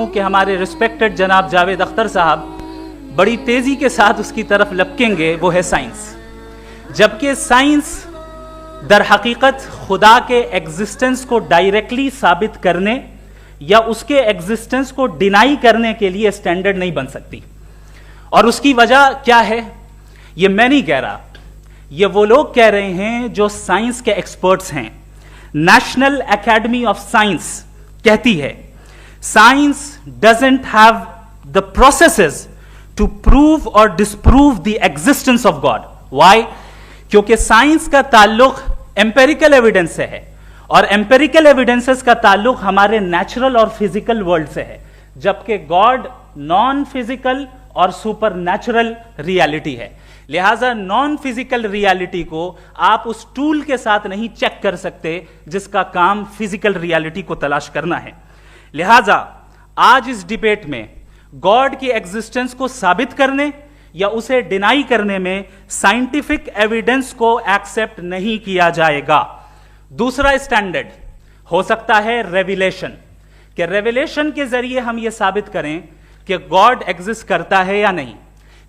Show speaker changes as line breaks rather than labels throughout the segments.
हूं कि हमारे रिस्पेक्टेड जनाब जावेद अख्तर साहब बड़ी तेजी के साथ उसकी तरफ लपकेंगे, वो है साइंस। जबकि साइंस दर हकीकत खुदा के एग्जिस्टेंस को डायरेक्टली साबित करने या उसके एग्जिस्टेंस को डिनाई करने के लिए स्टैंडर्ड नहीं बन सकती। और उसकी वजह क्या है, ये मैं नहीं कह रहा, ये वो लोग कह रहे हैं जो साइंस के एक्सपर्ट्स हैं। नेशनल एकेडमी ऑफ साइंस कहती है science doesn't have the processes to prove और disprove the existence of God. Why? क्योंकि साइंस का ताल्लुक एम्पेरिकल एविडेंस से है और एम्पेरिकल एविडेंसेस का ताल्लुक हमारे नेचुरल और फिजिकल वर्ल्ड से है, जबकि गॉड नॉन फिजिकल और सुपर नेचुरल रियलिटी है। लिहाजा नॉन फिजिकल रियलिटी को आप उस टूल के साथ नहीं चेक कर सकते जिसका काम फिजिकल रियलिटी को तलाश करना है। लिहाजा आज इस डिबेट में गॉड की एग्जिस्टेंस को साबित करने या उसे डिनाई करने में साइंटिफिक एविडेंस को एक्सेप्ट नहीं किया जाएगा। दूसरा स्टैंडर्ड हो सकता है रेविलेशन, कि रेविलेशन के जरिए हम यह साबित करें कि गॉड एग्जिस्ट करता है या नहीं।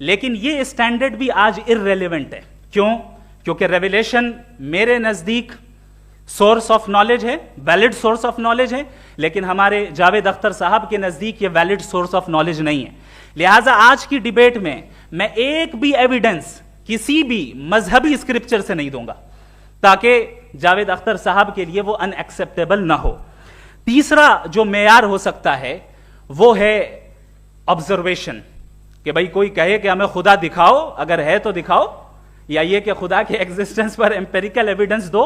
लेकिन यह स्टैंडर्ड भी आज इररेलेवेंट है। क्यों? क्योंकि रेविलेशन मेरे नजदीक सोर्स ऑफ नॉलेज है, वैलिड सोर्स ऑफ नॉलेज है, लेकिन हमारे जावेद अख्तर साहब के नजदीक यह वैलिड सोर्स ऑफ नॉलेज नहीं है। लिहाजा आज की डिबेट में मैं एक भी एविडेंस किसी भी मजहबी स्क्रिप्चर से नहीं दूंगा ताकि जावेद अख्तर साहब के लिए वो अनएक्सेप्टेबल ना हो। तीसरा जो मेयार हो सकता है वो है ऑब्जर्वेशन, कि भाई कोई कहे कि हमें खुदा दिखाओ, अगर है तो दिखाओ, या ये कि खुदा के एग्जिस्टेंस पर एम्पेरिकल एविडेंस दो,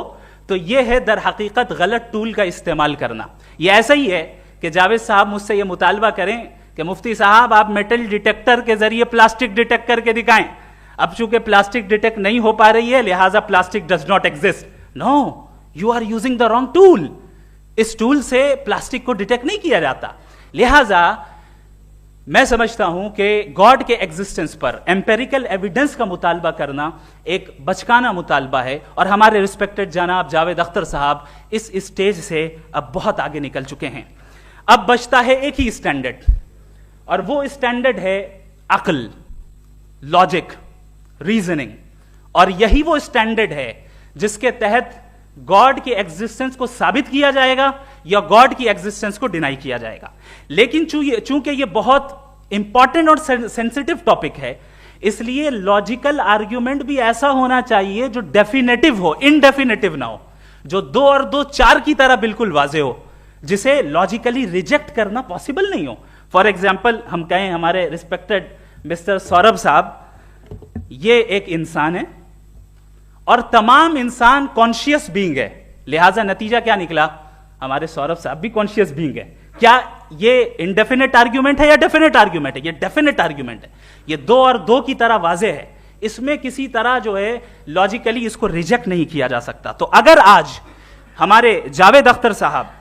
तो ये है दर हकीकत गलत टूल का इस्तेमाल करना। ये ऐसा ही है कि जावेद साहब मुझसे ये मुतालबा करें कि मुफ्ती साहब आप मेटल डिटेक्टर के जरिए प्लास्टिक डिटेक्ट करके दिखाएं। अब चूंकि प्लास्टिक डिटेक्ट नहीं हो पा रही है लिहाजा plastic does not exist. No, you are using the wrong tool. इस टूल से प्लास्टिक को डिटेक्ट नहीं किया जाता। लिहाजा मैं समझता हूं कि गॉड के एग्जिस्टेंस पर एम्पेरिकल एविडेंस का मुतालबा करना एक बचकाना मुतालबा है और हमारे रिस्पेक्टेड जनाब जावेद अख्तर साहब इस स्टेज से अब बहुत आगे निकल चुके हैं। अब बचता है एक ही स्टैंडर्ड, और वो स्टैंडर्ड है अक्ल, लॉजिक, रीजनिंग। और यही वो स्टैंडर्ड है जिसके तहत गॉड की एग्जिस्टेंस को साबित किया जाएगा या गॉड की एग्जिस्टेंस को डिनाई किया जाएगा। लेकिन चूंकि ये बहुत इंपॉर्टेंट और सेंसिटिव टॉपिक है, इसलिए लॉजिकल आर्ग्यूमेंट भी ऐसा होना चाहिए जो डेफिनेटिव हो, इनडेफिनेटिव ना हो, जो 2 और 2 4 की तरह बिल्कुल वाजे हो, जिसे लॉजिकली रिजेक्ट करना पॉसिबल नहीं हो। फॉर एग्जाम्पल हम कहें हमारे रिस्पेक्टेड मिस्टर सौरभ साहब, ये एक इंसान है और तमाम इंसान कॉन्शियस बीइंग है। लिहाजा नतीजा क्या निकला, हमारे सौरभ साहब भी कॉन्शियस बीइंग है। क्या ये इनडेफिनेट आर्ग्यूमेंट है या डेफिनेट आर्ग्यूमेंट है? ये डेफिनेट आर्ग्यूमेंट है। ये 2 और 2 की तरह वाजे है, इसमें किसी तरह जो है लॉजिकली इसको रिजेक्ट नहीं किया जा सकता। तो अगर आज हमारे जावेद अख्तर साहब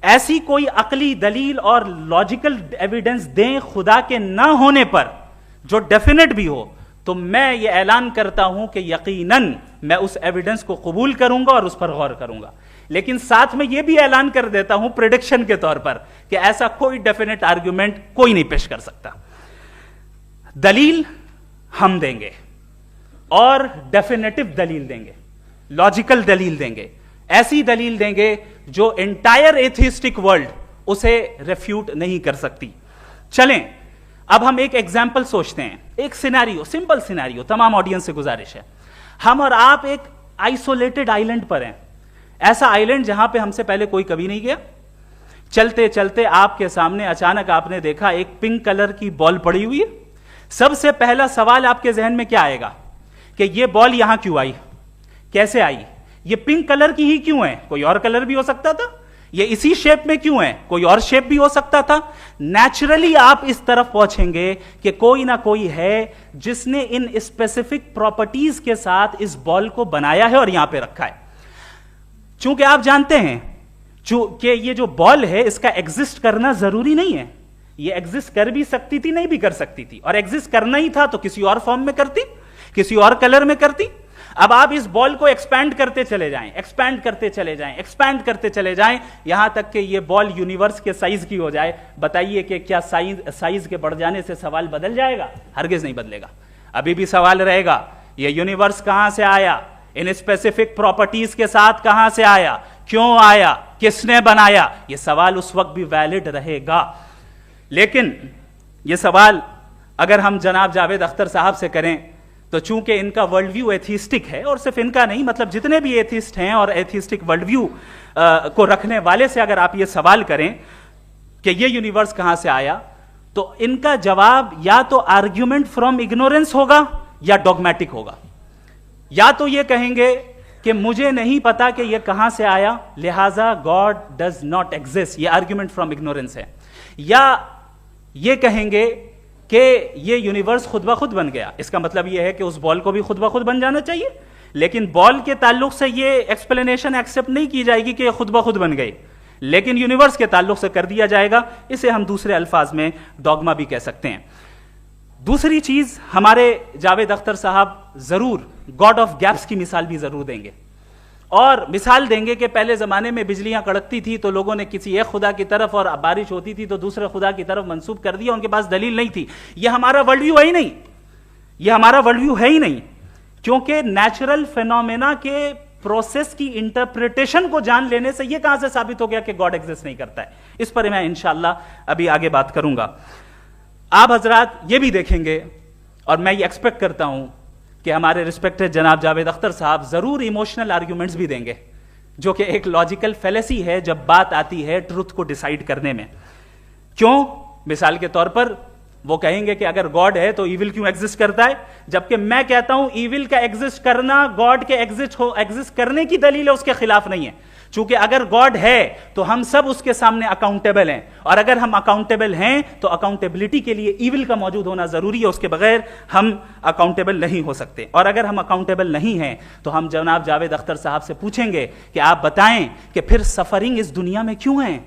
ऐसी कोई अकली दलील और लॉजिकल एविडेंस दें खुदा के ना होने पर जो डेफिनेट भी हो, तो मैं ये ऐलान करता हूं कि यकीनन मैं उस एविडेंस को कबूल करूंगा और उस पर गौर करूंगा। लेकिन साथ में यह भी ऐलान कर देता हूं प्रेडिक्शन के तौर पर कि ऐसा कोई डेफिनेट आर्ग्यूमेंट कोई नहीं पेश कर सकता। दलील हम देंगे और डेफिनेटिव दलील देंगे, लॉजिकल दलील देंगे, ऐसी दलील देंगे जो एंटायर एथिस्टिक वर्ल्ड उसे रेफ्यूट नहीं कर सकती। चलें अब हम एक एग्जाम्पल सोचते हैं, एक सिनेरियो, सिंपल सिनेरियो, तमाम ऑडियंस से गुजारिश है, हम और आप एक आइसोलेटेड आइलैंड पर हैं, ऐसा आइलैंड जहां पे हमसे पहले कोई कभी नहीं गया। चलते चलते आपके सामने अचानक आपने देखा एक पिंक कलर की बॉल पड़ी हुई है। सबसे पहला सवाल आपके जहन में क्या आएगा कि यह बॉल यहां क्यों आई, कैसे आई, ये पिंक कलर की ही क्यों है, कोई और कलर भी हो सकता था, ये इसी शेप में क्यों है, कोई और शेप भी हो सकता था। नेचुरली आप इस तरफ पहुंचेंगे कि कोई ना कोई है जिसने इन स्पेसिफिक प्रॉपर्टीज के साथ इस बॉल को बनाया है और यहां पे रखा है। चूंकि आप जानते हैं कि ये जो बॉल है इसका एग्जिस्ट करना जरूरी नहीं है, ये एग्जिस्ट कर भी सकती थी, नहीं भी कर सकती थी, और एग्जिस्ट करना ही था तो किसी और फॉर्म में करती, किसी और कलर में करती। अब आप इस बॉल को एक्सपैंड करते चले जाएं, एक्सपैंड करते चले जाएं, एक्सपैंड करते चले जाएं, यहां तक कि ये बॉल यूनिवर्स के साइज की हो जाए। बताइए कि क्या साइज के बढ़ जाने से सवाल बदल जाएगा? हरगिज नहीं बदलेगा। अभी भी सवाल रहेगा, ये यूनिवर्स कहां से आया, इन स्पेसिफिक प्रॉपर्टीज के साथ कहां से आया, क्यों आया, किसने बनाया, यह सवाल उस वक्त भी वैलिड रहेगा। लेकिन यह सवाल अगर हम जनाब जावेद अख्तर साहब से करें तो चूंकि इनका वर्ल्ड व्यू एथिस्टिक है, और सिर्फ इनका नहीं, मतलब जितने भी एथिस्ट हैं और एथिस्टिक वर्ल्ड व्यू को रखने वाले से अगर आप ये सवाल करें कि ये यूनिवर्स कहां से आया, तो इनका जवाब या तो आर्ग्यूमेंट फ्रॉम इग्नोरेंस होगा या डॉगमेटिक होगा। या तो ये कहेंगे कि मुझे नहीं पता कि ये कहां से आया, लिहाजा गॉड डज नॉट एग्जिस्ट, ये आर्ग्यूमेंट फ्रॉम इग्नोरेंस है। या ये कहेंगे कि ये यूनिवर्स खुद ब खुद बन गया, इसका मतलब ये है कि उस बॉल को भी खुद ब खुद बन जाना चाहिए। लेकिन बॉल के ताल्लुक से ये एक्सप्लेनेशन एक्सेप्ट नहीं की जाएगी कि खुद ब खुद बन गई, लेकिन यूनिवर्स के ताल्लुक से कर दिया जाएगा। इसे हम दूसरे अल्फाज में डॉगमा भी कह सकते हैं। दूसरी चीज, हमारे जावेद अख्तर साहब जरूर गॉड ऑफ गैप्स की मिसाल भी जरूर देंगे, और मिसाल देंगे कि पहले जमाने में बिजलियां कड़कती थी तो लोगों ने किसी एक खुदा की तरफ, और बारिश होती थी तो दूसरे खुदा की तरफ मंसूब कर दिया, उनके पास दलील नहीं थी। यह हमारा वर्ल्ड व्यू है ही नहीं, यह हमारा वर्ल्ड व्यू है ही नहीं, क्योंकि नेचुरल फेनोमेना के प्रोसेस की इंटरप्रिटेशन को जान लेने से यह कहां से साबित हो गया कि गॉड एग्जिस्ट नहीं करता है। इस पर मैं इंशाअल्लाह अभी आगे बात करूंगा। आप हजरात ये भी देखेंगे, और मैं ये एक्सपेक्ट करता हूं कि हमारे रिस्पेक्टेड जनाब जावेद अख्तर साहब जरूर इमोशनल आर्ग्यूमेंट्स भी देंगे, जो कि एक लॉजिकल फेलेसी है जब बात आती है ट्रुथ को डिसाइड करने में। क्यों? मिसाल के तौर पर वो कहेंगे कि अगर गॉड है तो ईविल क्यों एग्जिस्ट करता है, जबकि मैं कहता हूं ईविल का एग्जिस्ट करना गॉड के एग्जिस्ट करने की दलील है, उसके खिलाफ नहीं है। चूंकि अगर गॉड है तो हम सब उसके सामने अकाउंटेबल हैं, और अगर हम अकाउंटेबल हैं तो अकाउंटेबिलिटी के लिए ईविल का मौजूद होना जरूरी है, उसके बगैर हम अकाउंटेबल नहीं हो सकते। और अगर हम अकाउंटेबल नहीं हैं तो हम जनाब जावेद अख्तर साहब से पूछेंगे कि आप बताएं कि फिर सफरिंग इस दुनिया में क्यों है?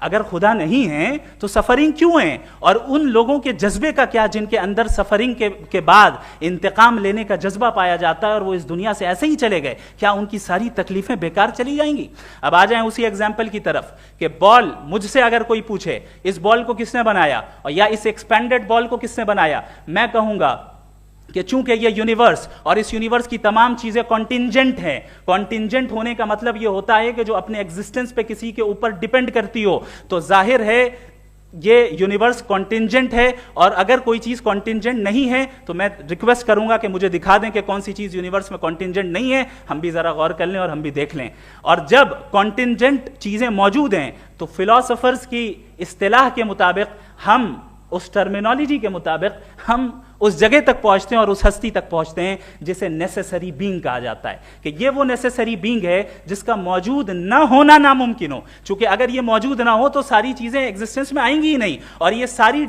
अगर खुदा नहीं है तो सफरिंग क्यों है? और उन लोगों के जज्बे का क्या जिनके अंदर सफरिंग के बाद इंतकाम लेने का जज्बा पाया जाता है और वो इस दुनिया से ऐसे ही चले गए, क्या उनकी सारी तकलीफें बेकार चली जाएंगी? अब आ जाएं उसी एग्जाम्पल की तरफ कि बॉल, मुझसे अगर कोई पूछे इस बॉल को किसने बनाया और या इस एक्सपेंडेड बॉल को किसने बनाया, मैं कहूंगा कि चूंकि ये यूनिवर्स और इस यूनिवर्स की तमाम चीजें कॉन्टिंजेंट हैं। कॉन्टिंजेंट होने का मतलब ये होता है कि जो अपने एग्जिस्टेंस पे किसी के ऊपर डिपेंड करती हो, तो जाहिर है ये यूनिवर्स कॉन्टिंजेंट है। और अगर कोई चीज कॉन्टिंजेंट नहीं है तो मैं रिक्वेस्ट करूंगा कि मुझे दिखा दें कि कौन सी चीज यूनिवर्स में कॉन्टिंजेंट नहीं है, हम भी जरा गौर कर लें और हम भी देख लें। और जब कॉन्टिंजेंट चीजें मौजूद हैं तो फिलोसोफर्स की इस्तिलाह के मुताबिक, हम उस टर्मिनोलॉजी के मुताबिक हम उस जगह तक पहुंचते हैं और उस हस्ती तक पहुंचते हैं जिसे नेसेसरी बीइंग कहा जाता है, कि ये वो नेसेसरी बीइंग है जिसका मौजूद ना होना नामुमकिन हो। क्योंकि अगर ये मौजूद ना हो तो सारी चीजें एग्जिस्टेंस में आएंगी ही नहीं, और ये सारी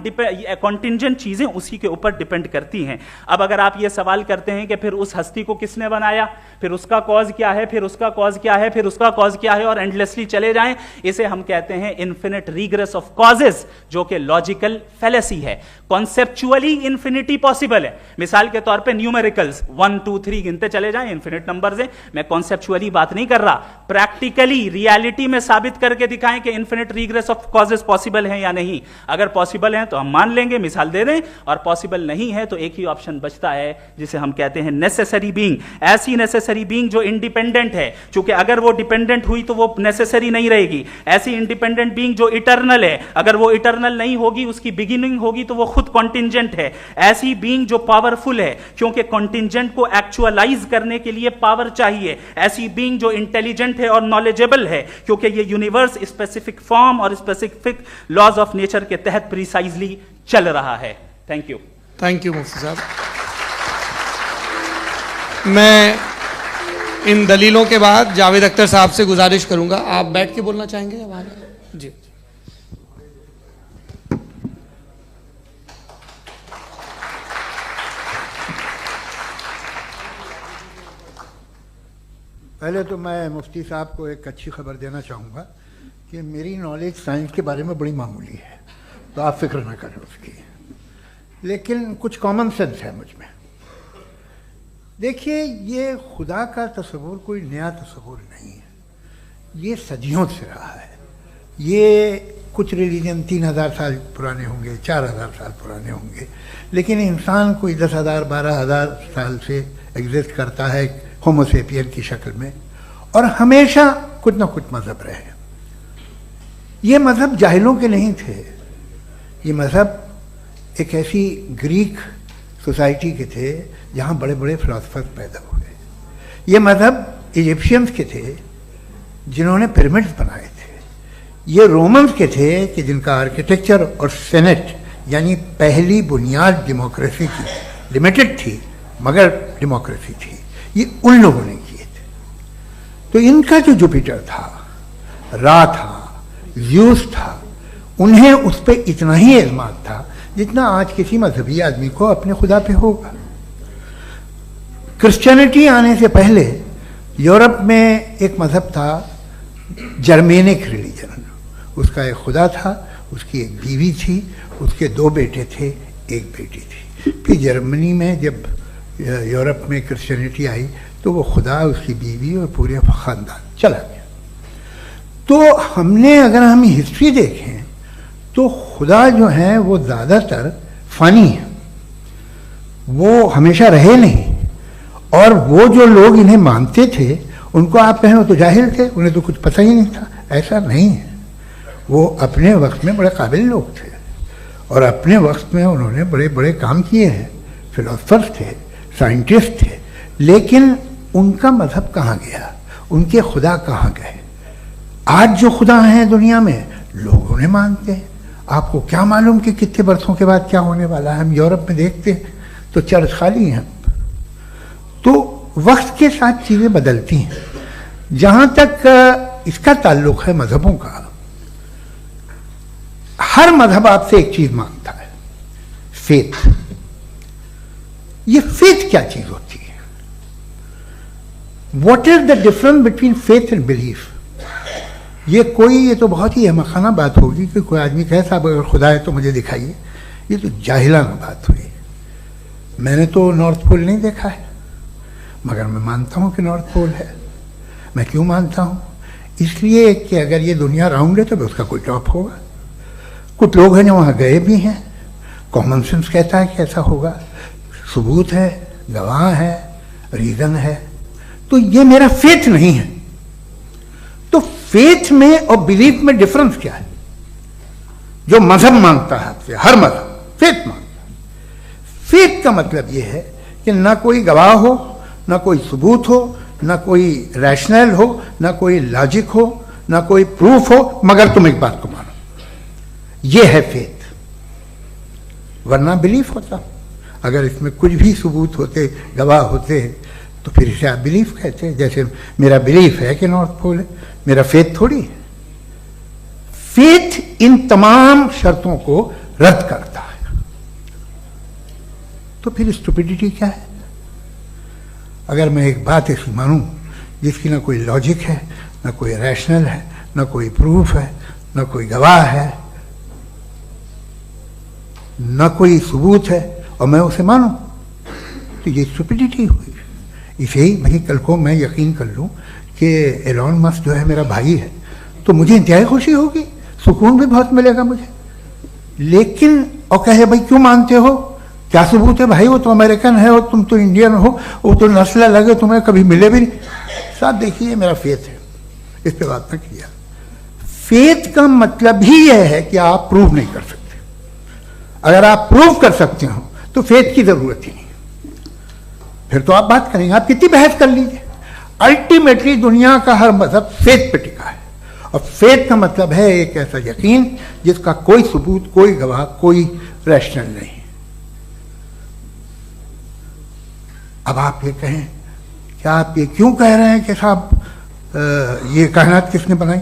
कॉन्टिंजेंट चीजें उसी के ऊपर डिपेंड करती हैं। अब अगर आप ये सवाल करते हैं कि फिर उस हस्ती को किसने बनाया, फिर उसका कॉज क्या है, फिर उसका कॉज क्या है, फिर उसका कॉज क्या है, और एंडलेसली चले जाएं, इसे हम कहते हैं इन्फिनिट रिग्रेस ऑफ कॉजेस, जो कि लॉजिकल फेलेसी है। कॉन्सेप्चुअली इंफिनिटी पॉसिबल है। मिसाल के तौर पे न्यूमेरिकल्स 1 2 3 गिनते चले जाएं, इन्फिनिट नंबर्स हैं। मैं कॉन्सेप्चुअली बात नहीं कर रहा, प्रैक्टिकली रियलिटी में साबित करके दिखाएं कि infinite regress of causes possible है या नहीं। अगर पॉसिबल है तो हम मान लेंगे, मिसाल दे दें, और पॉसिबल नहीं है तो एक ही ऑप्शन बचता है जिसे हम कहते हैं नेसेसरी बीइंग। ऐसी नेसेसरी बीइंग जो इंडिपेंडेंट है, क्योंकि अगर वो डिपेंडेंट हुई तो वो नेसेसरी नहीं रहेगी। ऐसी इंडिपेंडेंट बीइंग जो इटर्नल है, अगर वो इटर्नल नहीं होगी, उसकी बिगिनिंग होगी तो वो खुद कॉन्टिंजेंट है। ऐसी बीइंग जो पावरफुल है, क्योंकि कॉन्टिंजेंट को एक्चुअलाइज करने के लिए पावर चाहिए। ऐसी बीइंग जो इंटेलिजेंट है और नॉलेजेबल है, क्योंकि ये यूनिवर्स स्पेसिफिक फॉर्म और स्पेसिफिक लॉज ऑफ नेचर के तहत प्रिसाइजली चल रहा है। Thank you.
थैंक यू मुफ्ती साहब। मैं इन दलीलों के बाद जावेद अख्तर साहब से गुजारिश करूंगा, आप बैठ के बोलना चाहेंगे? जी।
पहले तो मैं मुफ्ती साहब को एक अच्छी खबर देना चाहूँगा कि मेरी नॉलेज साइंस के बारे में बड़ी मामूली है, तो आप फिक्र ना करें उसकी, लेकिन कुछ कॉमन सेंस है मुझ में। देखिए, ये खुदा का तस्वुर कोई नया तस्वुर नहीं है, ये सदियों से रहा है। ये कुछ रिलीजन 3000 साल पुराने होंगे, 4000 साल पुराने होंगे, लेकिन इंसान कोई 10,000 12,000 साल से एग्जिस्ट करता है होमोसेपियन की शक्ल में, और हमेशा कुछ ना कुछ मज़हब रहे। ये मज़हब जाहिलों के नहीं थे, ये मज़हब एक ऐसी ग्रीक सोसाइटी के थे जहाँ बड़े बड़े फिलोसफर पैदा हुए। ये मज़हब इजिप्शियंस के थे जिन्होंने पिरामिड्स बनाए थे। ये रोमन्स के थे कि जिनका आर्किटेक्चर और सेनेट यानी पहली बुनियाद डेमोक्रेसी की, लिमिटेड थी मगर डेमोक्रेसी थी, ये उन लोगों ने किए थे। तो इनका जो जुपिटर था, रा था, ज़्यूस था, उन्हें उस पर इतना ही एतमाद था जितना आज किसी मजहबी आदमी को अपने खुदा पे होगा। क्रिश्चियनिटी आने से पहले यूरोप में एक मजहब था, जर्मेनिक रिलीजन। उसका एक खुदा था, उसकी एक बीवी थी, उसके 2 बेटे थे, एक बेटी थी। फिर जर्मनी में जब यूरोप में क्रिश्चियनिटी आई तो वो खुदा, उसकी बीवी और पूरे ख़ानदान चला गया। तो हमने, अगर हम हिस्ट्री देखें तो खुदा जो है वो ज़्यादातर फ़नी है, वो हमेशा रहे नहीं। और वो जो लोग इन्हें मानते थे उनको आप कहें वो तो जाहिल थे, उन्हें तो कुछ पता ही नहीं था, ऐसा नहीं है। वो अपने वक्त में बड़े काबिल लोग थे और अपने वक्त में उन्होंने बड़े बड़े काम किए हैं, फिलोसफर्स थे, साइंटिस्ट थे, लेकिन उनका मजहब कहाँ गया, उनके खुदा कहाँ गए? आज जो खुदा हैं दुनिया में लोग उन्हें मानते हैं। आपको क्या मालूम कि कितने बरसों के बाद क्या होने वाला है? हम यूरोप में देखते हैं तो चर्च खाली हैं। तो वक्त के साथ चीज़ें बदलती हैं। जहाँ तक इसका ताल्लुक है मजहबों का, हर मजहब आपसे एक चीज़ मांगता है, फेथ। ये फेथ क्या चीज़ होती है? What is the difference between faith and belief? ये तो बहुत ही अहमखाना बात होगी कि कोई आदमी कहे साहब अगर खुदा है तो मुझे दिखाइए। ये तो जाहिलाना बात हुई। मैंने तो नॉर्थ पोल नहीं देखा है, मगर मैं मानता हूँ कि नॉर्थ पोल है। मैं क्यों मानता हूँ? इसलिए कि अगर ये दुनिया राउंड है तो उसका कोई टॉप होगा। कुछ लोग हैं जो वहाँ गए भी हैं, कॉमन सेंस कहता है कि ऐसा होगा, सबूत है, गवाह है, रीज़न है। तो ये मेरा फेथ नहीं है। तो फेथ में और बिलीफ में डिफरेंस क्या है? जो मजहब मांगता है आपसे, हर मजहब फेथ मांगता है। फेथ का मतलब ये है कि ना कोई गवाह हो, ना कोई सबूत हो, ना कोई रैशनल हो, ना कोई लॉजिक हो, ना कोई प्रूफ हो, मगर तुम एक बात को मानो। ये है फेथ। वरना बिलीफ होता। अगर इसमें कुछ भी सबूत होते, गवाह होते, तो फिर इसे आप बिलीफ कहते हैं। जैसे मेरा बिलीफ है कि नॉर्थ पोल है, मेरा फेथ थोड़ी है। फेथ इन तमाम शर्तों को रद्द करता है। तो फिर स्टुपिडिटी क्या है? अगर मैं एक बात ऐसी मानूं जिसकी ना कोई लॉजिक है, ना कोई रैशनल है, ना कोई प्रूफ है, ना कोई गवाह है, ना कोई सबूत है, और मैं उसे मानूं, तो ये स्टुपिडिटी हुई। इसे ही भाई कल को मैं यकीन कर लूँ कि एलॉन मस्क जो है मेरा भाई है, तो मुझे इंतहाई खुशी होगी, सुकून भी बहुत मिलेगा मुझे। लेकिन और कहे भाई क्यों मानते हो, क्या सबूत है? भाई वो तो अमेरिकन है और तुम तो इंडियन हो, वो तो नस्ल लगे, तुम्हें कभी मिले भी नहीं। साहब देखिए मेरा फेथ है, इस पर बात न किया। फेथ का मतलब ही यह है कि आप प्रूव नहीं कर सकते। अगर आप प्रूव कर सकते हो तो फेथ की जरूरत ही नहीं, फिर तो आप बात करेंगे, आप कितनी बहस कर लीजिए। अल्टीमेटली दुनिया का हर मजहब फेथ पे टिका है, और फेथ का मतलब है एक ऐसा यकीन जिसका कोई सबूत, कोई गवाह, कोई रैशनल नहीं। अब आप ये कहें, क्या आप ये क्यों कह रहे हैं कि साहब ये कायनात किसने बनाई?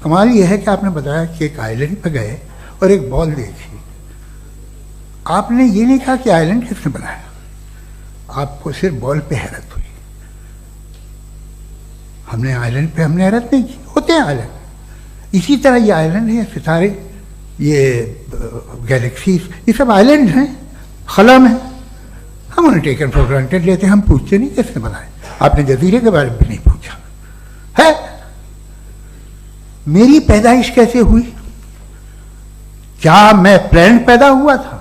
कमाल ये है कि आपने बताया कि एक आइलैंड पे गए और एक बॉल देखी। आपने ये नहीं कहा कि आइलैंड किसने बनाया, आपको सिर्फ बॉल पे हैरत हुई। हमने आइलैंड पे हमने हैरत नहीं की, होते हैं आइलैंड। इसी तरह ये आइलैंड है, सितारे, ये गैलेक्सीज, ये सब आइलैंड हैं, खला में। हम उन्हें टेकन फॉर ग्रांटेड लेते हैं, हम पूछते नहीं किसने बनाए। आपने जजीरे के बारे में भी नहीं पूछा है। मेरी पैदाइश कैसे हुई? क्या मैं प्लान पैदा हुआ था?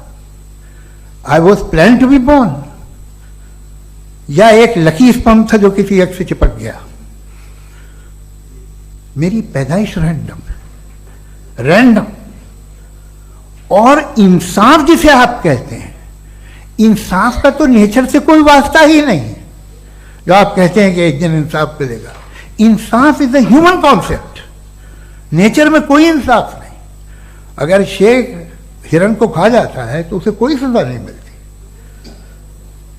I was plan to be born, या एक लकी स्पर्म था जो किसी एग से चिपक गया? मेरी पैदाइश रैंडम। और इंसाफ जिसे आप कहते हैं, इंसाफ का तो नेचर से कोई वास्ता ही नहीं। जो आप कहते हैं कि एक दिन इंसाफ मिलेगा, इंसाफ is a human concept, nature में कोई इंसाफ नहीं। अगर शेर हिरन को खा जाता है तो उसे कोई सजा नहीं मिलती।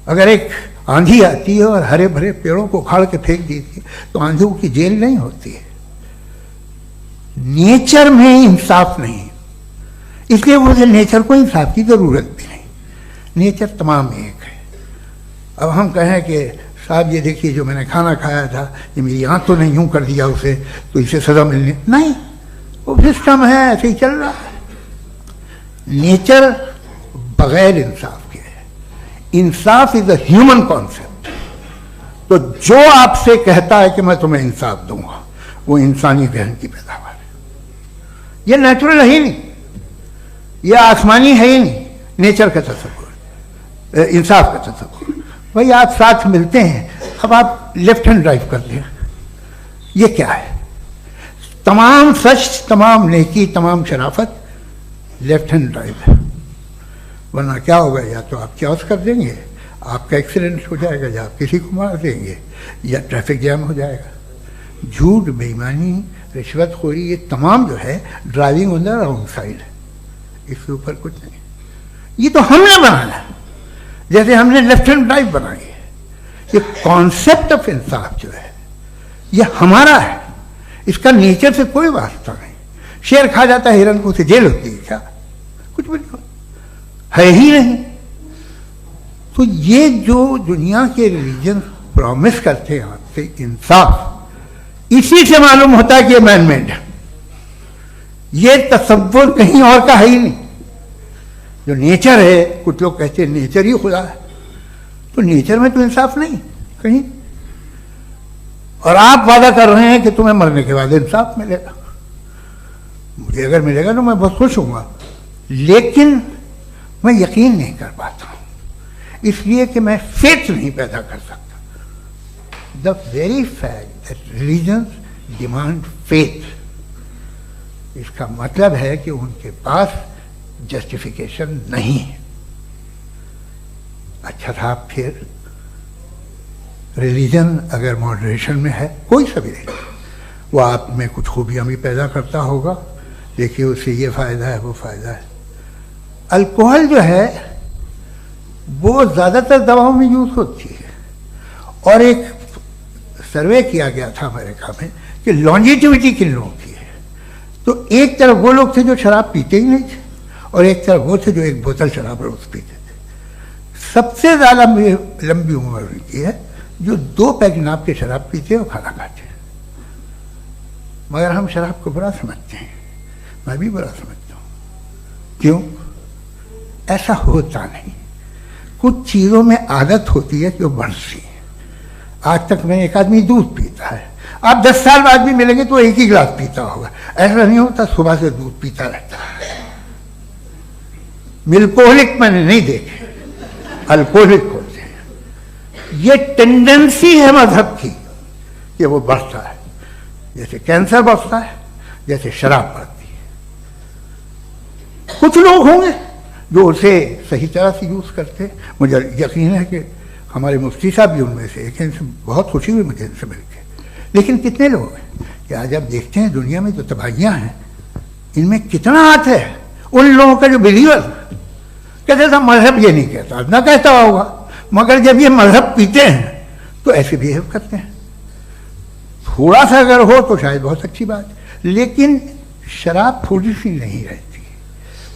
अगर एक आंधी आती है और हरे भरे पेड़ों को उखाड़ के फेंक देती है तो आंधियों की जेल नहीं होती है। नेचर में इंसाफ नहीं, इसलिए मुझे नेचर को इंसाफ की जरूरत भी नहीं। नेचर तमाम एक है। अब हम कहें कि साहब ये देखिए जो मैंने खाना खाया था, ये मेरी आंख तो नहीं यूं कर दिया उसे, तो इसे सजा मिलनी नहीं। वो सिस्टम है, ऐसे ही चल रहा है। नेचर बगैर इंसाफ के है। इंसाफ इज अ ह्यूमन कॉन्सेप्ट। तो जो आपसे कहता है कि मैं तुम्हें इंसाफ दूंगा, वो इंसानी जहन की पैदावार है। ये नेचुरल है ही नहीं, ये आसमानी है ही नहीं। नेचर का तसव्वुर, इंसाफ का तसव्वुर। भाई आप साथ मिलते हैं, अब आप लेफ्ट हैंड ड्राइव कर लें, ये क्या है? तमाम सच, तमाम नेकी, तमाम शराफत लेफ्ट हैंड ड्राइव है। वरना क्या होगा, या तो आप क्रॉस कर देंगे, आपका एक्सीडेंट हो जाएगा, या आप किसी को मार देंगे, या ट्रैफिक जैम हो जाएगा। झूठ, बेईमानी, रिश्वतखोरी, ये तमाम जो है driving on the wrong side है। इसके ऊपर कुछ नहीं। ये तो हमने बनाया, जैसे हमने लेफ्ट हैंड ड्राइव बनाई है। ये कॉन्सेप्ट ऑफ इंसाफ जो है ये हमारा है, इसका नेचर से कोई वास्ता नहीं। शेर खा जाता है हिरन को, उसे जेल होती है क्या? कुछ भी नहीं है ही नहीं। तो ये जो दुनिया के रिलीजन प्रॉमिस करते हैं आपसे इंसाफ, इसी से मालूम होता है कि ये मैन मेड है। ये तसव्वुर कहीं और का है ही नहीं। जो नेचर है, कुछ लोग कहते हैं नेचर ही खुदा है, तो नेचर में तो इंसाफ नहीं कहीं। और आप वादा कर रहे हैं कि तुम्हें मरने के बाद इंसाफ मिलेगा। मुझे अगर मिलेगा तो मैं बहुत खुश होऊंगा, लेकिन मैं यकीन नहीं कर पाता हूं, इसलिए कि मैं फेथ नहीं पैदा कर सकता। The very fact that religions demand faith, इसका मतलब है कि उनके पास जस्टिफिकेशन नहीं है। अच्छा था, फिर रिलीजन अगर मॉडरेशन में है, कोई सभी नहीं, वो आप में कुछ खूबियां भी पैदा करता होगा, देखिए उससे ये फायदा है, वो फायदा है। अल्कोहल जो है वो ज़्यादातर दवाओं में यूज होती है, और एक सर्वे किया गया था अमेरिका में कि लॉन्जिटिविटी किन लोगों की है। तो एक तरफ वो लोग थे जो शराब पीते ही नहीं थे, और एक तरफ वो थे जो एक बोतल शराब रोज पीते थे। सबसे ज़्यादा लंबी उम्र उनकी है जो 2 पैक नाप के शराब पीते हैं और खाना खाते हैं। मगर हम शराब को बुरा समझते हैं, मैं भी बुरा समझता हूँ। क्यों? ऐसा होता नहीं। कुछ चीज़ों में आदत होती है कि वो बढ़ती है। आज तक में एक आदमी दूध पीता है, आप 10 साल बाद भी मिलेंगे तो एक ही गिलास पीता होगा। ऐसा नहीं होता, सुबह से दूध पीता रहता है। मिल्कोहलिक मैंने नहीं देखे, अल्कोहलिक होते हैं। ये टेंडेंसी है मजहब की कि वो बढ़ता है, जैसे कैंसर बढ़ता है, जैसे शराब बढ़ती है। कुछ लोग होंगे जो उसे सही तरह से यूज करते हैं। मुझे यकीन है कि हमारे मुफ्ती साहब भी उनमें से एक हैं, इनसे बहुत खुशी हुई मुझे इनसे मिलकर। लेकिन कितने लोग हैं कि आज आप देखते हैं दुनिया में जो तबाहियां हैं, इनमें कितना हाथ है उन लोगों का जो बिलीवर कहते था मजहब ये नहीं कहता, ना कहता होगा, मगर जब ये मजहब पीते हैं तो ऐसे बिहेव करते हैं। थोड़ा सा अगर हो तो शायद बहुत अच्छी बात, लेकिन शराब थोड़ी सी नहीं रहती,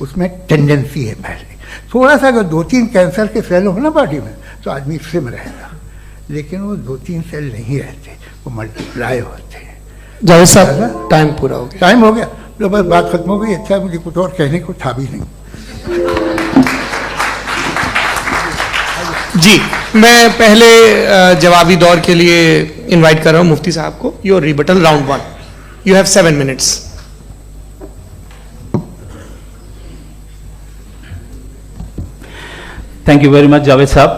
उसमें टेंडेंसी है पहले। थोड़ा सा अगर 2-3 कैंसर के सेल हो ना बॉडी में तो आदमी सिम रहेगा, लेकिन वो 2-3 सेल नहीं रहते, वो मल्टीप्लाई होते हैं।
जावेद साहब टाइम पूरा हो गया।
टाइम हो गया तो बस बात खत्म हो गई। अच्छा, मुझे कुछ और कहने को था भी नहीं।
जी, मैं पहले जवाबी दौर के लिए इनवाइट कर रहा हूं मुफ्ती साहब को। Your rebuttal round 1, you have 7 minutes।
Thank you very much Javed साहब,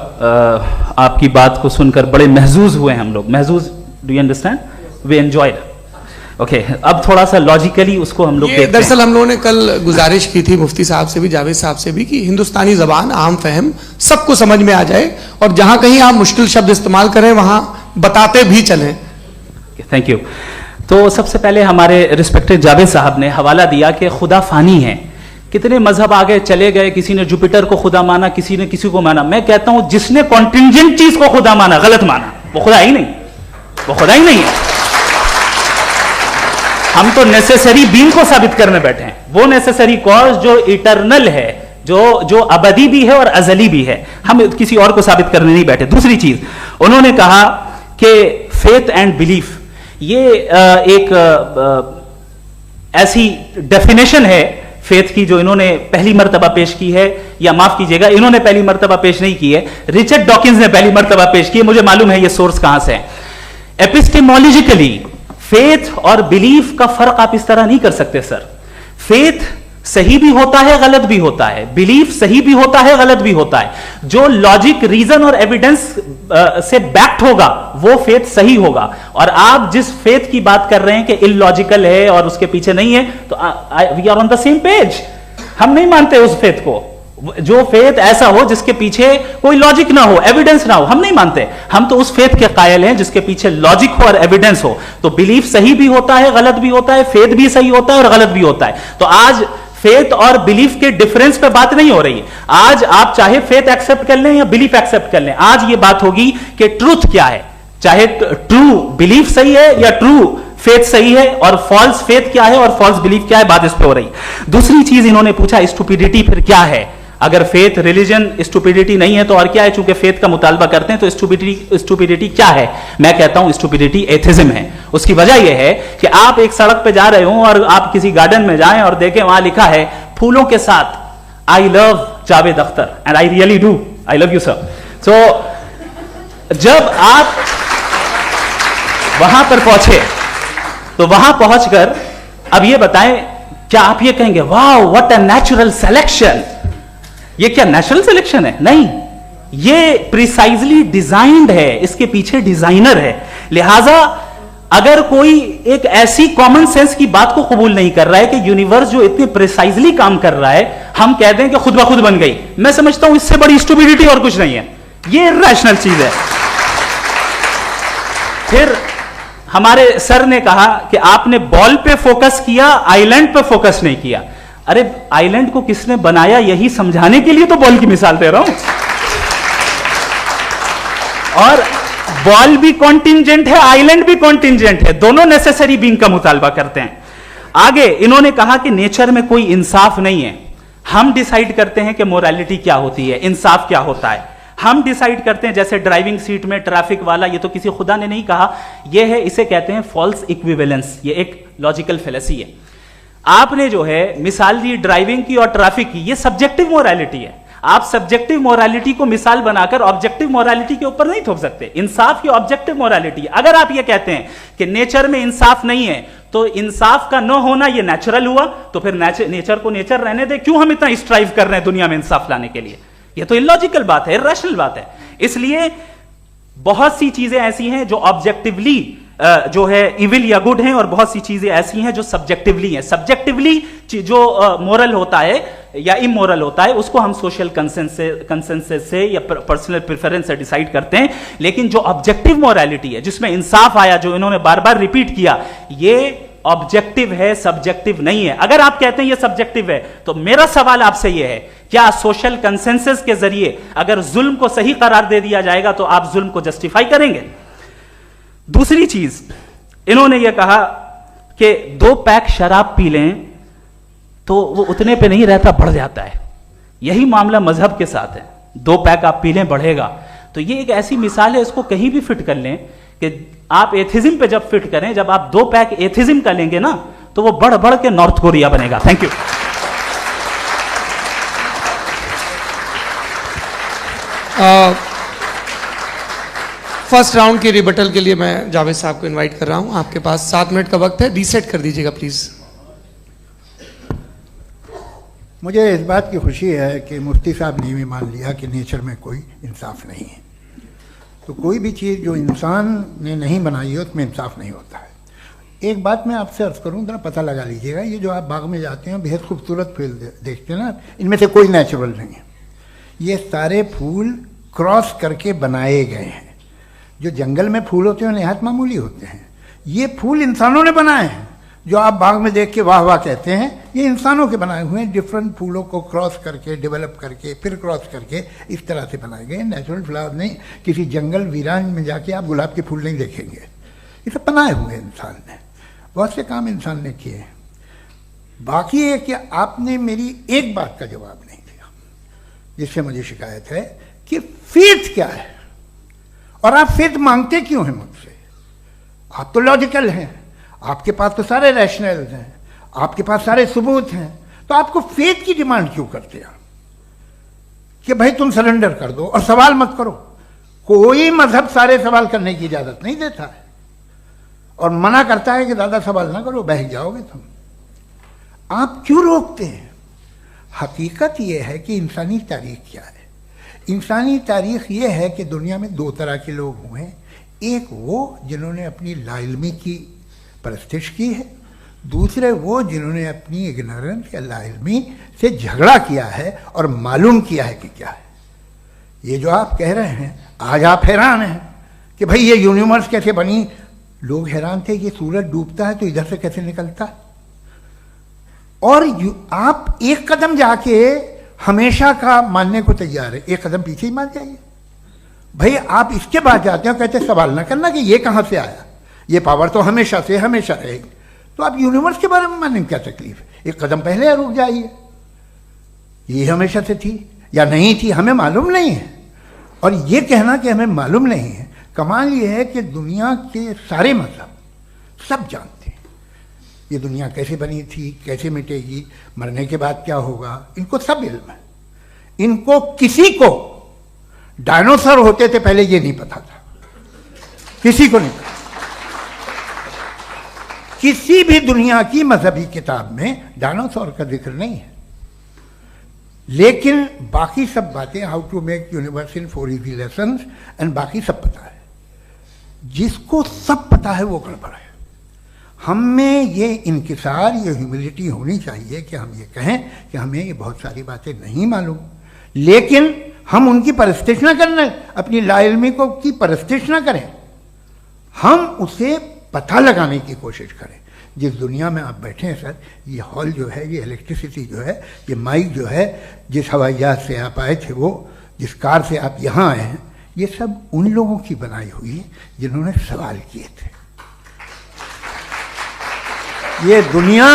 आपकी बात को सुनकर बड़े महजूज हुए हम लोग। महजूज, do you understand? We enjoyed. Okay, अब थोड़ा सा लॉजिकली उसको हम लोग देखते हैं।
दरअसल हम लोगों ने कल गुजारिश की थी मुफ्ती साहब से भी, जावेद साहब से भी, कि हिंदुस्तानी जबान आम फहम सबको समझ में आ जाए और जहां कहीं आप मुश्किल शब्द इस्तेमाल करें वहां बताते भी चलें।
Thank you. तो सबसे पहले हमारे रिस्पेक्टेड जावेद साहब ने हवाला दिया कि खुदा फानी है। कितने मजहब आगे चले गए, किसी ने जुपिटर को खुदा माना, किसी ने किसी को माना। मैं कहता हूं जिसने कॉन्टिंजेंट चीज को खुदा माना, गलत माना, वो खुदा ही नहीं, वो खुदा ही नहीं है। हम तो नेसेसरी बीइंग को साबित करने बैठे हैं, वो नेसेसरी कॉज जो इटरनल है, जो अबदी भी है और अजली भी है। हम किसी और को साबित करने नहीं बैठे। दूसरी चीज उन्होंने कहा कि फेथ एंड बिलीफ, ये एक ऐसी डेफिनेशन है फेथ की जो इन्होंने पहली मर्तबा पेश की है, या माफ कीजिएगा, इन्होंने पहली मर्तबा पेश नहीं की है, रिचर्ड डॉकिंस ने पहली मर्तबा पेश की है। मुझे मालूम है ये सोर्स कहां से है। एपिस्टेमोलॉजिकली फेथ और बिलीफ का फर्क आप इस तरह नहीं कर सकते सर। फेथ सही भी होता है, गलत भी होता है, बिलीफ सही भी होता है, गलत भी होता है। जो लॉजिक, रीजन और एविडेंस से बैक्ड होगा वो फेथ सही होगा। और आप जिस फेथ की बात कर रहे हैं कि इलॉजिकल है और उसके पीछे नहीं है, तो we are on the same page. हम नहीं मानते उस फेथ को, जो फेथ ऐसा हो जिसके पीछे कोई लॉजिक ना हो, एविडेंस ना हो, हम नहीं मानते। हम तो उस फेथ के कायल हैं जिसके पीछे लॉजिक हो और एविडेंस हो। तो बिलीफ सही भी होता है, गलत भी होता है, फेथ भी सही होता है और गलत भी होता है। तो आज फेथ और बिलीफ के डिफरेंस पे बात नहीं हो रही है। आज आप चाहे फेथ एक्सेप्ट कर लें या बिलीफ एक्सेप्ट कर लें, आज ये बात होगी कि ट्रूथ क्या है, चाहे ट्रू बिलीफ सही है या ट्रू फेथ सही है, और फॉल्स फेथ क्या है और फॉल्स बिलीफ क्या है, बात इस पे हो रही। दूसरी चीज इन्होंने पूछा, स्टुपिडिटी फिर क्या है? अगर फेथ रिलीजन स्टुपिडिटी नहीं है तो और क्या है? चूंकि फेथ का मुतालबा करते हैं तो स्टुपिडिटी क्या है? मैं कहता हूं स्टुपिडिटी एथिज्म है। उसकी वजह यह है कि आप एक सड़क पे जा रहे हो और आप किसी गार्डन में जाएं और देखें वहां लिखा है फूलों के साथ, I love Javed Akhtar, and I really do, I love you sir. So जब आप वहां पर पहुंचे तो वहां पहुंचकर अब ये बताएं, क्या आप ये कहेंगे वाह व्हाट अ नेचुरल सिलेक्शन? ये क्या नेचुरल सिलेक्शन है? नहीं, ये प्रिसाइजली डिजाइंड है, इसके पीछे डिजाइनर है। लिहाजा अगर कोई एक ऐसी कॉमन सेंस की बात को कबूल नहीं कर रहा है कि यूनिवर्स जो इतने प्रिसाइजली काम कर रहा है, हम कह दें कि खुद ब खुद बन गई, मैं समझता हूं इससे बड़ी स्टुपिडिटी और कुछ नहीं है। ये इरैशनल चीज है। फिर हमारे सर ने कहा कि आपने बॉल पे फोकस किया, आइलैंड पे फोकस नहीं किया। अरे आइलैंड को किसने बनाया, यही समझाने के लिए तो बॉल की मिसाल दे रहा हूं। और बॉल भी कॉन्टिंजेंट है, आइलैंड भी कॉन्टिंजेंट है, दोनों नेसेसरी बीइंग का मुतालबा करते हैं। आगे इन्होंने कहा कि नेचर में कोई इंसाफ नहीं है। हम डिसाइड करते हैं कि मोरालिटी क्या होती है, इंसाफ क्या होता है। हम डिसाइड करते हैं, जैसे ड्राइविंग सीट में ट्रैफिक वाला, ये तो किसी खुदा ने नहीं कहा, ये है, इसे कहते हैं फॉल्स इक्विवेलेंस। ये एक लॉजिकल फेलेसी है। आपने जो है मिसाल दी ड्राइविंग की और ट्रैफिक की, ये सब्जेक्टिव मोरालिटी है। आप सब्जेक्टिव मोरालिटी को मिसाल बनाकर ऑब्जेक्टिव मोरालिटी के ऊपर नहीं थोप सकते। इंसाफ की ऑब्जेक्टिव मोरालिटी। अगर आप ये कहते हैं कि नेचर में इंसाफ नहीं है, तो इंसाफ का न होना ये नेचुरल हुआ, तो फिर नेचर को नेचर रहने दे। क्यों हम इतना स्ट्राइव कर रहे हैं दुनिया में इंसाफ लाने के लिए? ये तो इलॉजिकल बात है, इरैशनल बात है। इसलिए बहुत सी चीजें ऐसी हैं जो ऑब्जेक्टिवली जो है इविल या गुड हैं, और बहुत सी चीजें ऐसी हैं जो सब्जेक्टिवली हैं। सब्जेक्टिवली जो मोरल होता है या इमोरल होता है, उसको हम सोशल कंसेंसस से या पर्सनल प्रेफरेंस से डिसाइड करते हैं। लेकिन जो ऑब्जेक्टिव मोरालिटी है, जिसमें इंसाफ आया, जो इन्होंने बार बार रिपीट किया, ये ऑब्जेक्टिव है, सब्जेक्टिव नहीं है। अगर आप कहते हैं ये सब्जेक्टिव है, तो मेरा सवाल आपसे ये है, क्या सोशल कंसेंसस के जरिए अगर जुल्म को सही करार दे दिया जाएगा तो आप जुल्म को जस्टिफाई करेंगे? दूसरी चीज इन्होंने यह कहा कि 2 पैक शराब पी लें तो वो उतने पे नहीं रहता, बढ़ जाता है। यही मामला मजहब के साथ है। 2 पैक आप पी लें, बढ़ेगा। तो ये एक ऐसी मिसाल है, इसको कहीं भी फिट कर लें कि आप एथिज्म पे जब फिट करें, जब आप 2 पैक एथिज्म का लेंगे ना, तो वो बढ़ बढ़ के नॉर्थ कोरिया बनेगा। Thank you.
फर्स्ट राउंड के रिबटल के लिए मैं जावेद साहब को इनवाइट कर रहा हूं। आपके पास 7 मिनट का वक्त है, रीसेट कर दीजिएगा प्लीज।
मुझे इस बात की खुशी है कि मुफ्ती साहब ने भी मान लिया कि नेचर में कोई इंसाफ नहीं है। तो कोई भी चीज़ जो इंसान ने नहीं बनाई है उसमें इंसाफ नहीं होता है। एक बात मैं आपसे अर्ज़ करूँ, जरा पता लगा लीजिएगा, ये जो आप बाग में जाते हैं बेहद खूबसूरत फूल देखते हैं ना, इनमें से कोई नेचुरल नहीं है। ये सारे फूल क्रॉस करके बनाए गए हैं। जो जंगल में फूल होते हैं नहायत मामूली होते हैं, ये फूल इंसानों ने बनाए हैं। जो आप बाग में देख के वाह वाह कहते हैं, ये इंसानों के बनाए हुए हैं। डिफरेंट फूलों को क्रॉस करके, डेवलप करके, फिर क्रॉस करके इस तरह से बनाए गए। नेचुरल फ्लावर नहीं। किसी जंगल वीरान में जाके आप गुलाब के फूल नहीं देखेंगे। ये सब बनाए हुए इंसान ने, बहुत से काम इंसान ने किए हैं। बाकी है कि आपने मेरी एक बात का जवाब नहीं दिया, जिससे मुझे शिकायत है कि फेथ क्या है और आप फेथ मांगते क्यों हैं मुझसे। आप तो लॉजिकल हैं, आपके पास तो सारे रैशनल्स हैं, आपके पास सारे सबूत हैं, तो आपको फेथ की डिमांड क्यों करते हैं कि भाई तुम सरेंडर कर दो और सवाल मत करो। कोई मजहब सारे सवाल करने की इजाजत नहीं देता है और मना करता है कि ज़्यादा सवाल ना करो, बह जाओगे तुम। आप क्यों रोकते हैं? हकीकत यह है कि इंसानी तारीख क्या है। इंसानी तारीख ये है कि दुनिया में 2 तरह के लोग हुए हैं। एक वो जिन्होंने अपनी लाइल्मी की परस्तिश की है, दूसरे वो जिन्होंने अपनी इग्नोरेंस या लाइल्मी से झगड़ा किया है और मालूम किया है कि क्या है। ये जो आप कह रहे हैं, आज आप हैरान हैं कि भाई ये यूनिवर्स कैसे बनी। लोग हैरान थे कि सूरज डूबता है तो इधर से कैसे निकलता है। और आप एक कदम जाके हमेशा का मानने को तैयार है, एक कदम पीछे ही मान जाइए। भाई आप इसके बाद जाते हो, कहते सवाल ना करना कि ये कहां से आया, ये पावर तो हमेशा से हमेशा रहेगी। तो आप यूनिवर्स के बारे में मानने में क्या तकलीफ है? एक कदम पहले रुक जाइए। ये हमेशा से थी या नहीं थी, हमें मालूम नहीं है। और ये कहना कि हमें मालूम नहीं है, कमाल ये है कि दुनिया के सारे मजहब सब जानते हैं ये दुनिया कैसे बनी थी, कैसे मिटेगी, मरने के बाद क्या होगा, इनको सब इल्म है। इनको किसी को डायनासोर होते थे पहले ये नहीं पता था, किसी को नहीं पता। किसी भी दुनिया की मजहबी किताब में डायनासोर का जिक्र नहीं है। लेकिन बाकी सब बातें, how to make universe in 4 easy lessons and बाकी सब पता है। जिसको सब पता है वो गड़बड़ है। हम में ये इंकिसार, ये ह्यूमिलिटी होनी चाहिए कि हम ये कहें कि हमें ये बहुत सारी बातें नहीं मालूम, लेकिन हम उनकी परस्तिश ना करें, अपनी लाइल्मी को की परस्तिश ना करें, हम उसे पता लगाने की कोशिश करें। जिस दुनिया में आप बैठे हैं सर, ये हॉल जो है, ये इलेक्ट्रिसिटी जो है, ये माइक जो है, जिस हवाई जहाज से आप आए थे, वो जिस कार से आप यहाँ आए हैं, ये सब उन लोगों की बनाई हुई है जिन्होंने सवाल किए थे। ये दुनिया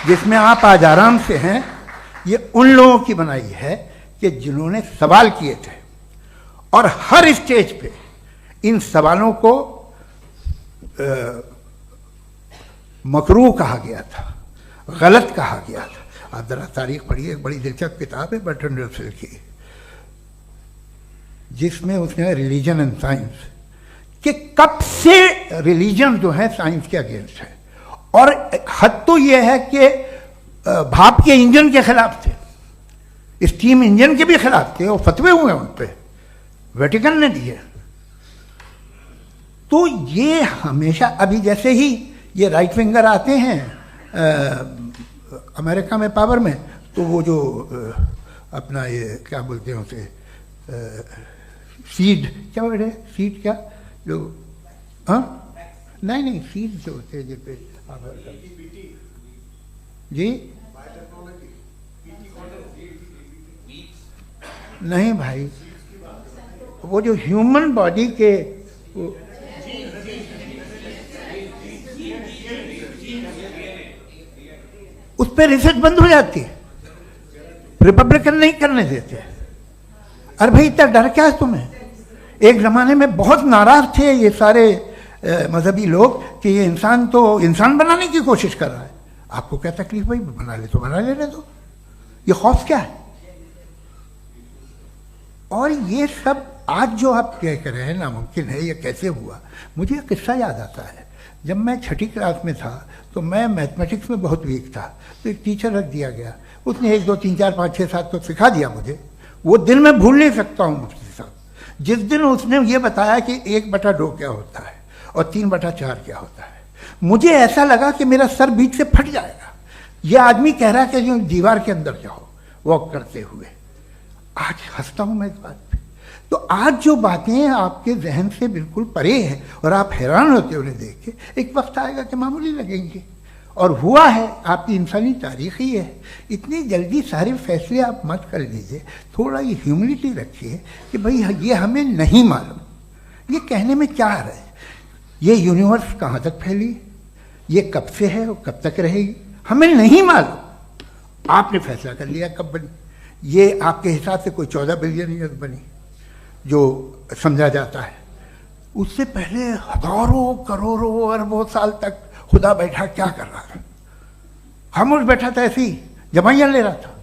जिसमें आप आज आराम से हैं, ये उन लोगों की बनाई है कि जिन्होंने सवाल किए थे। और हर स्टेज पे इन सवालों को मकरूह कहा गया था, गलत कहा गया था। आप जरा तारीख पढ़िए, एक बड़ी दिलचस्प किताब है बर्ट्रैंड रसेल की, जिसमें उसने रिलीजन एंड साइंस कि कब से रिलीजन जो है साइंस के अगेंस्ट है। और हद तो यह है कि भाप के इंजन के खिलाफ थे, स्टीम इंजन के भी खिलाफ थे, और फतवे हुए उन पे, वेटिकन ने दिए। तो ये हमेशा, अभी जैसे ही ये राइट विंगर आते हैं अमेरिका में पावर में, तो वो जो अपना ये क्या बोलते हैं उसे, सीड क्या बोलते हैं, सीड क्या जो, हाँ नहीं सीड जो होते हैं जिस पे जी, नहीं भाई, वो जो ह्यूमन बॉडी के उस पर रिसर्च बंद हो जाती है, रिपब्लिकन नहीं करने देते। अरे भाई इतना डर क्या है तुम्हें? एक जमाने में बहुत नाराज थे ये सारे मजहबी लोग कि ये इंसान तो इंसान बनाने की कोशिश कर रहा है। आपको क्या तकलीफ भाई, बना ले तो बना लेने दो, ये खौफ क्या है? और ये सब आज जो आप कह रहे हैं नामुमकिन है, ये कैसे हुआ? मुझे एक किस्सा याद आता है। जब मैं 6ठी क्लास में था तो मैं मैथमेटिक्स में बहुत वीक था, तो एक टीचर रख दिया गया। उसने 1 2 3 4 5 6 7 तो सिखा दिया मुझे। वो दिन मैं भूल नहीं सकता हूँ मुफ्ती साहब, जिस दिन उसने ये बताया कि 1/2 क्या होता है और 3/4 क्या होता है। मुझे ऐसा लगा कि मेरा सर बीच से फट जाएगा। ये आदमी कह रहा है कि जो दीवार के अंदर जाओ वॉक करते हुए। आज हंसता हूँ मैं इस बात पे। तो आज जो बातें आपके जहन से बिल्कुल परे हैं और आप हैरान होते हो उन्हें देख के, एक वक्त आएगा कि मामूली लगेंगे। और हुआ है, आपकी इंसानी तारीख ही है। इतनी जल्दी सारे फैसले आप मत कर लीजिए, थोड़ा ये ह्यूमिलिटी रखिए कि भाई ये हमें नहीं मालूम। ये कहने में क्या है? ये यूनिवर्स कहाँ तक फैली, ये कब से है और कब तक रहेगी, हमें नहीं मालूम। आपने फैसला कर लिया कब बनी। ये आपके हिसाब से कोई 14 बिलियन ईयर बनी जो समझा जाता है। उससे पहले हजारों करोड़ों अरबों साल तक खुदा बैठा क्या कर रहा था? खामोश बैठा था, ऐसी जमाइयाँ ले रहा था।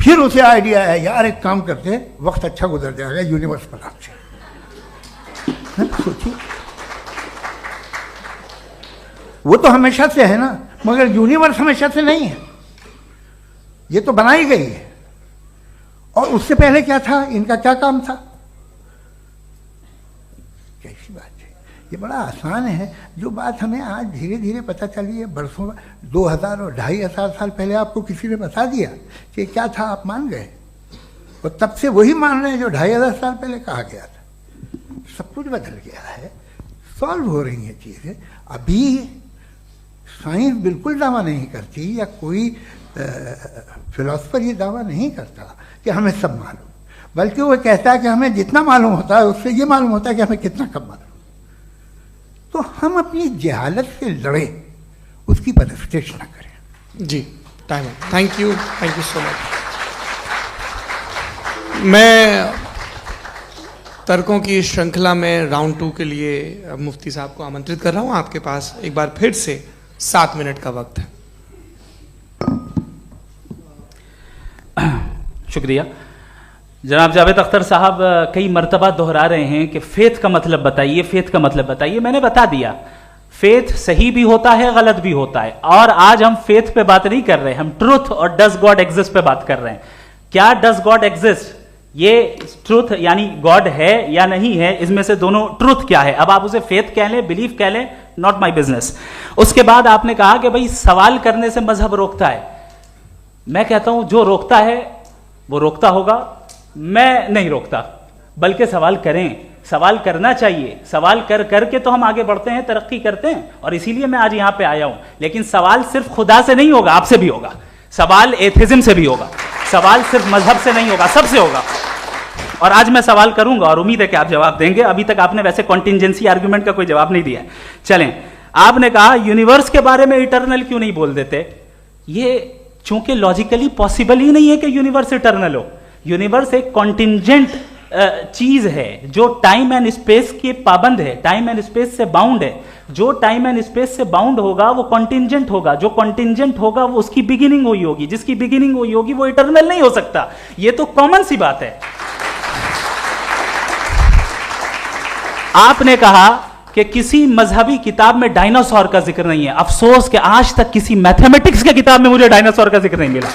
फिर उसे आइडिया आया, यार एक काम करते, वक्त अच्छा गुजर जाएगा, यूनिवर्स पर आपसे सोचिए। वो तो हमेशा से है ना, मगर यूनिवर्स हमेशा से नहीं है, ये तो बनाई गई है। और उससे पहले क्या था, इनका क्या काम था? कैसी बात है, ये बड़ा आसान है। जो बात हमें आज धीरे धीरे पता चली है, बरसों 2000 और 2500 साल पहले आपको किसी ने बता दिया कि क्या था, आप मान गए और तब से वही मान रहे हैं जो 2500 साल पहले कहा गया था। सब कुछ बदल गया है, सॉल्व हो रही हैं चीज़ें। अभी साइंस बिल्कुल दावा नहीं करती, या कोई फिलोसफर ये दावा नहीं करता कि हमें सब मालूम, बल्कि वो कहता है कि हमें जितना मालूम होता है उससे ये मालूम होता है कि हमें कितना कम मालूम। तो हम अपनी जहालत से लड़े, उसकी परस्तिश न करें।
जी, टाइम है। Thank you so much. मैं तर्कों की श्रृंखला में राउंड 2 के लिए मुफ्ती साहब को आमंत्रित कर रहा हूं। आपके पास एक बार फिर से 7 मिनट का वक्त है।
शुक्रिया। जनाब जावेद अख्तर साहब कई मर्तबा दोहरा रहे हैं कि फेथ का मतलब बताइए, फेथ का मतलब बताइए। मैंने बता दिया, फेथ सही भी होता है, गलत भी होता है। और आज हम फेथ पे बात नहीं कर रहे, हम ट्रूथ और डज गॉड एग्जिस्ट पे बात कर रहे हैं। क्या डज गॉड एग्जिस्ट, ये ट्रूथ यानी गॉड है या नहीं है, इसमें से दोनों ट्रूथ क्या है। अब आप उसे फेथ कह लें, बिलीफ कह लें, नॉट माई बिजनेस। उसके बाद आपने कहा कि भाई सवाल करने से मजहब रोकता है। मैं कहता हूं जो रोकता है वो रोकता होगा, मैं नहीं रोकता, बल्कि सवाल करें, सवाल करना चाहिए। सवाल कर करके तो हम आगे बढ़ते हैं, तरक्की करते हैं, और इसीलिए मैं आज यहां पे आया हूं। लेकिन सवाल सिर्फ खुदा से नहीं होगा, आपसे भी होगा। सवाल एथिज्म से भी होगा, सवाल सिर्फ मजहब से नहीं होगा, सबसे होगा। और आज मैं सवाल करूंगा और उम्मीद है कि आप जवाब देंगे। अभी तक आपने वैसे कॉन्टिंजेंसी आर्ग्यूमेंट का कोई जवाब नहीं दिया। चलें, आपने कहा यूनिवर्स के बारे में इटर्नल क्यों नहीं बोल देते। ये चूंकि लॉजिकली पॉसिबल ही नहीं है कि यूनिवर्स इटर्नल हो। यूनिवर्स एक कॉन्टिंजेंट चीज है जो टाइम एंड स्पेस के पाबंद है, टाइम एंड स्पेस से बाउंड है। जो टाइम एंड स्पेस से बाउंड होगा वो कॉन्टिंजेंट होगा, जो कॉन्टिंजेंट होगा वो उसकी बिगिनिंग हुई होगी, जिसकी बिगिनिंग हुई होगी वो इटर्नल नहीं हो सकता। ये तो कॉमन सी बात है। आपने कहा कि किसी मजहबी किताब में डायनासोर का जिक्र नहीं है। अफसोस कि आज तक किसी मैथमेटिक्स के किताब में मुझे डायनासोर का जिक्र नहीं मिला।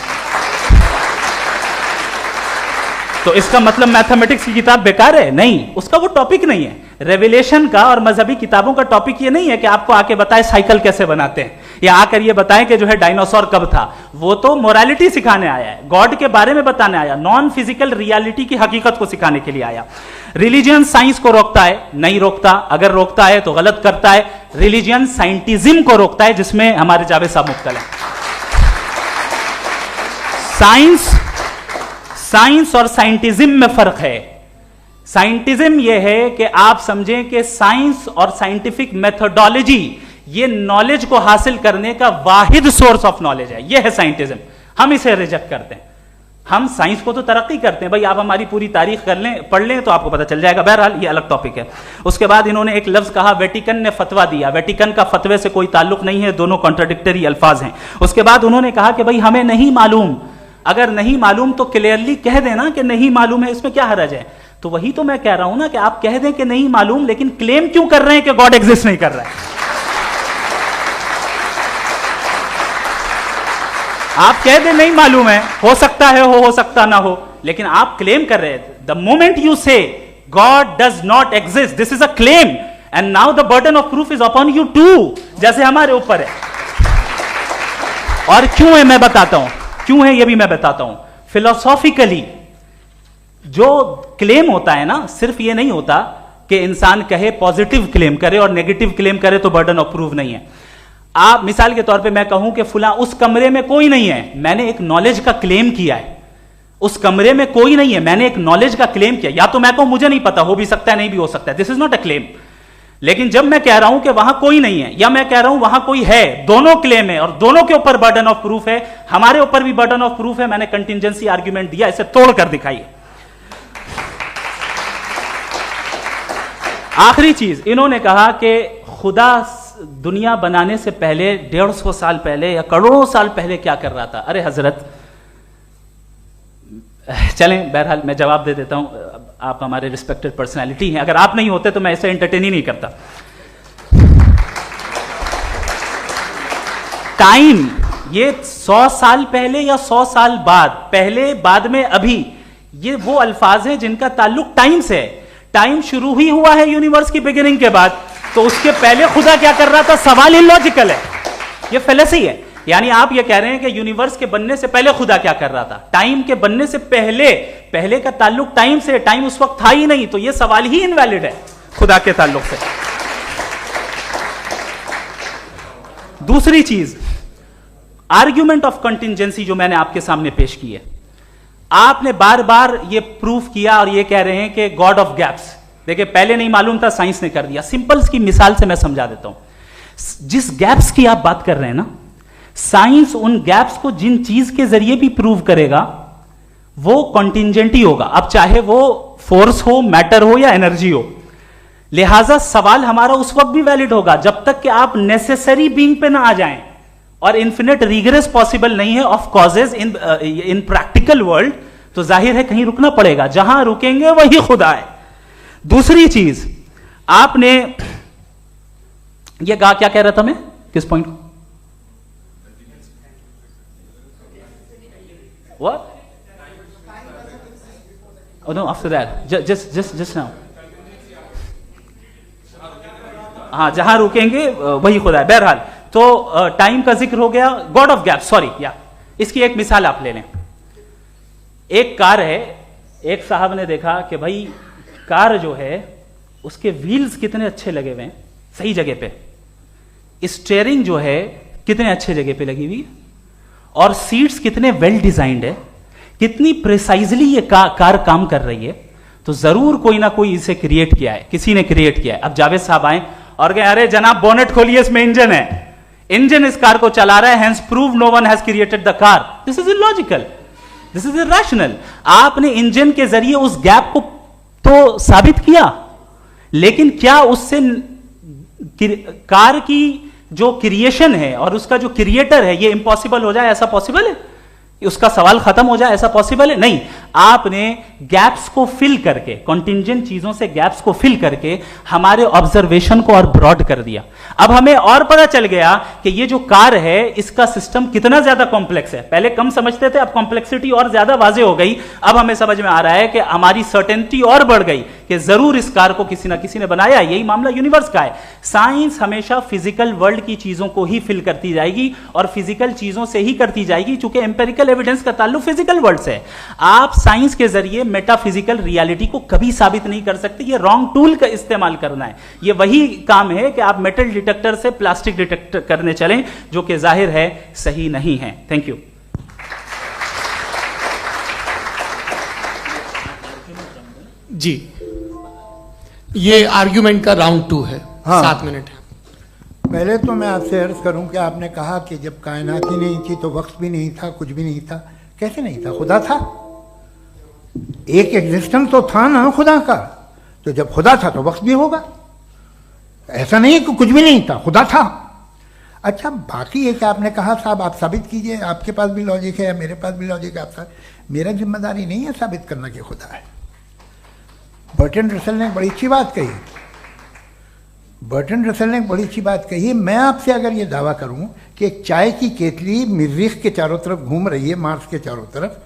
तो इसका मतलब मैथमेटिक्स की किताब बेकार है? नहीं, उसका वो टॉपिक नहीं है। रेवलेशन का और मजहबी किताबों का टॉपिक ये नहीं है कि आपको आके बताए साइकिल कैसे बनाते हैं, या आकर ये बताएं कि जो है डायनासोर कब था। वो तो मोरालिटी सिखाने आया है, गॉड के बारे में बताने आया, नॉन फिजिकल रियलिटी की हकीकत को सिखाने के लिए आया। रिलीजियन साइंस को रोकता है? नहीं रोकता। अगर रोकता है तो गलत करता है। रिलीजियन साइंटिज्म को रोकता है, जिसमें हमारे जावेद साहब मुब्तला हैं। साइंस और साइंटिज्म में फर्क है। साइंटिज्म यह है कि आप समझें कि साइंस और साइंटिफिक मेथोडोलॉजी ये नॉलेज को हासिल करने का वाहिद सोर्स ऑफ नॉलेज है। यह है साइंटिज्म। हम इसे रिजेक्ट करते हैं। हम साइंस को तो तरक्की करते हैं, भाई आप हमारी पूरी तारीख कर लें, पढ़ लें तो आपको पता चल जाएगा। बहरहाल ये अलग टॉपिक है। उसके बाद इन्होंने एक लफ्ज कहा, वेटिकन ने फतवा दिया। वेटिकन का फतवे से कोई ताल्लुक नहीं है, दोनों कॉन्ट्राडिक्टरी अल्फाज हैं। उसके बाद उन्होंने कहा कि भाई हमें नहीं मालूम। अगर नहीं मालूम तो क्लियरली कह देना कि नहीं मालूम है, इसमें क्या हरज है। तो वही तो मैं कह रहा हूं ना कि आप कह दें कि नहीं मालूम, लेकिन क्लेम क्यों कर रहे हैं कि गॉड एग्जिस्ट नहीं कर रहा है? आप कह दें नहीं मालूम है, हो सकता है हो सकता ना हो, लेकिन आप क्लेम कर रहे हैं. The moment you say God does not exist, this is a claim, and now the burden of proof is upon you too, जैसे हमारे ऊपर है. और क्यों है मैं बताता हूं, क्यों है ये भी मैं बताता हूं. फिलोसॉफिकली जो क्लेम होता है ना, सिर्फ ये नहीं होता कि इंसान कहे पॉजिटिव क्लेम करे और नेगेटिव क्लेम करे तो बर्डन ऑफ प्रूफ नहीं है. आप मिसाल के तौर पे मैं कहूं कि फुला उस कमरे में कोई नहीं है, मैंने एक नॉलेज का क्लेम किया है. उस कमरे में कोई नहीं है, मैंने एक नॉलेज का क्लेम किया. या तो मैं कहूं मुझे नहीं पता, हो भी सकता है नहीं भी हो सकता है, this is not a claim. लेकिन जब मैं कह रहा हूं कि वहां कोई नहीं है या मैं कह रहा हूं वहां कोई है, दोनों क्लेम है और दोनों के ऊपर बर्डन ऑफ प्रूफ है. हमारे ऊपर भी बर्डन ऑफ प्रूफ है, मैंने कंटिजेंसी आर्ग्यूमेंट दिया, इसे तोड़कर दिखाइए. आखिरी चीज, इन्होंने कहा कि खुदा दुनिया बनाने से पहले 150 साल पहले या करोड़ों साल पहले क्या कर रहा था. अरे हजरत, चलें बहरहाल मैं जवाब दे देता हूं. आप हमारे रिस्पेक्टेड पर्सनालिटी हैं, अगर आप नहीं होते तो मैं ऐसे एंटरटेन ही नहीं करता. टाइम, ये 100 साल पहले या 100 साल बाद, पहले बाद में अभी, ये वो अल्फाज हैं जिनका ताल्लुक टाइम से है. टाइम शुरू ही हुआ है यूनिवर्स की बिगिनिंग के बाद, तो उसके पहले खुदा क्या कर रहा था? सवाल इलॉजिकल है, ये फेलेसी है. यानी आप ये कह रहे हैं कि यूनिवर्स के बनने से पहले खुदा क्या कर रहा था? टाइम के बनने से पहले, पहले का ताल्लुक टाइम से, टाइम उस वक्त था ही नहीं, तो ये सवाल ही इनवैलिड है खुदा के ताल्लुक से. दूसरी चीज, आर्ग्यूमेंट ऑफ कंटिजेंसी जो मैंने आपके सामने पेश की है, आपने बार बार ये प्रूफ किया और ये कह रहे हैं कि गॉड ऑफ गैप्स. देखिए, पहले नहीं मालूम था, साइंस ने कर दिया. सिंपल की मिसाल से मैं समझा देता हूं. जिस गैप्स की आप बात कर रहे हैं ना, साइंस उन गैप्स को जिन चीज के जरिए भी प्रूव करेगा वो कॉन्टिंजेंट ही होगा. अब चाहे वो फोर्स हो, मैटर हो या एनर्जी हो. लिहाजा सवाल हमारा उस वक्त भी वैलिड होगा जब तक कि आप नेसेसरी बीइंग पे ना आ जाएं. और इन्फिनिट रिग्रेस पॉसिबल नहीं है of causes in practical world, तो जाहिर है कहीं रुकना पड़ेगा. जहां रुकेंगे वही खुदा है. दूसरी चीज, आपने ये कहा, क्या कह रहा था मैं, किस पॉइंट को? What? Oh no, after that. Just now. हाँ, जहां रुकेंगे वही खुदा है. बहरहाल, तो टाइम का जिक्र हो गया. गॉड ऑफ गैप, सॉरी, या इसकी एक मिसाल आप ले लें. एक कार है, एक साहब ने देखा कि भाई कार जो है उसके व्हील्स कितने अच्छे लगे हुए हैं, सही जगह पे. स्टीयरिंग जो है कितने अच्छे जगह पे लगी हुई है, और सीट्स कितने वेल डिजाइंड है, कितनी प्रिसाइजली ये कार काम कर रही है. तो जरूर कोई ना कोई इसे क्रिएट किया है, किसी ने क्रिएट किया है. अब जावेद साहब आए और कहे, अरे जनाब बोनेट खोलिए, इसमें इंजन है, इंजन इस कार को चला रहा है, hence prove no one has created the car. This is illogical, this is irrational. आपने इंजन के जरिए उस गैप को तो साबित किया, लेकिन क्या उससे कार की जो क्रिएशन है और उसका जो क्रिएटर है ये इम्पॉसिबल हो जाए? ऐसा पॉसिबल है? उसका सवाल खत्म हो जाए, ऐसा पॉसिबल है? नहीं. आपने गैप्स को फिल करके, कॉन्टिंजेंट चीजों से गैप्स को फिल करके हमारे ऑब्जर्वेशन को और ब्रॉड कर दिया. अब हमें और पता चल गया कि ये जो कार है इसका सिस्टम कितना ज्यादा कॉम्प्लेक्स है. पहले कम समझते थे, अब कॉम्प्लेक्सिटी और ज्यादा वाजे हो गई. अब हमें समझ में आ रहा है कि हमारी सर्टेनिटी और बढ़ गई कि जरूर इस कार को किसी ना किसी ने बनाया. यही मामला यूनिवर्स का है. साइंस हमेशा फिजिकल वर्ल्ड की चीजों को ही फिल करती जाएगी और फिजिकल चीजों से ही करती जाएगी, चूंकि एम्पेरिकल एविडेंस का ताल्लुक फिजिकल वर्ल्ड से है. आप साइंस के जरिए मेटाफिजिकल रियलिटी को कभी साबित नहीं कर सकते. ये रॉन्ग टूल का इस्तेमाल करना है. ये वही काम है कि आप मेटल डिटेक्टर से प्लास्टिक डिटेक्टर करने चलें, जो कि जाहिर है सही नहीं है. Thank you.
जी, ये आर्ग्यूमेंट का राउंड 2 है.
हाँ.
7 मिनट है.
पहले तो मैं आपसे अर्ज करूं कि आपने कहा कि जब कायनात ही नहीं थी तो वक्त भी नहीं था, कुछ भी नहीं था. कैसे नहीं था? खुदा था. एक एग्जिस्टेंस तो था ना खुदा का. तो जब खुदा था तो वक्त भी होगा. ऐसा नहीं कि कुछ भी नहीं था, खुदा था. अच्छा, बाकी एक आपने कहा साहब आप साबित कीजिए, आपके पास भी लॉजिक है या मेरे पास भी लॉजिक है. आपका, मेरा जिम्मेदारी नहीं है साबित करना कि खुदा है. बर्टन रसल ने एक बड़ी अच्छी बात कही, बर्टन रसल ने एक बड़ी अच्छी बात कही। मैं आपसे अगर ये दावा करूं कि एक चाय की केतली मरीख के चारों तरफ घूम रही है, मार्स के चारों तरफ,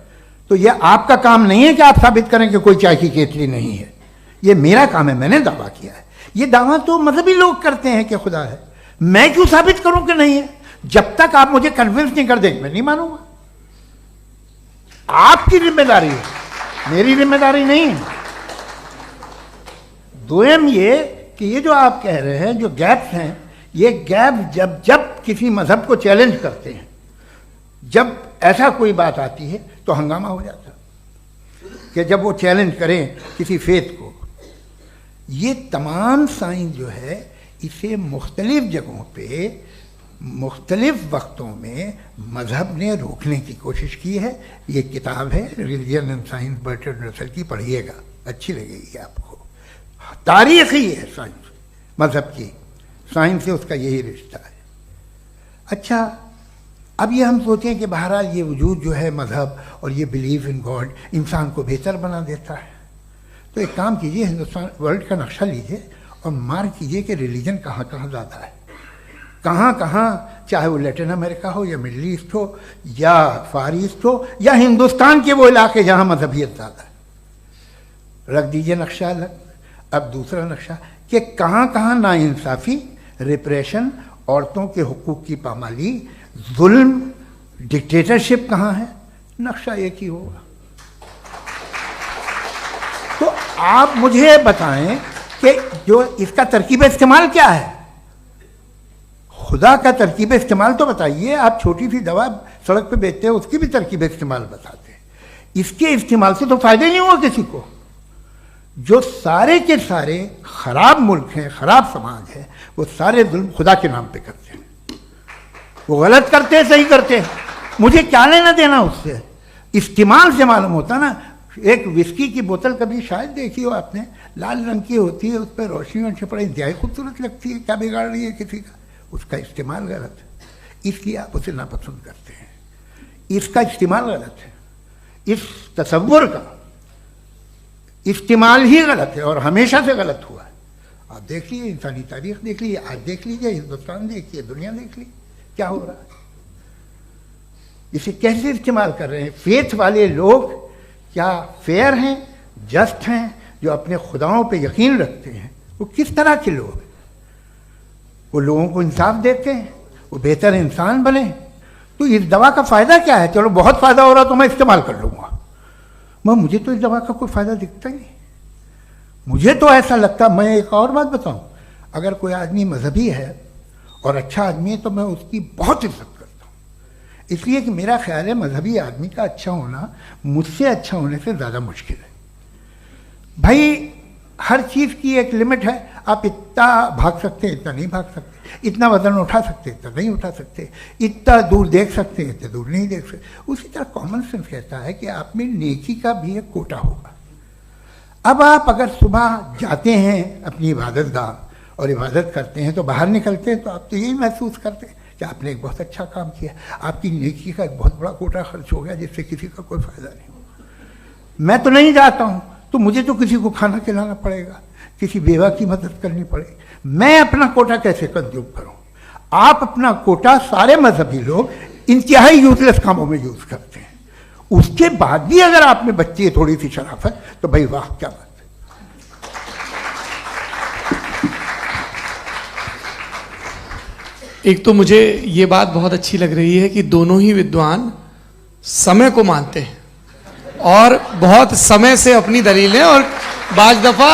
तो ये आपका काम नहीं है कि आप साबित करें कि कोई चाय की केतली नहीं है। ये मेरा काम है, मैंने दावा किया है। ये दावा तो मजहबी लोग करते हैं कि खुदा है, मैं क्यों साबित करूं कि नहीं है? जब तक आप मुझे कन्विंस नहीं कर देंगे मैं नहीं मानूंगा। आपकी जिम्मेदारी है, मेरी जिम्मेदारी नहीं है। दोयम ये कि ये जो आप कह रहे हैं, जो गैप्स हैं, ये गैप जब जब किसी मजहब को चैलेंज करते हैं, जब ऐसा कोई बात आती है तो हंगामा हो जाता है कि जब वो चैलेंज करें किसी फेथ को। ये तमाम साइंस जो है इसे मुख्तलिफ जगहों पे मुख्तलिफ वक्तों में मजहब ने रोकने की कोशिश की है। ये किताब है religion and science Burton Russell की, पढ़िएगा, अच्छी लगेगी आपको। तारीख ही है साइंस, मजहब की साइंस से उसका यही रिश्ता है। अच्छा, अब ये हम सोचें कि बहरहाल ये वजूद जो है मजहब और ये बिलीव इन गॉड इंसान को बेहतर बना देता है, तो एक काम कीजिए, हिंदुस्तान वर्ल्ड का नक्शा लीजिए और मार्क कीजिए कि रिलीजन कहाँ कहाँ ज़्यादा है, कहाँ कहाँ, चाहे वो लैटिन अमेरिका हो या मिडल ईस्ट हो या फार ईस्ट हो या हिंदुस्तान के वो इलाके जहाँ मजहबियत ज़्यादा है। रख दीजिए नक्शा अलग। अब दूसरा नक्शा कि कहाँ कहाँ नाइंसाफ़ी, रिप्रेशन, औरतों के हुकूक की पामाली, जुल्म, डिक्टेटरशिप कहाँ है, नक्शा एक ही होगा। तो आप मुझे बताएं कि जो इसका तरकीब इस्तेमाल क्या है, खुदा का तरकीब इस्तेमाल तो बताइए। आप छोटी सी दवा सड़क पे बेचते हैं, उसकी भी तरकीब इस्तेमाल बताते हैं। इसके इस्तेमाल से तो फायदा नहीं हुआ किसी को। जो सारे के सारे खराब मुल्क हैं, खराब समाज है, वो सारे जुल्म खुदा के नाम पे करते हैं। वो गलत करते हैं, सही करते हैं, मुझे क्या लेना देना उससे। इस्तेमाल से मालूम होता ना। एक विस्की की बोतल कभी शायद देखी हो आपने, लाल रंग की होती है, उस पर रोशनी वोशनी पड़े, इंतहाई खूबसूरत लगती है, क्या बिगाड़ रही है किसी का? उसका इस्तेमाल गलत है, इसलिए आप उसे नापसंद करते हैं। इसका इस्तेमाल गलत है, इस तसव्वुर का इस्तेमाल ही गलत है और हमेशा से गलत हुआ है। आप देख लीजिए, इंसानी तारीख देख लीजिए, आज देख लीजिए, हिंदुस्तान देखिए, दुनिया देख लीजिए, क्या हो रहा है। इसे कैसे इस्तेमाल कर रहे हैं? फेथ वाले लोग क्या फेयर हैं, जस्ट हैं, जो अपने खुदाओं पे यकीन रखते हैं, वो किस तरह के लोग हैं? वो लोगों को इंसाफ देते हैं, वो बेहतर इंसान बने। तो इस दवा का फ़ायदा क्या है? चलो बहुत फ़ायदा हो रहा तो मैं इस्तेमाल कर लूँगा, मगर मुझे तो इस दवा का कोई फ़ायदा दिखता ही नहीं। मुझे तो ऐसा लगता, मैं एक और बात बताऊँ, अगर कोई आदमी मजहबी है और अच्छा आदमी है तो मैं उसकी बहुत इज्जत करता हूँ, इसलिए कि मेरा ख्याल है मजहबी आदमी का अच्छा होना मुझसे अच्छा होने से ज़्यादा मुश्किल है। भाई हर चीज़ की एक लिमिट है। आप इतना भाग सकते हैं, इतना नहीं भाग सकते, इतना वजन उठा सकते, इतना नहीं उठा सकते, इतना दूर देख सकते हैं, इतना दूर नहीं देख सकते। उसी तरह कॉमन सेंस कहता है कि आप में नेकी का भी एक कोटा होगा। अब आप अगर सुबह जाते हैं अपनी इबादत गाह और इबादत करते हैं तो बाहर निकलते हैं तो आप तो यही महसूस करते हैं कि आपने एक बहुत अच्छा काम किया, आपकी नेकी का एक बहुत बड़ा कोटा खर्च हो गया जिससे किसी का कोई फ़ायदा नहीं हो। मैं तो नहीं जाता हूँ तो मुझे तो किसी को खाना खिलाना पड़ेगा, किसी बेवा की मदद करनी पड़ेगी। मैं अपना कोटा कैसे कंज्यूम करूं? आप अपना कोटा, सारे मजहबी लोग इंतहाई यूजलेस कामों में यूज करते हैं। उसके बाद भी अगर आप में बच्ची है थोड़ी सी शराफत, तो भाई वाह क्या बात है।
एक तो मुझे ये बात बहुत अच्छी लग रही है कि दोनों ही विद्वान समय को मानते हैं और बहुत समय से अपनी दलीलें और बाज दफा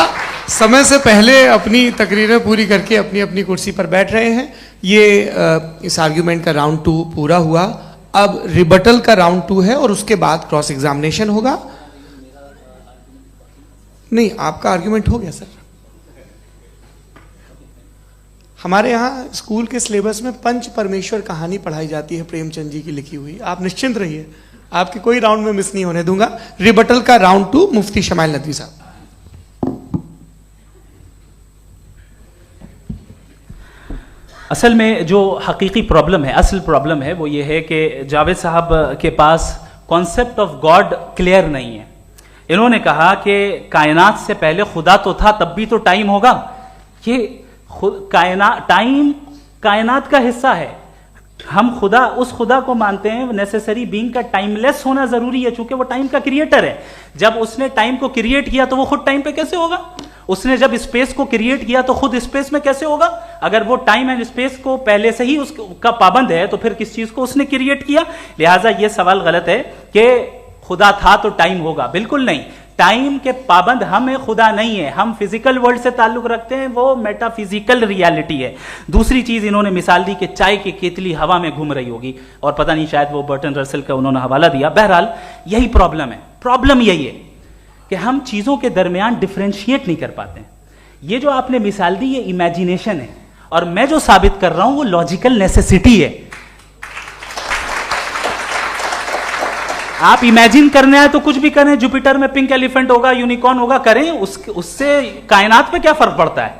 समय से पहले अपनी तकरीरें पूरी करके अपनी अपनी कुर्सी पर बैठ रहे हैं। ये इस आर्ग्यूमेंट का राउंड 2 पूरा हुआ। अब रिबटल का राउंड 2 है और उसके बाद क्रॉस एग्जामिनेशन होगा। नहीं, आपका आर्ग्यूमेंट हो गया सर। हमारे यहाँ स्कूल के सिलेबस में पंच परमेश्वर कहानी पढ़ाई जाती है, प्रेमचंद जी की लिखी हुई। आप निश्चिंत रहिए, आपके कोई राउंड में मिस नहीं होने दूंगा। रिबटल का राउंड 2, मुफ्ती शमाइल नदवी साहब।
असल में जो हकीकी प्रॉब्लम है, असल प्रॉब्लम है, वो ये है कि जावेद साहब के पास कॉन्सेप्ट ऑफ गॉड क्लियर नहीं है। इन्होंने कहा कि कायनात से पहले खुदा तो था, तब भी तो टाइम होगा। ये कायनात का हिस्सा है। हम खुदा, उस खुदा को मानते हैं, नेसेसरी बीइंग का टाइमलेस होना जरूरी है, चूंकि वो टाइम का क्रिएटर है। जब उसने टाइम को क्रिएट किया तो वो खुद टाइम पे कैसे होगा? उसने जब स्पेस को क्रिएट किया तो खुद स्पेस में कैसे होगा? अगर वो टाइम एंड स्पेस को पहले से ही उसका पाबंद है तो फिर किस चीज को उसने क्रिएट किया? लिहाजा ये सवाल गलत है कि खुदा था तो टाइम होगा। बिल्कुल नहीं, टाइम के पाबंद हम हैं, खुदा नहीं है। हम फिजिकल वर्ल्ड से ताल्लुक रखते हैं, वो मेटाफिजिकल रियलिटी है। दूसरी चीज इन्होंने मिसाल दी कि चाय की केतली हवा में घूम रही होगी, और पता नहीं शायद वो बर्टन रसल का उन्होंने हवाला दिया। बहरहाल यही प्रॉब्लम है। प्रॉब्लम यही है कि हम चीजों के दरमियान डिफरेंशिएट नहीं कर पाते। ये जो आपने मिसाल दी ये इमेजिनेशन है, और मैं जो साबित कर रहा हूं वो लॉजिकल नेसेसिटी है। आप इमेजिन करने आए तो कुछ भी करें, जुपिटर में पिंक एलिफेंट होगा, यूनिकॉर्न होगा, करें, उससे कायनात पे क्या फर्क पड़ता है?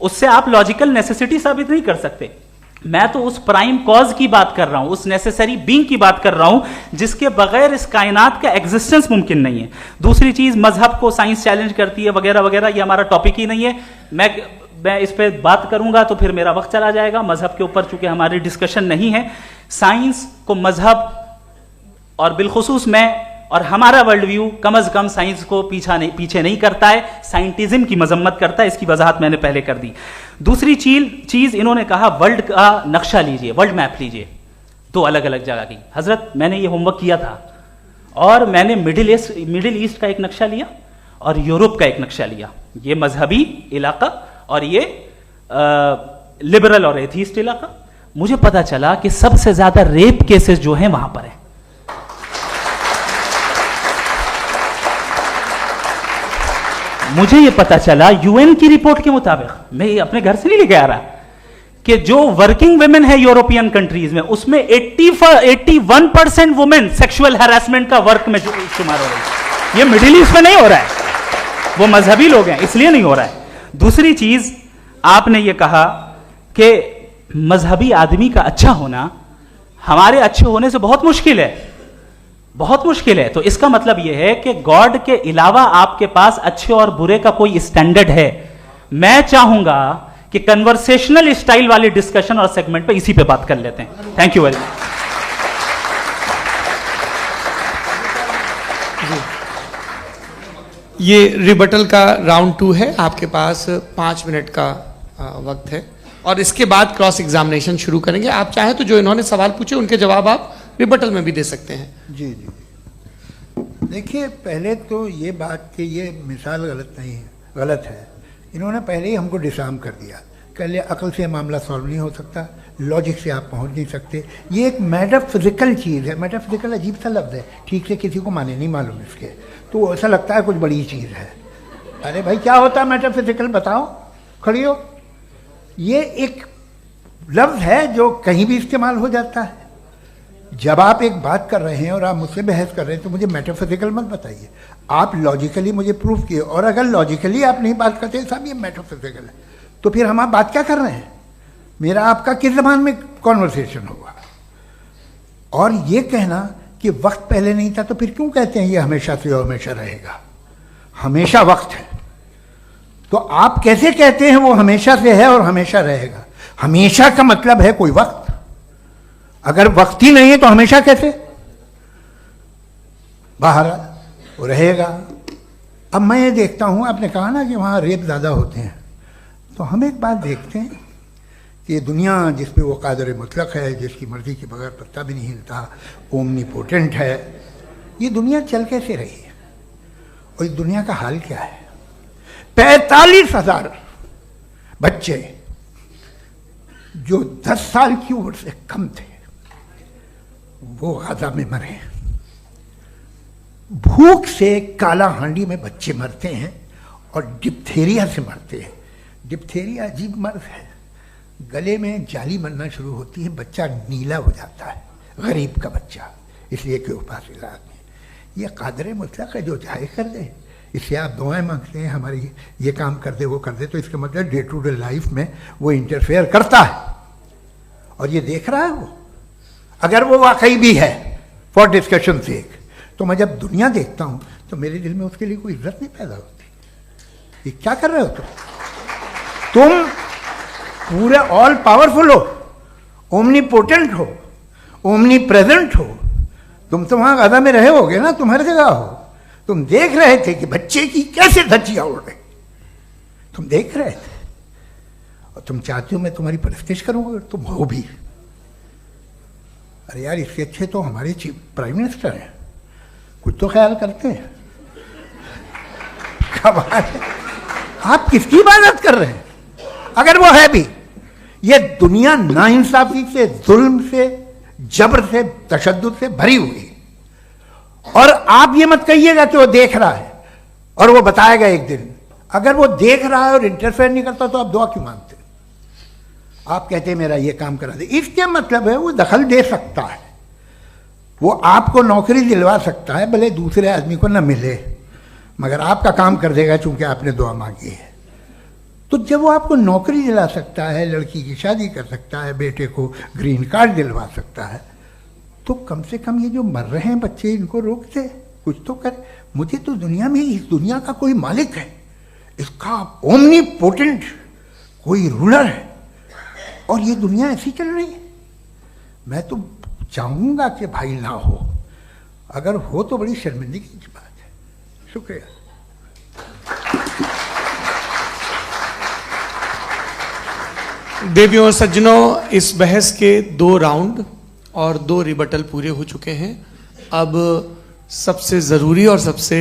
उससे आप लॉजिकल नेसेसिटी साबित नहीं कर सकते। मैं तो उस प्राइम कॉज की बात कर रहा हूं, उस नेसेसरी बीइंग की बात कर रहा हूं जिसके बगैर इस कायनात का एग्जिस्टेंस मुमकिन नहीं है। दूसरी चीज, मजहब को साइंस चैलेंज करती है वगैरह वगैरह, ये हमारा टॉपिक ही नहीं है। मैं इस पे बात करूंगा तो फिर मेरा वक्त चला जाएगा। मजहब के ऊपर चूंकि हमारी डिस्कशन नहीं है, साइंस को मजहब और बिलखुसूस मैं और हमारा वर्ल्ड व्यू कम अज कम साइंस को पीछे नहीं करता है, साइंटिज्म की मजम्मत करता है। इसकी वजाहत मैंने पहले कर दी। दूसरी चीज इन्होंने कहा वर्ल्ड का नक्शा लीजिए, वर्ल्ड मैप लीजिए, दो अलग अलग जगह की। हजरत मैंने ये होमवर्क किया था, और मैंने मिडिल ईस्ट का एक नक्शा लिया और यूरोप का एक नक्शा लिया। ये मजहबी इलाका और ये लिबरल और एथीस्ट इलाका। मुझे पता चला कि सबसे ज्यादा रेप केसेस जो हैं वहां पर है। मुझे ये पता चला यूएन की रिपोर्ट के मुताबिक, मैं ये अपने घर से नहीं लेके आ रहा, कि जो वर्किंग वुमेन है यूरोपियन कंट्रीज में, उसमें 81% वुमेन सेक्सुअल हैरेसमेंट का वर्क में शुमार हो रही है। ये मिडिल ईस्ट में नहीं हो रहा है, वो मजहबी लोग हैं इसलिए नहीं हो रहा है। दूसरी चीज, आपने ये कहा कि मजहबी आदमी का अच्छा होना हमारे अच्छे होने से बहुत मुश्किल है, बहुत मुश्किल है। तो इसका मतलब यह है कि गॉड के अलावा आपके पास अच्छे और बुरे का कोई स्टैंडर्ड है। मैं चाहूंगा कि कन्वर्सेशनल स्टाइल वाली डिस्कशन और सेगमेंट पे इसी पे बात कर लेते हैं। Thank you very much.
ये रिबटल का राउंड 2 है। आपके पास 5 मिनट का वक्त है, और इसके बाद क्रॉस एग्जामिनेशन शुरू करेंगे। आप चाहें तो जो इन्होंने सवाल पूछे उनके जवाब आप रिबटल में भी दे सकते हैं।
जी जी, देखिए, पहले तो ये बात कि ये मिसाल गलत नहीं है, गलत है। इन्होंने पहले ही हमको डिसार्म कर दिया। कह लिया अकल से मामला सॉल्व नहीं हो सकता, लॉजिक से आप पहुंच नहीं सकते। ये एक मेटाफिजिकल चीज़ है। मेटाफिजिकल अजीब सा लफ्ज़ है, ठीक से किसी को माने नहीं मालूम इसके, तो ऐसा लगता है कुछ बड़ी चीज़ है। अरे भाई, क्या होता है मेटाफिजिकल, बताओ, खड़ी हो। ये एक लफ्ज़ है जो कहीं भी इस्तेमाल हो जाता है। जब आप एक बात कर रहे हैं और आप मुझसे बहस कर रहे हैं तो मुझे मेटाफिजिकल मत बताइए, आप लॉजिकली मुझे प्रूफ किए। और अगर लॉजिकली आप नहीं बात करते साहब ये मेटाफिजिकल है, तो फिर हम आप बात क्या कर रहे हैं? मेरा आपका किस ज़बान में कॉन्वर्सेशन होगा? और ये कहना कि वक्त पहले नहीं था, तो फिर क्यों कहते हैं ये हमेशा से और हमेशा रहेगा? हमेशा वक्त है, तो आप कैसे कहते हैं वो हमेशा से है और हमेशा रहेगा? हमेशा का मतलब है कोई वक्त, अगर वक्त ही नहीं है तो हमेशा कैसे? बाहर वो रहेगा। अब मैं ये देखता हूँ, आपने कहा ना कि वहाँ रेप ज़्यादा होते हैं, तो हम एक बात देखते हैं कि ये दुनिया जिस पे वो कादर मुतलक है, जिसकी मर्जी के बगैर पत्ता भी नहीं हिलता, ओमनीपोटेंट है, ये दुनिया चल कैसे रही है? और इस दुनिया का हाल क्या है? 45,000 बच्चे जो 10 साल की उम्र से कम थे वो गाजा में मरे। भूख से काला हांडी में बच्चे मरते हैं और डिप्थेरिया से मरते हैं। डिप्थेरिया अजीब मर्ज है, गले में जाली बनना शुरू होती है, बच्चा नीला हो जाता है, गरीब का बच्चा, इसलिए कि उपास इलाज में। ये कादर मुतलक है जो चाहे कर दे, इससे आप दुआएं मांगते हैं हमारी ये काम कर दे वो कर दे, तो इसका मतलब डे टू डे लाइफ में वो इंटरफेयर करता है और ये देख रहा है वो। अगर वो वाकई भी है फॉर डिस्कशन सेक, तो मैं जब दुनिया देखता हूँ तो मेरे दिल में उसके लिए कोई इज्जत नहीं पैदा होती। ये क्या कर रहे हो तुम पूरे ऑल पावरफुल हो, ओमनीपोटेंट हो, ओमनी प्रेजेंट हो। तुम तो वहां गादा में रहे होगे ना, तुम हर जगह हो। तुम देख रहे थे कि बच्चे की कैसे धज्जियां उड़ रही, तुम देख रहे थे, और तुम चाहते हो मैं तुम्हारी परस्तिश करूंगा, तुम हो भी। अरे यार, इसके अच्छे तो हमारे चीफ प्राइम मिनिस्टर हैं, कुछ तो ख्याल करते हैं। कमाल है। आप किसकी इबादत कर रहे हैं? अगर वो है भी, ये दुनिया नाइंसाफी से, जुल्म से, जबर से, तशद्दुद से भरी हुई है। और आप ये मत कहिएगा कि वो देख रहा है और वो बताएगा एक दिन। अगर वो देख रहा है और इंटरफेयर नहीं करता तो आप दुआ क्यों मांगते? आप कहते हैं मेरा ये काम करा दे, इसके मतलब है वो दखल दे सकता है, वो आपको नौकरी दिलवा सकता है, भले दूसरे आदमी को न मिले, मगर आपका काम कर देगा चूंकि आपने दुआ मांगी है। तो जब वो आपको नौकरी दिला सकता है, लड़की की शादी कर सकता है, बेटे को ग्रीन कार्ड दिलवा सकता है, तो कम से कम ये जो मर रहे हैं बच्चे, इनको रोक दे, कुछ तो करे। मुझे तो दुनिया में, इस दुनिया का कोई मालिक है, इसका ओमनीपोटेंट कोई रूलर है, और ये दुनिया ऐसी चल रही है। मैं तो चाहूंगा कि भाई ना हो, अगर हो तो बड़ी शर्मिंदगी की बात है। शुक्रिया।
देवियों और सज्जनों, इस बहस के 2 राउंड और 2 रिबटल पूरे हो चुके हैं। अब सबसे ज़रूरी और सबसे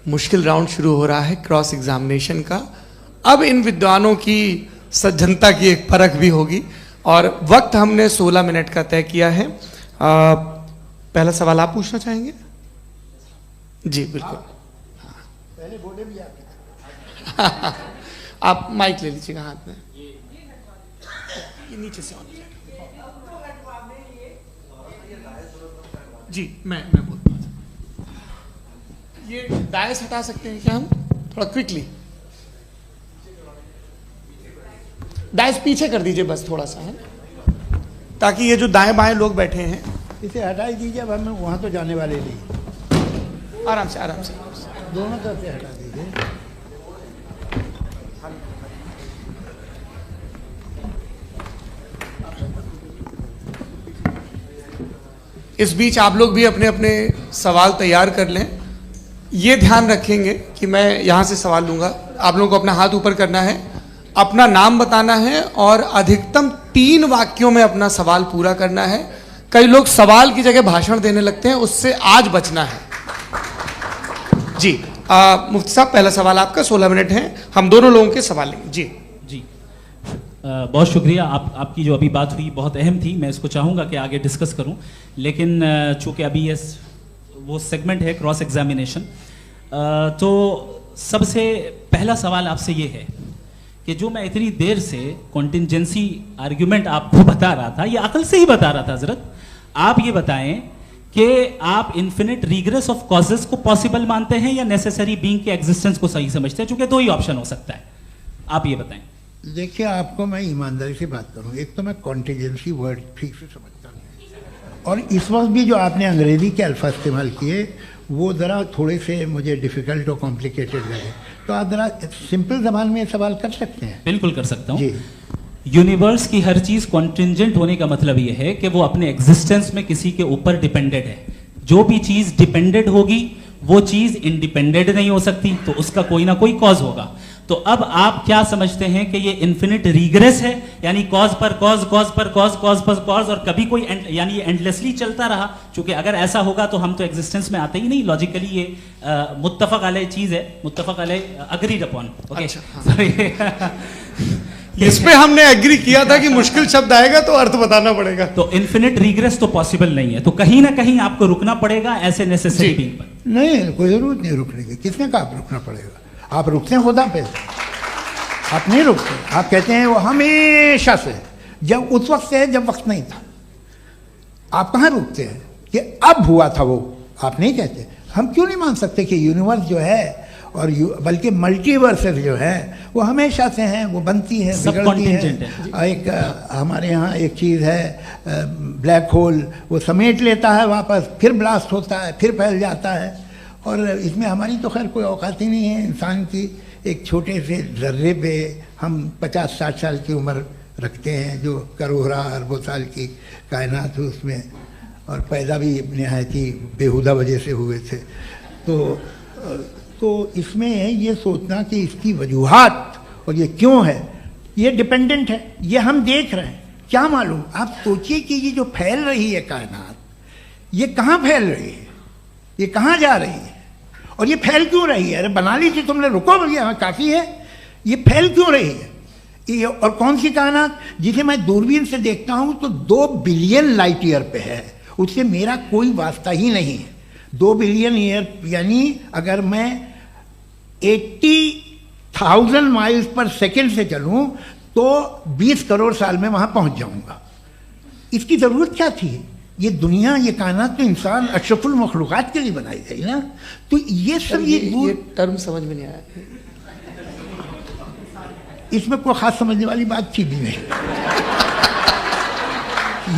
मुश्किल राउंड शुरू हो रहा है, क्रॉस एग्जामिनेशन का। अब इन विद्वानों की सज्जनता की एक परख भी होगी, और वक्त हमने 16 मिनट का तय किया है। पहला सवाल आप पूछना चाहेंगे? जी बिल्कुल।
पहले बोले भी
आप माइक ले लीजिएगा हाथ में, ये नीचे से ऑन जी। मैं बोलता हूँ, ये डायस हटा सकते हैं क्या हम थोड़ा क्विकली? डायस पीछे कर दीजिए बस थोड़ा सा, है, ताकि ये जो दाएं बाएं लोग बैठे हैं,
इसे हटा ही दीजिए। अब हमें वहां तो जाने वाले नहीं।
आराम से आराम से
दोनों तरफ से हटा दीजिए।
इस बीच आप लोग भी अपने अपने सवाल तैयार कर लें। ये ध्यान रखेंगे कि मैं यहाँ से सवाल लूँगा, आप लोगों को अपना हाथ ऊपर करना है, अपना नाम बताना है, और अधिकतम 3 वाक्यों में अपना सवाल पूरा करना है। कई लोग सवाल की जगह भाषण देने लगते हैं, उससे आज बचना है। जी मुफ्ती साहब, पहला सवाल आपका, 16 मिनट हैं, हम दोनों लोगों के सवाल लेंगे। जी
जी बहुत शुक्रिया। आपकी जो अभी बात हुई बहुत अहम थी, मैं इसको चाहूँगा कि आगे डिस्कस करूँ, लेकिन चूँकि अभी ये वो सेगमेंट है क्रॉस एग्जामिनेशन, तो सबसे पहला सवाल आपसे ये है कि जो मैं इतनी देर से कॉन्टिंजेंसी आर्ग्यूमेंट आपको बता रहा था, ये अकल से ही बता रहा था हजरत, आप ये बताएं कि आप इन्फिनिट रिग्रेस ऑफ कॉजेस को पॉसिबल मानते हैं या नेसेसरी बीइंग के एग्जिस्टेंस को सही समझते हैं? चूंकि 2 ही ऑप्शन हो सकता है, आप ये बताएं।
देखिए, आपको मैं ईमानदारी से बात करूं, एक तो मैं कॉन्टिजेंसी वर्ड ठीक से समझता हूँ, और इस वक्त भी जो आपने अंग्रेजी के अल्फाज इस्तेमाल किए वो ज़रा थोड़े से मुझे डिफ़िकल्ट और कॉम्प्लिकेटेड लगे, तो आप ज़रा सिंपल ज़बान में सवाल कर सकते हैं?
बिल्कुल कर सकता हूँ
जी।
यूनिवर्स की हर चीज़ कॉन्टिंजेंट होने का मतलब ये है कि वो अपने एग्जिस्टेंस में किसी के ऊपर डिपेंडेड है। जो भी चीज़ डिपेंडेड होगी वो चीज़ इंडिपेंडेंट नहीं हो सकती, तो उसका कोई ना कोई कॉज होगा। तो अब आप क्या समझते हैं कि ये इन्फिनिट रिग्रेस है, यानी कॉज पर कॉज, कॉज पर कॉज, कॉज पर कॉज, और कभी कोई यानी ये एंडलेसली चलता रहा? क्योंकि अगर ऐसा होगा तो हम तो एग्जिस्टेंस में आते ही नहीं। लॉजिकली ये मुत्तफक अलैह चीज़ है, मुत्तफक अलैह, अग्रीड अपॉन।
इस पे हमने एग्री किया था कि मुश्किल शब्द आएगा तो अर्थ बताना पड़ेगा।
तो इन्फिनिट रिग्रेस तो पॉसिबल नहीं है, तो कहीं ना कहीं आपको रुकना पड़ेगा ऐसे नेसेसरी बीइंग पर।
नहीं, कोई जरूरत नहीं रुकने की। किसने कहा आप रुकना पड़ेगा? आप रुकते हैं खुदा पे, आप नहीं रुकते। आप कहते हैं वो हमेशा से, जब उस वक्त से जब वक्त नहीं था। आप कहाँ रुकते हैं कि अब हुआ था वो? आप नहीं कहते। हम क्यों नहीं मान सकते कि यूनिवर्स जो है और बल्कि मल्टीवर्सेस जो है वो हमेशा से हैं, वो बनती है, बिगड़ती है। एक हमारे यहाँ एक चीज़ है ब्लैक होल, वो समेट लेता है वापस, फिर ब्लास्ट होता है, फिर फैल जाता है। और इसमें हमारी तो खैर कोई औकात ही नहीं है। इंसान की एक छोटे से जर्रे पे हम 50-60 साल की उम्र रखते हैं, जो करोड़ों अरबों साल की कायनात है उसमें, और पैदा भी नहायत ही बेहुदा वजह से हुए थे। तो इसमें ये सोचना कि इसकी वजूहात और ये क्यों है, ये डिपेंडेंट है, ये हम देख रहे हैं, क्या मालूम। आप सोचिए कि ये जो फैल रही है कायनात, ये कहाँ फैल रही है, ये कहाँ जा रही है, और ये फैल क्यों रही है? अरे बना ली थी तुमने, रुको भैया, काफ़ी है। ये फैल क्यों रही है? ये और कौन सी कायनात जिसे मैं दूरबीन से देखता हूँ तो 2 बिलियन लाइट ईयर पे है, उससे मेरा कोई वास्ता ही नहीं है। 2 बिलियन ईयर यानी अगर मैं 80,000 माइल्स पर सेकेंड से चलूँ तो 20 करोड़ साल में वहाँ पहुँच जाऊँगा। इसकी ज़रूरत क्या थी? ये दुनिया, ये कायनात तो इंसान अशरफुल मखलूक़ात के लिए बनाई गई ना। तो ये सब ये
टर्म समझ में नहीं आया,
इसमें कोई खास समझने वाली बात थी भी नहीं।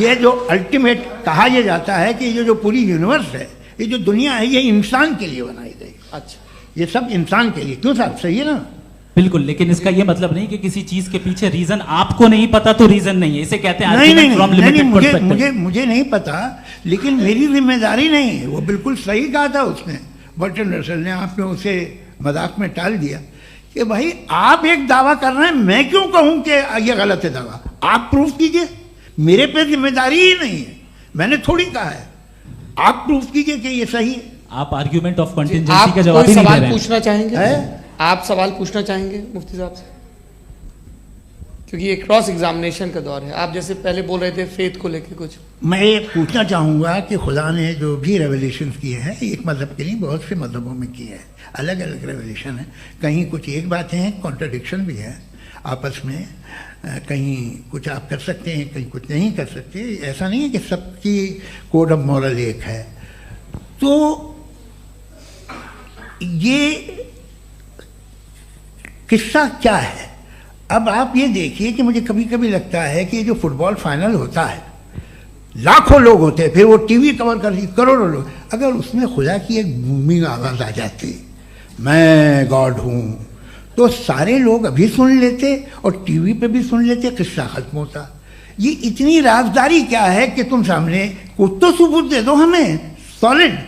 ये जो अल्टीमेट कहा यह जाता है कि ये जो पूरी यूनिवर्स है, ये जो दुनिया है, ये इंसान के लिए बनाई गई।
अच्छा,
ये सब इंसान के लिए। क्यों साहब, सही है ना?
बिल्कुल, लेकिन इसका ये मतलब नहीं कि किसी चीज के पीछे रीजन आपको नहीं पता तो रीजन नहीं है, इसे कहते हैं
नहीं, मुझे नहीं पता, लेकिन मेरी जिम्मेदारी नहीं है। वो बिल्कुल सही कहा था उसने, बर्टन रसल ने। आपने उसे मजाक में टाल दिया कि भाई आप एक दावा कर रहे हैं, मैं क्यों कहूं कि ये गलत है दावा? आप प्रूफ कीजिए, मेरे पे जिम्मेदारी ही नहीं है, मैंने थोड़ी कहा है। आप प्रूफ कीजिए कि ये सही है।
आप आर्ग्यूमेंट ऑफ कंटिंजेंसी का जवाब ही नहीं दे रहे हैं।
पूछना चाहेंगे? आप सवाल पूछना चाहेंगे मुफ्ती साहब से? क्योंकि ये क्रॉस एग्जामिनेशन का दौर है। आप जैसे पहले बोल रहे थे फेथ को लेके कुछ,
मैं ये पूछना चाहूँगा कि खुदा ने जो भी रेवलेशन किए हैं, एक मज़हब के लिए बहुत से मज़हबों में किए हैं, अलग अलग रेवलेशन है। कहीं कुछ एक बातें हैं, कॉन्ट्रडिक्शन भी है आपस में, कहीं कुछ आप कर सकते हैं, कहीं कुछ नहीं कर सकते। ऐसा नहीं है कि सबकी कोड ऑफ मॉरल एक है। तो ये किस्सा क्या है? अब आप ये देखिए कि मुझे कभी कभी लगता है कि जो फुटबॉल फाइनल होता है, लाखों लोग होते हैं, फिर वो टीवी कवर करती, करोड़ों लोग, अगर उसमें खुदा की एक बूमिंग आवाज़ आ जाती, मैं गॉड हूँ, तो सारे लोग अभी सुन लेते और टीवी पे भी सुन लेते, किस्सा खत्म होता। ये इतनी राजदारी क्या है कि तुम सामने कुछ तो सबूत दे दो हमें सॉलिड।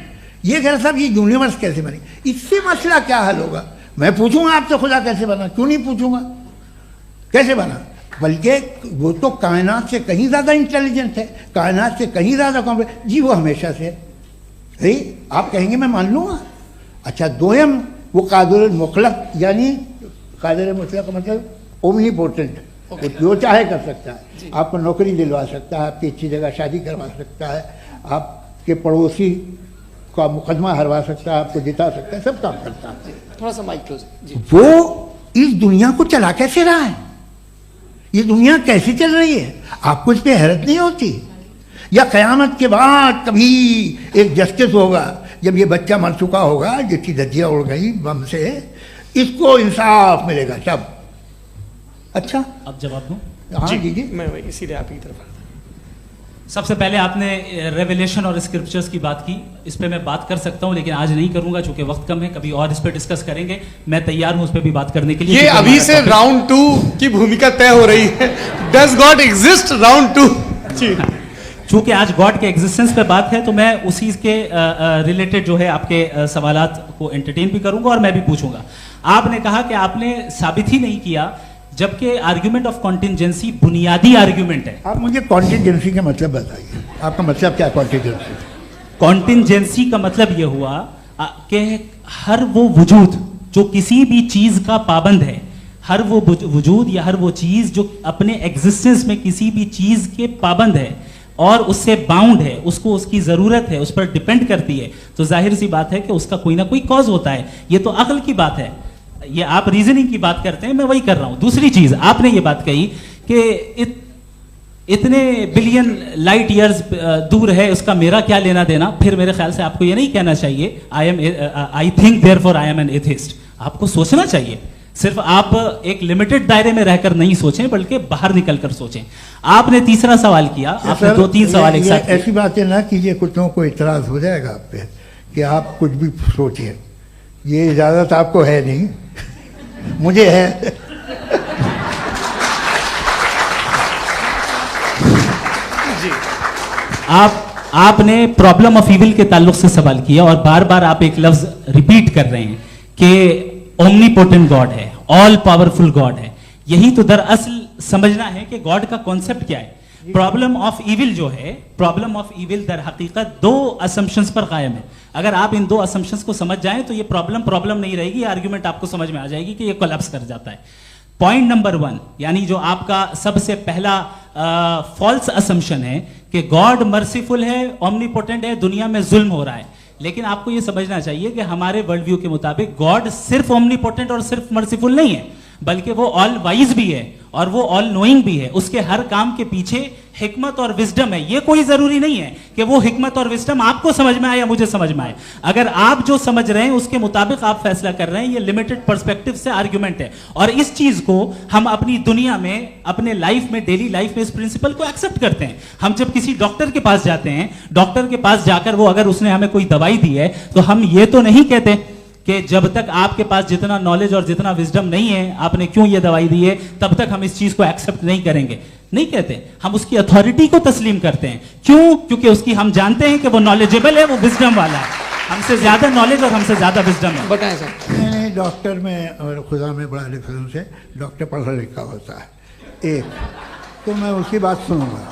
ये कह साहब ये यूनिवर्स कैसे बनी, इससे मसला क्या हल होगा? मैं पूछूंगा आपसे खुदा कैसे बना? क्यों नहीं पूछूंगा कैसे बना? बल्कि वो तो कायनात से कहीं ज़्यादा इंटेलिजेंट है, कायनात से कहीं ज़्यादा कॉम्प्लेक्स। जी वो हमेशा से है, आप कहेंगे मैं मान लूँगा। अच्छा, दोयम वो कादिर मुतलक, यानी कादिर मुतलक का मतलब ओमनीपोटेंट, वो जो चाहे कर सकता है। आपको नौकरी दिलवा सकता है, आपकी अच्छी जगह शादी करवा सकता है, आपके पड़ोसी का मुकदमा हरवा सकता है, आपको जिता सकता है, सब काम करता है।
थोड़ा सा माइक क्लोज जी।
वो इस दुनिया को चला कैसे रहा है? ये दुनिया कैसे चल रही है? आपको इस पर हैरत नहीं होती? या क़यामत के बाद कभी एक जस्टिस होगा, जब ये बच्चा मर चुका होगा, जिसकी धज्जियाँ उड़ गई बम से, इसको इंसाफ मिलेगा तब? अच्छा,
अब जवाब दूं?
हाँ जी जी,
मैं इसीलिए आप की तरफ।
सबसे पहले आपने रेवलेशन और स्क्रिप्चर्स की बात की, इस पे मैं बात कर सकता हूं, लेकिन आज नहीं करूंगा चूंकि वक्त कम है, कभी और इस पे डिस्कस करेंगे। मैं तैयार हूं उस पे भी बात करने के लिए।
ये अभी से राउंड 2 की भूमिका तय हो रही है। Does God exist round 2? जी,
चूंकि आज गॉड के एग्जिस्टेंस पे बात है तो मैं उसी के रिलेटेड जो है आपके सवालात को एंटरटेन भी करूंगा और मैं भी पूछूंगा। आपने कहा कि आपने साबित ही नहीं किया, जबकि आर्ग्यूमेंट ऑफ कॉन्टिंजेंसी बुनियादी आर्ग्यूमेंट है।
आप मुझे कॉन्टिंजेंसी का मतलब बताइए, आपका मतलब क्या है कॉन्टिंजेंसी?
कॉन्टिंजेंसी का मतलब यह हुआ कि हर वो वजूद जो किसी भी चीज का पाबंद है, हर वो वजूद या हर वो चीज जो अपने एग्जिस्टेंस में किसी भी चीज के पाबंद है और उससे बाउंड है, उसको उसकी जरूरत है, उस पर डिपेंड करती है, तो जाहिर सी बात है कि उसका कोई ना कोई कॉज होता है। ये तो अक्ल की बात है। ये आप रीजनिंग की बात करते हैं, मैं वही कर रहा हूं। दूसरी चीज, आपने ये बात कही कि इतने बिलियन लाइट ईयर्स दूर है, उसका मेरा क्या लेना देना। फिर मेरे ख्याल से आपको ये नहीं कहना चाहिए I think therefore I am an atheist. आपको सोचना चाहिए, सिर्फ आप एक लिमिटेड दायरे में रहकर नहीं सोचें, बल्कि बाहर निकलकर सोचें। आपने तीसरा सवाल किया, आपने 2-3 सवाल एक साथ।
ऐसी बातें ना कीजिए, कुछ लोगों को इतराज हो जाएगा आप पे कि आप कुछ भी सोचिए, ये इजाज़त आपको है नहीं, मुझे है।
आपने प्रॉब्लम ऑफ इविल के ताल्लुक से सवाल किया और बार बार आप एक लफ्ज रिपीट कर रहे हैं कि ओमनीपोटेंट गॉड है, ऑल पावरफुल गॉड है। यही तो दरअसल समझना है कि गॉड का कॉन्सेप्ट क्या है। प्रॉब्लम ऑफ इविल जो है, प्रॉब्लम ऑफ इविल दर हकीकत दो असम्पशंस पर कायम है। अगर आप इन दो असम्पशंस को समझ जाएं तो ये प्रॉब्लम नहीं रहेगी, आर्ग्यूमेंट आपको समझ में आ जाएगी कि ये कोलैप्स कर जाता है। पॉइंट नंबर 1, यानी जो आपका सबसे पहला फॉल्स असम्पशन है कि गॉड मर्सीफुल है, ओमनीपोटेंट है, दुनिया में जुल्म हो रहा है। लेकिन आपको यह समझना चाहिए कि हमारे वर्ल्ड व्यू के मुताबिक गॉड सिर्फ ओमनीपोटेंट और सिर्फ मर्सीफुल नहीं है, बल्कि वो ऑल वाइज भी है और वो ऑल नोइंग भी है। उसके हर काम के पीछे हिकमत और विजडम है। ये कोई जरूरी नहीं है कि वो हिकमत और विजडम आपको समझ में आए या मुझे समझ में आए। अगर आप जो समझ रहे हैं उसके मुताबिक आप फैसला कर रहे हैं, ये लिमिटेड पर्सपेक्टिव से आर्ग्यूमेंट है। और इस चीज को हम अपनी दुनिया में, अपने लाइफ में, डेली लाइफ में इस प्रिंसिपल को एक्सेप्ट करते हैं। हम जब किसी डॉक्टर के पास जाते हैं, डॉक्टर के पास जाकर वो अगर उसने हमें कोई दवाई दी है तो हम ये तो नहीं कहते कि जब तक आपके पास जितना नॉलेज और जितना विजडम नहीं है, आपने क्यों ये दवाई दी है, तब तक हम इस चीज को एक्सेप्ट नहीं करेंगे। नहीं कहते, हम उसकी अथॉरिटी को तस्लीम करते हैं। क्यों? क्योंकि उसकी हम जानते हैं कि वो नॉलेजेबल है, वो विजडम वाला है, हमसे ज्यादा नॉलेज और हमसे ज्यादा विजडम है।
बताएं सर।
नहीं, डॉक्टर में और खुदा में बड़ा डिफरेंस है। डॉक्टर पढ़ा लिखा होता है एक, तो मैं उसकी बात सुनूंगा।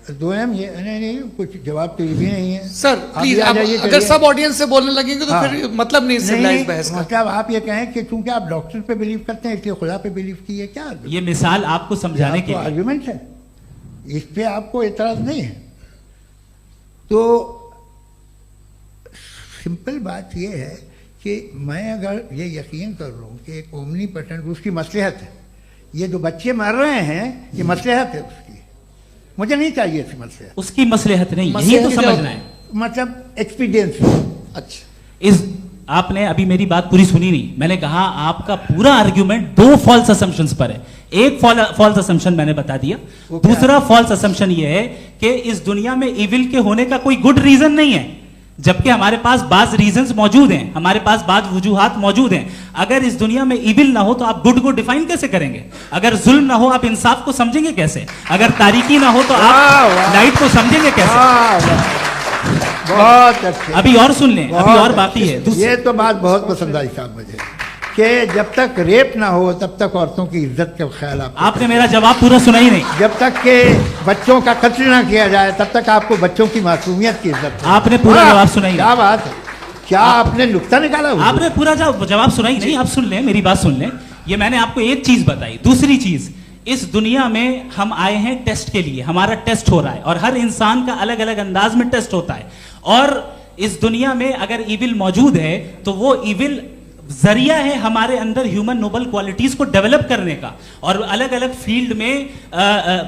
दो ये नहीं, कुछ जवाब तो ये भी नहीं है
सर। प्लीज, अगर सब ऑडियंस से बोलने लगेंगे तो फिर मतलब नहीं सिविलाइज्ड बहस का।
मतलब आप ये कहें कि चूंकि आप डॉक्टर पे बिलीव करते हैं इसलिए खुदा पे बिलीव किए, क्या
ये मिसाल आपको समझाने के लिए
आर्ग्यूमेंट है, इस पे आपको एतराज नहीं है। तो सिंपल बात ये है कि मैं अगर ये यकीन कर लूँ कि एक ओमनीपोटेंट, उसकी मसलहत है, ये जो बच्चे मर रहे हैं ये मसलहत है उसकी, मुझे नहीं चाहिए थी मसलहत। उसकी
मसलहत नहीं, यही तो समझना है,
मतलब एक्सपीरियंस।
अच्छा, इस आपने अभी मेरी बात पूरी सुनी नहीं। मैंने कहा आपका पूरा आर्ग्यूमेंट दो फॉल्स असम्पशंस पर है। एक फॉल्स असम्पशन मैंने बता दिया, दूसरा फॉल्स असम्पशन ये है कि इस दुनिया में इविल के होने का कोई गुड रीजन नहीं है, जबकि हमारे पास बाज रीजंस मौजूद हैं, हमारे पास बाज वजूहात मौजूद हैं। अगर इस दुनिया में इविल ना हो तो आप गुड को डिफाइन कैसे करेंगे? अगर जुल्म ना हो आप इंसाफ को समझेंगे कैसे? अगर तारीकी ना हो तो आप लाइट को समझेंगे कैसे?
बहुत अच्छे।
अभी और सुन लें, अभी और बाकी है।
ये तो बात बहुत पसंद आई साहब मुझे, कि जब तक रेप ना हो तब तक औरतों की इज्जत का ख्याल
आपने मेरा जवाब पूरा सुना ही नहीं।
जब तक के बच्चों का कत्ल ना किया जाए तब तक आपको बच्चों की मासूमियत की इज्जत।
आपने पूरा जवाब सुना ही नहीं।
क्या बात है, क्या आपने नुक्ता निकाला?
आपने पूरा जवाब सुना ही नहीं। आप सुन लें, मेरी बात सुन लें। ये मैंने आपको एक चीज बताई। दूसरी चीज, इस दुनिया में हम आए हैं टेस्ट के लिए, हमारा टेस्ट हो रहा है और हर इंसान का अलग अलग अंदाज में टेस्ट होता है। और इस दुनिया में अगर इविल मौजूद है तो वो इविल जरिया है हमारे अंदर ह्यूमन नोबल क्वालिटीज को डेवलप करने का और अलग अलग फील्ड में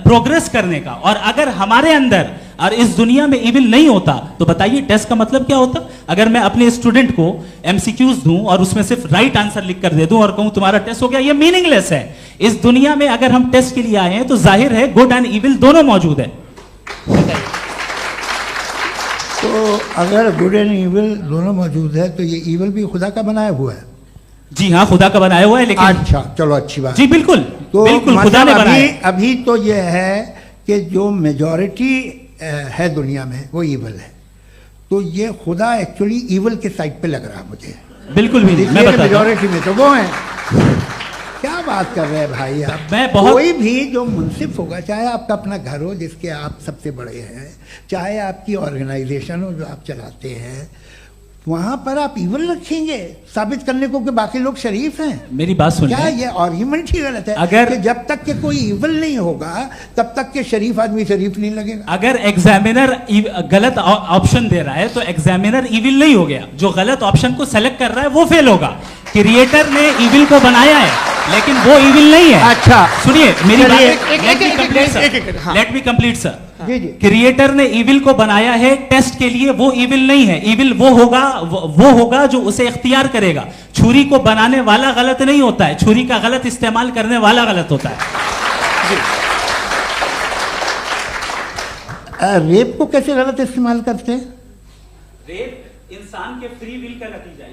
प्रोग्रेस करने का। और अगर हमारे अंदर और इस दुनिया में इविल नहीं होता तो बताइए टेस्ट का मतलब क्या होता? अगर मैं अपने स्टूडेंट को एमसीक्यूज दूं और उसमें सिर्फ राइट आंसर लिख कर दे दूं और कहूं तुम्हारा टेस्ट हो गया, ये मीनिंगलेस है। इस दुनिया में अगर हम टेस्ट के लिए आए हैं तो जाहिर है गुड एंड इविल दोनों मौजूद है।
तो अगर गुड एंड इविल दोनों मौजूद है तो ये इविल भी खुदा का बनाया हुआ है?
जी हाँ, खुदा का बनाया हुआ है। लेकिन
अच्छा, चलो अच्छी बात।
जी बिल्कुल,
तो
बिल्कुल खुदा ने बनाया।
अभी तो ये है कि जो मेजॉरिटी है दुनिया में वो इविल है, तो ये खुदा एक्चुअली इविल के साइड पे लग रहा है मुझे।
बिल्कुल भी नहीं, मैं बताता हूं।
मेजॉरिटी में तो वो है। क्या बात कर रहे हैं भाई आप? कोई भी जो मुंसिफ होगा, चाहे आपका अपना घर हो जिसके आप सबसे बड़े हैं, चाहे आपकी ऑर्गेनाइजेशन हो जो आप चलाते हैं, वहां पर आप इविल रखेंगे साबित करने को कि बाकी लोग शरीफ हैं?
मेरी बात सुनिए,
क्या ये आर्ग्यूमेंट ही गलत है?
अगर
कि जब तक के कोई इविल नहीं होगा तब तक के शरीफ आदमी शरीफ नहीं लगेगा।
अगर एग्जामिनर गलत ऑप्शन दे रहा है तो एग्जामिनर इविल नहीं हो गया, जो गलत ऑप्शन को सेलेक्ट कर रहा है वो फेल होगा। क्रिएटर ने इविल को बनाया है लेकिन वो इविल नहीं है।
अच्छा
सुनिए मेरी बात, let me complete sir. Creator ने इविल को बनाया है टेस्ट के लिए, वो इविल नहीं है। इविल वो होगा जो उसे इख्तियार करेगा। छुरी को बनाने वाला गलत नहीं होता है, छुरी का गलत इस्तेमाल करने वाला गलत होता है।
रेप को कैसे गलत इस्तेमाल करते हैं?
इंसान के फ्री विल का नतीजा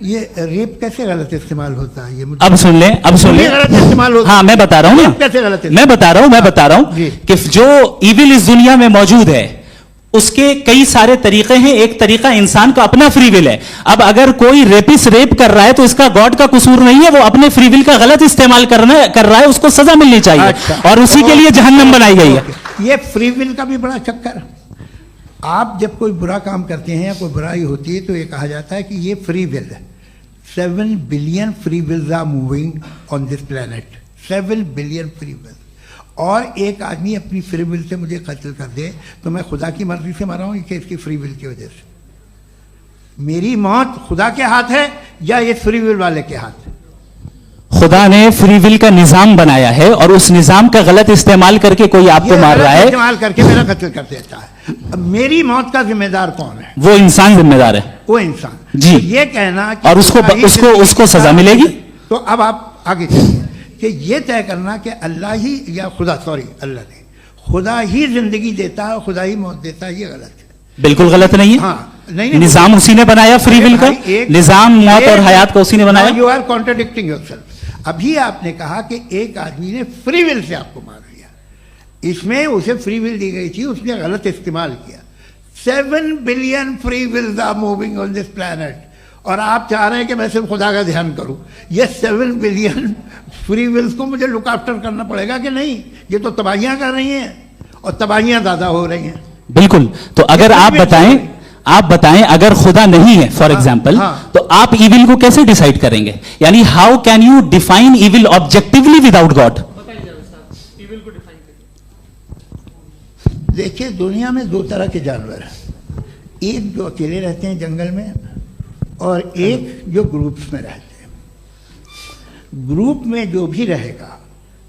ये रेप कैसे गलत इस्तेमाल होता है? ये मुझे
अब सुन ले
गलत इस्तेमाल होता है।
हाँ मैं बता रहा हूँ
रेप कैसे गलत
मैं बता रहा हूँ
जी।
कि जो इविल इस दुनिया में मौजूद है उसके कई सारे तरीके हैं। एक तरीका इंसान का अपना फ्री विल है। अब अगर कोई रेपिस रेप कर रहा है तो इसका गॉड का कसूर नहीं है, वो अपने फ्री विल का गलत इस्तेमाल कर रहा है, उसको सजा मिलनी चाहिए।
अच्छा।
और उसी के लिए जहन्नम बनाई गई है।
ये फ्री विल का भी बड़ा चक्कर। आप जब कोई बुरा काम करते हैं या कोई बुराई होती है तो ये कहा जाता है कि ये फ्री विल है। 7 billion free wills are moving on this planet. 7 billion free will. और एक आदमी अपनी फ्री विल से मुझे कत्ल कर दे तो मैं खुदा की मर्जी से मरा हूं कि इसकी फ्री विल की वजह से? मेरी मौत खुदा के हाथ है या ये फ्री विल वाले के हाथ है?
खुदा ने फ्री विल का निजाम बनाया है और उस निजाम का गलत इस्तेमाल करके कोई आपको मार रहा है,
इस्तेमाल करके मेरा कत्ल कर देता है। अब मेरी मौत का जिम्मेदार कौन है?
वो इंसान जिम्मेदार है।
वो इंसान
जी।
तो ये कहना कि
और उसको सजा मिलेगी।
तो अब आप आगे चलिए कि ये तय करना कि अल्लाह ही या अल्लाह ने खुदा ही जिंदगी देता है, खुदा ही मौत देता है, ये गलत है।
बिल्कुल गलत नहीं है।
हाँ, नहीं,
निजाम उसी ने बनाया फ्री विल का। निजाम मौत और हयात का उसी ने बनाया।
You are contradicting yourself. अभी आपने कहा कि एक आदमी ने फ्री विल से आपको मार दिया, इसमें उसे फ्री विल दी गई थी, उसने गलत इस्तेमाल किया। 7 billion free wills are moving on this planet और आप चाह रहे हैं कि मैं सिर्फ खुदा का ध्यान करूं। ये 7 बिलियन फ्री विल्स को मुझे लुक आफ्टर करना पड़ेगा कि नहीं? ये तो तबाहियां कर रही हैं और तबाहियां ज्यादा हो रही हैं।
बिल्कुल। तो अगर आप बताएं अगर खुदा नहीं है फॉर एग्जाम्पल, तो आप इविल को कैसे डिसाइड करेंगे? यानी how can you define evil objectively without God?
देखिए, दुनिया में 2 तरह के जानवर हैं। एक जो अकेले रहते हैं जंगल में और एक जो ग्रुप्स में रहते हैं। ग्रुप में जो भी रहेगा,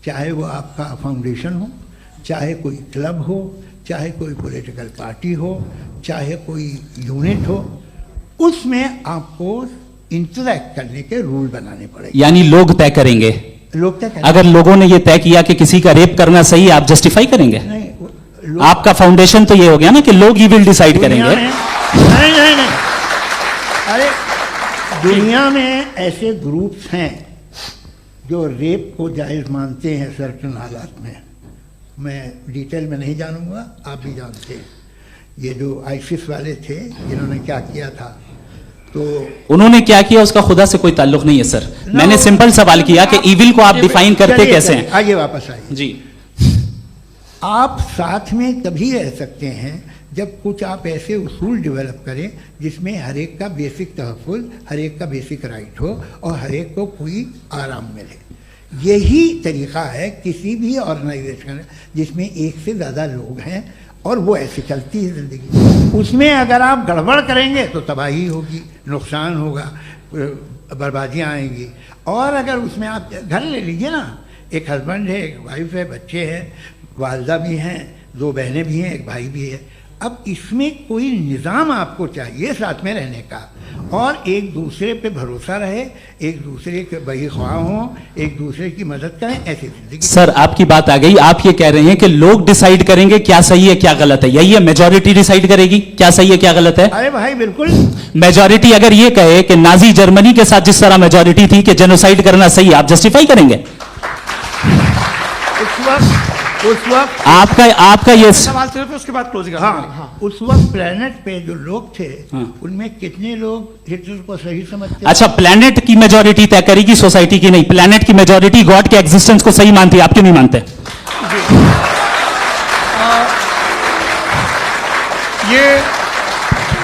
चाहे वो आपका फाउंडेशन हो, चाहे कोई क्लब हो, चाहे कोई पॉलिटिकल पार्टी हो, चाहे कोई यूनिट हो, उसमें आपको इंटरैक्ट करने के रूल बनाने पड़ेंगे।
यानी लोग तय करेंगे।
लोग तय करेंगे।
अगर लोगों ने ये तय किया कि किसी का रेप करना सही है, आप जस्टिफाई करेंगे?
नहीं,
आपका फाउंडेशन तो ये हो गया ना कि लोग ही विल डिसाइड करेंगे।
नहीं। अरे दुनिया में ऐसे ग्रुप्स हैं जो रेप को जायज़ मानते हैं सर्टेन हालात में। मैं डिटेल में नहीं जानूंगा, आप भी जानते हैं। ये जो आईसिस वाले थे जिन्होंने क्या किया था, तो
उन्होंने क्या किया उसका खुदा से कोई ताल्लुक नहीं है सर। मैंने सिंपल सवाल किया कि इविल को आप डिफाइन करते कैसे हैं?
आइए वापस आइए
जी।
आप साथ में तभी रह सकते हैं जब कुछ आप ऐसे उसूल डेवलप करें जिसमें हर एक का बेसिक तहफ़्फ़ुज़, हर एक का बेसिक राइट हो और हर एक को कोई आराम मिले। यही तरीका है किसी भी ऑर्गेनाइजेशन जिसमें एक से ज़्यादा लोग हैं और वो ऐसे चलती है ज़िंदगी। उसमें अगर आप गड़बड़ करेंगे तो तबाही होगी, नुकसान होगा, बर्बादियाँ आएंगी। और अगर उसमें आप घर ले लीजिए ना, एक हस्बैंड है, एक वाइफ है, बच्चे हैं, वालदा भी हैं, 2 बहनें भी हैं, एक भाई भी है। अब इसमें कोई निज़ाम आपको चाहिए साथ में रहने का और एक दूसरे पे भरोसा रहे, एक दूसरे के बहीख्वाह हों, एक दूसरे की मदद करें, ऐसी जिंदगी।
सर आपकी बात आ गई। आप ये कह रहे हैं कि लोग डिसाइड करेंगे क्या सही है क्या गलत है, यही है? मेजॉरिटी डिसाइड करेगी क्या सही है क्या गलत है?
अरे भाई बिल्कुल।
मेजॉरिटी अगर ये कहे कि नाजी जर्मनी के साथ जिस तरह मेजॉरिटी थी कि जेनोसाइड करना सही है, आप जस्टिफाई करेंगे?
उस वक्त
आपका ये
सवाल सिर्फ उसके बाद क्लोजिंग।
हाँ, उस वक्त प्लेनेट पे जो लोग थे उनमें कितने लोग हिटलर को सही समझते?
अच्छा, प्लेनेट की मेजॉरिटी तय करेगी, सोसाइटी की नहीं। प्लेनेट की मेजॉरिटी गॉड के एग्जिस्टेंस को सही मानती है, आप क्यों नहीं मानते?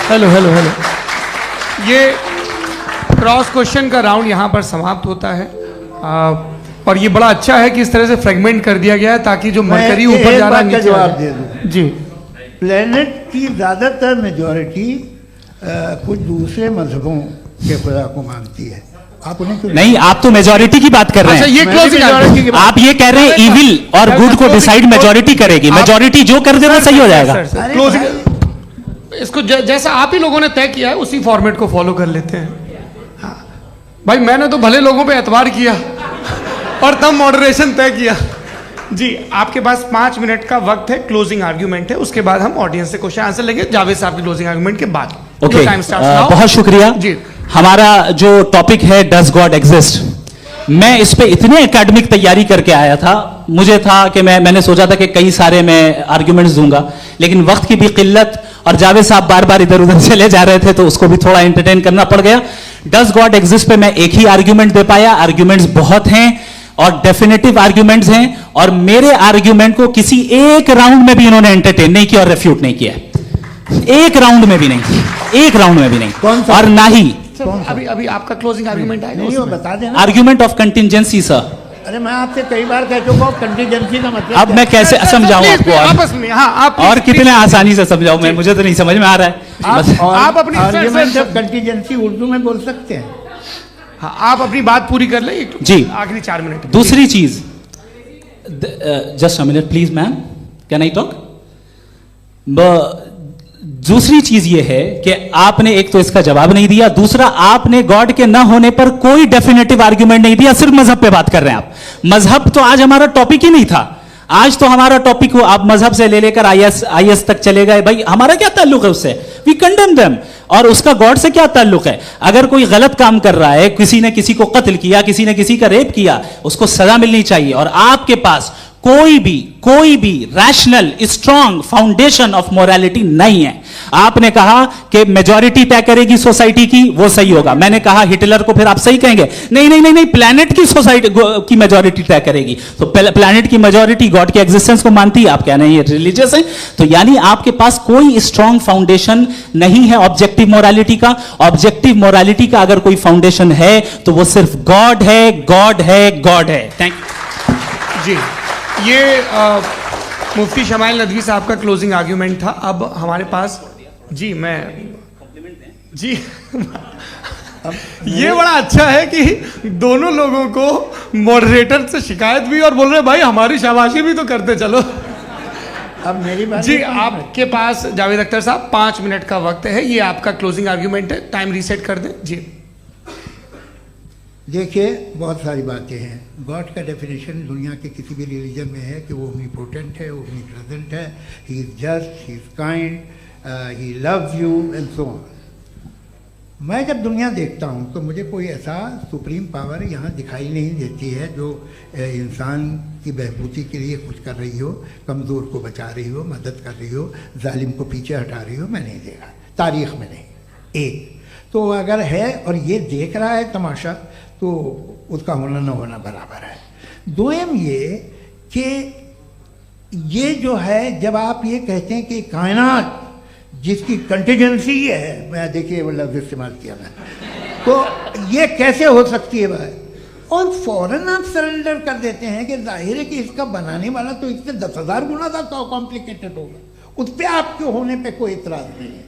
हेलो ये क्रॉस क्वेश्चन का राउंड यहाँ पर समाप्त होता है। और ये बड़ा अच्छा है कि इस तरह से फ्रेगमेंट कर दिया गया है ताकि जो मरकरी ऊपर जा रहा है नीचे
जवाब दे दूं
जी।
प्लेनेट की ज्यादातर मेजॉरिटी कुछ दूसरे मजहबों के खुदा को मानती है। आप उन्हें क्यों नहीं?
आप तो मेजॉरिटी की बात कर रहे हैं।
ये क्लोजिंग
आप ये कह रहे हैं इविल और गुड को डिसाइड मेजॉरिटी करेगी। मेजॉरिटी जो कर देगा सही हो जाएगा।
क्लोजिंग इसको जैसा आप ही लोगों ने तय किया है उसी फॉर्मेट को फॉलो कर लेते हैं। भाई मैंने तो भले लोगों पे एतबार किया और तब मॉडरेशन तय किया, जी, आपके पास 5 मिनट का वक्त है, क्लोजिंग आर्ग्यूमेंट है, उसके बाद हम ऑडियंस से क्वेश्चन आंसर लेंगे जावेद साहब की क्लोजिंग आर्ग्यूमेंट के बाद।
ओके, बहुत शुक्रिया
जी।
हमारा जो टॉपिक है डज गॉड एग्जिस्ट, मैं इस पे इतने एकेडमिक तैयारी करके आया था, मुझे था कि मैंने सोचा था कि कई सारे मैं आर्ग्यूमेंट्स दूंगा, लेकिन वक्त की भी किल्लत और जावेद साहब बार बार इधर उधर चले जा रहे थे तो उसको भी थोड़ा एंटरटेन करना पड़ गया। डज गॉड एग्जिस्ट पे मैं एक ही आर्ग्यूमेंट दे पाया, आर्ग्यूमेंट्स बहुत हैं और डेफिनेटिव आर्ग्यूमेंट्स हैं, और मेरे आर्ग्यूमेंट को किसी एक राउंड में भी इन्होंने एंटरटेन नहीं किया और रेफ्यूट नहीं किया, एक राउंड में भी नहीं, एक राउंड में भी नहीं, और ना ही
अभी आपका क्लोजिंग आर्ग्यूमेंट आएगा,
नहीं वो बता देना।
Argument of contingency sir.
अरे मैं आपसे कई बार कह चुका हूँ कंटीजेंसी का मतलब
अब मैं कैसे समझाऊं आपको,
आपस में हाँ, आप
और कितने आसानी से समझाऊं मैं, मुझे तो नहीं समझ में आ रहा है।
आप अपनी आर्ग्यूमेंट ऑफ कंटीजेंसी उर्दू में बोल सकते हैं।
हाँ, आप अपनी बात पूरी कर लें
जी,
आखिरी 4 मिनट।
दूसरी चीज, just a minute please ma'am, can I talk. दूसरी चीज ये है कि आपने एक तो इसका जवाब नहीं दिया, दूसरा आपने गॉड के ना होने पर कोई डेफिनेटिव आर्ग्यूमेंट नहीं दिया, सिर्फ मजहब पे बात कर रहे हैं आप। मजहब तो आज हमारा टॉपिक ही नहीं था, आज तो हमारा टॉपिक हो, आप मजहब से ले लेकर आईएस तक चले गए, भाई हमारा क्या ताल्लुक है उससे, वी कंडेम देम, और उसका गॉड से क्या ताल्लुक है। अगर कोई गलत काम कर रहा है, किसी ने किसी को कत्ल किया, किसी ने किसी का रेप किया, उसको सजा मिलनी चाहिए, और आपके पास कोई भी rational strong foundation of morality नहीं है। आपने कहा कि मेजॉरिटी तय करेगी सोसाइटी की, वो सही होगा, मैंने कहा हिटलर को फिर आप सही कहेंगे, नहीं नहीं नहीं नहीं, प्लैनेट की सोसाइटी की मेजॉरिटी तय करेगी, तो प्लैनेट की मेजॉरिटी गॉड के एग्जिस्टेंस को मानती है, आप कह रहे हैं ये रिलीजियस है, तो यानी आपके पास कोई स्ट्रॉन्ग फाउंडेशन नहीं है ऑब्जेक्टिव मोरालिटी का। ऑब्जेक्टिव मोरालिटी का अगर कोई फाउंडेशन है तो वो सिर्फ गॉड है, गॉड है, गॉड है। थैंक यू
जी। ये मुफ्ती शमाइल नदवी साहब का क्लोजिंग आर्ग्यूमेंट था। अब हमारे पास जी, मैं जी ये बड़ा अच्छा है कि दोनों लोगों को मॉडरेटर से शिकायत भी और बोल रहे भाई हमारी शाबाशी भी तो करते चलो।
अब मेरी बात
जी, आपके पास जावेद अख्तर साहब 5 मिनट का वक्त है, ये आपका क्लोजिंग आर्ग्यूमेंट है, टाइम रीसेट कर दें जी।
देखिए, बहुत सारी बातें हैं। गॉड का डेफिनेशन दुनिया के किसी भी रिलीजन में है कि वो ओमनीपोटेंट है, ओमनीप्रेजेंट है, he is just, he is kind, he loves you and so on. मैं जब दुनिया देखता हूँ तो मुझे कोई ऐसा सुप्रीम पावर यहाँ दिखाई नहीं देती है जो इंसान की बहबूदी के लिए कुछ कर रही हो, कमज़ोर को बचा रही हो, मदद कर रही हो, जालिम को पीछे हटा रही हो। मैं नहीं देखा, तारीख़ में नहीं। एक तो अगर है और ये देख रहा है तमाशा, तो उसका होना न होना बराबर है। दोयम ये कि ये जो है, जब आप ये कहते हैं कि कायनात जिसकी कंटीजेंसी है, मैं देखिए वो लफ्ज़ इस्तेमाल किया मैं, तो ये कैसे हो सकती है भाई, और फौरन आप सरेंडर कर देते हैं कि जाहिर है कि इसका बनाने वाला तो इससे 10,000 गुना ज़्यादा कॉम्प्लिकेटेड होगा, उस पर आपके होने पे कोई इतराज़ नहीं है,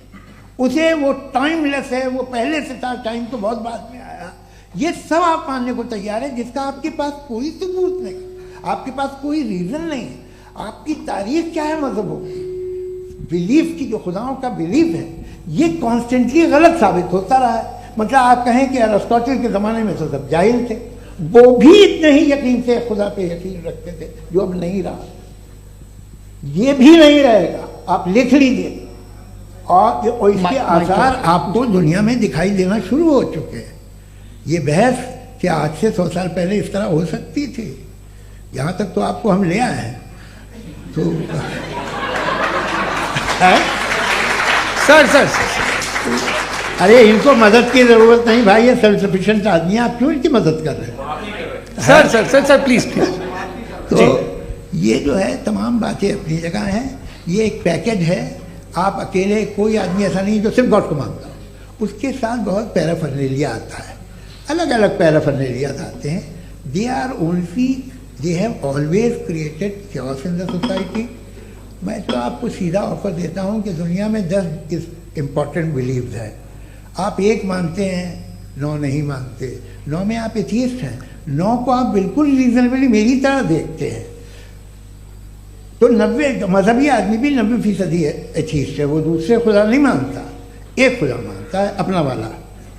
उसे वो टाइमलेस है, वो पहले से था, टाइम तो बहुत बाद में आया, ये सब आप मानने को तैयार है, जिसका आपके पास कोई सबूत नहीं, आपके पास कोई रीज़न नहीं है। आपकी तारीख क्या है मजहबों की, बिलीफ की, जो खुदाओं का बिलीफ है, ये कॉन्स्टेंटली गलत साबित होता रहा है। मतलब आप कहें कि अरिस्टोटल के ज़माने में तो सब जाहिल थे, वो भी इतने ही यकीन से खुदा पे यकीन रखते थे, जो अब नहीं रहा, ये भी नहीं रहेगा, आप लिख लीजिए। और इसके आसार आपको दुनिया में दिखाई देना शुरू हो चुके हैं। ये बहस कि आज से 100 साल पहले इस तरह हो सकती थी, यहाँ तक तो आपको हम ले आए हैं। तो
सर
अरे इनको मदद की ज़रूरत नहीं भाई, ये सेल्फ सफिशिएंट आदमी है, आप क्यों इनकी मदद कर रहे हैं?
Sir please.
तो ये जो है तमाम बातें अपनी जगह हैं, ये एक पैकेज है। आप अकेले, कोई आदमी ऐसा नहीं जो सिर्फ गॉड को मानता हो, उसके साथ बहुत पैराफर्नेलिया आता है, अलग अलग पैराफर्नेलियाज आते हैं। They are only, they have always created chaos in the society. मैं तो आपको सीधा ऑफर देता हूँ कि दुनिया में 10 इम्पॉर्टेंट बिलीव्स हैं, आप एक मानते हैं, 9 नहीं मानते, 9 में आप एथियस्ट हैं, 9 को आप बिल्कुल रीजनेबली मेरी तरह देखते हैं। तो 90 मजहबी आदमी भी 90% एथियस्ट है, वो दूसरे खुदा नहीं मानता, एक खुदा मानता है अपना वाला,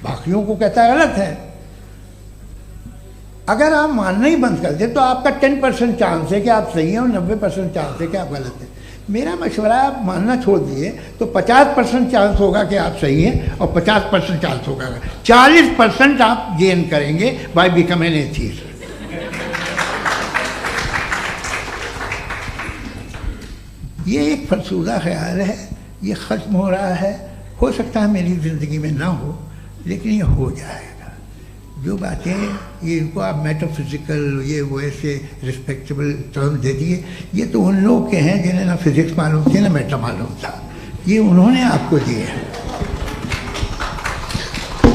बाकियों को कहता है गलत है। अगर आप मानना ही बंद कर दें तो आपका 10% चांस है कि आप सही हैं और 90% चांस है कि आप गलत हैं। मेरा मशवरा है आप मानना छोड़ दिए तो 50% चांस होगा कि आप सही हैं और 50% चांस होगा, 40% आप गेन करेंगे बाय बिकमिंग एन एथीस्ट। ये एक फरसूदा ख्याल है, ये ख़त्म हो रहा है। हो सकता है मेरी ज़िंदगी में ना हो, लेकिन ये हो जाएगा। जो बातें ये इनको आप मेटाफिजिकल ये वो ऐसे रिस्पेक्टेबल टर्म दे दिए, ये तो उन लोग के हैं जिन्हें ना फिजिक्स मालूम थी ना मेटा मालूम था, ये उन्होंने आपको दिए हैं।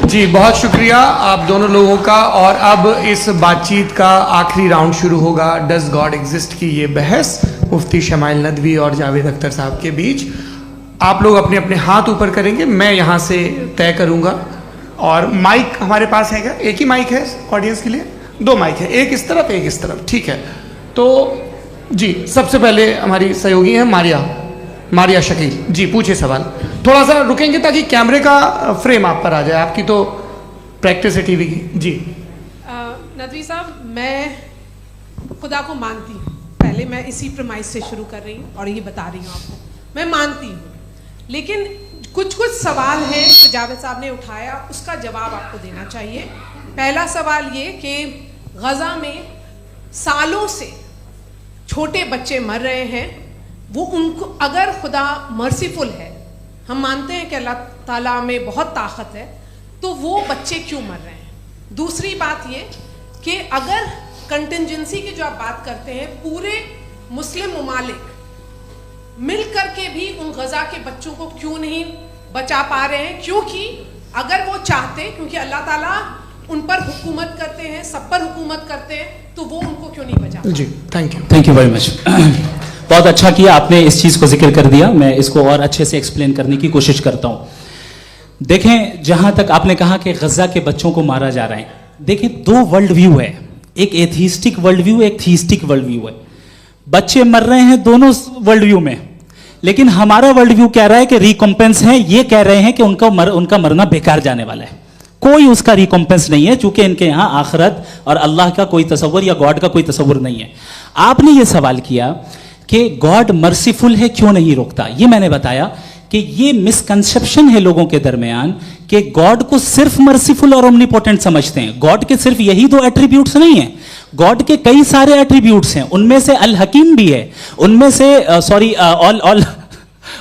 जी बहुत शुक्रिया आप दोनों लोगों का। और अब इस बातचीत का आखिरी राउंड शुरू होगा, डज गॉड एग्जिस्ट की ये बहस मुफ्ती शमाइल नदवी और जावेद अख्तर साहब के बीच। आप लोग अपने अपने हाथ ऊपर करेंगे, मैं यहाँ से तय करूँगा। और माइक हमारे पास है क्या? एक ही माइक है ऑडियंस के लिए? 2 माइक है, एक इस तरफ एक इस तरफ, ठीक है। तो जी सबसे पहले हमारी सहयोगी हैं मारिया शकील जी, पूछिए सवाल। थोड़ा सा रुकेंगे ताकि कैमरे का फ्रेम आप पर आ जाए, आपकी तो प्रैक्टिस है टीवी की। जी
नदवी साहब, मैं खुदा को मानती हूँ, पहले मैं इसी प्रमाइस से शुरू कर रही हूँ और ये बता रही हूँ आपको, मैं मानती हूँ। लेकिन कुछ सवाल हैं जो जावेद साहब ने उठाया, उसका जवाब आपको देना चाहिए। पहला सवाल ये कि गज़ा में सालों से छोटे बच्चे मर रहे हैं, वो उनको अगर खुदा मर्सीफुल है, हम मानते हैं कि अल्लाह ताला में बहुत ताकत है, तो वो बच्चे क्यों मर रहे हैं? दूसरी बात ये कि अगर कंटिजेंसी की जो आप बात करते हैं, पूरे मुस्लिम ममालिक मिल करके भी उन गज़ा के बच्चों को क्यों नहीं बचा पा रहे हैं? क्योंकि अगर वो चाहते, क्योंकि अल्लाह ताला उन पर हुकूमत करते हैं, सब पर हुकूमत करते हैं, तो वो उनको क्यों नहीं बचा?
जी थैंक यू
वेरी मच। बहुत अच्छा किया आपने इस चीज़ को जिक्र कर दिया, मैं इसको और अच्छे से एक्सप्लेन करने की कोशिश करता हूँ। देखें, जहाँ तक आपने कहा कि गज़ा के बच्चों को मारा जा रहा है, देखें 2 वर्ल्ड व्यू है, एक एथीस्टिक वर्ल्ड व्यू, एक थीस्टिक वर्ल्ड व्यू है। बच्चे मर रहे हैं दोनों वर्ल्ड व्यू में, लेकिन हमारा वर्ल्ड व्यू कह रहा है कि रिकॉम्पेंस है, ये कह रहे हैं कि उनका मरना बेकार जाने वाला है, कोई उसका रिकॉम्पेंस नहीं है, चूंकि इनके यहाँ आखिरत और अल्लाह का कोई तसव्वुर या गॉड का कोई तसव्वुर नहीं है। आपने ये सवाल किया कि गॉड मर्सीफुल है, क्यों नहीं रोकता? ये मैंने बताया कि ये मिसकंसेप्शन है लोगों के दरमियान कि गॉड को सिर्फ मर्सीफुल और ओमनीपोटेंट समझते हैं। गॉड के सिर्फ यही 2 एट्रीब्यूट्स नहीं है, गॉड के कई सारे एट्रीब्यूट्स हैं, उनमें से अल हकीम भी है, उनमें से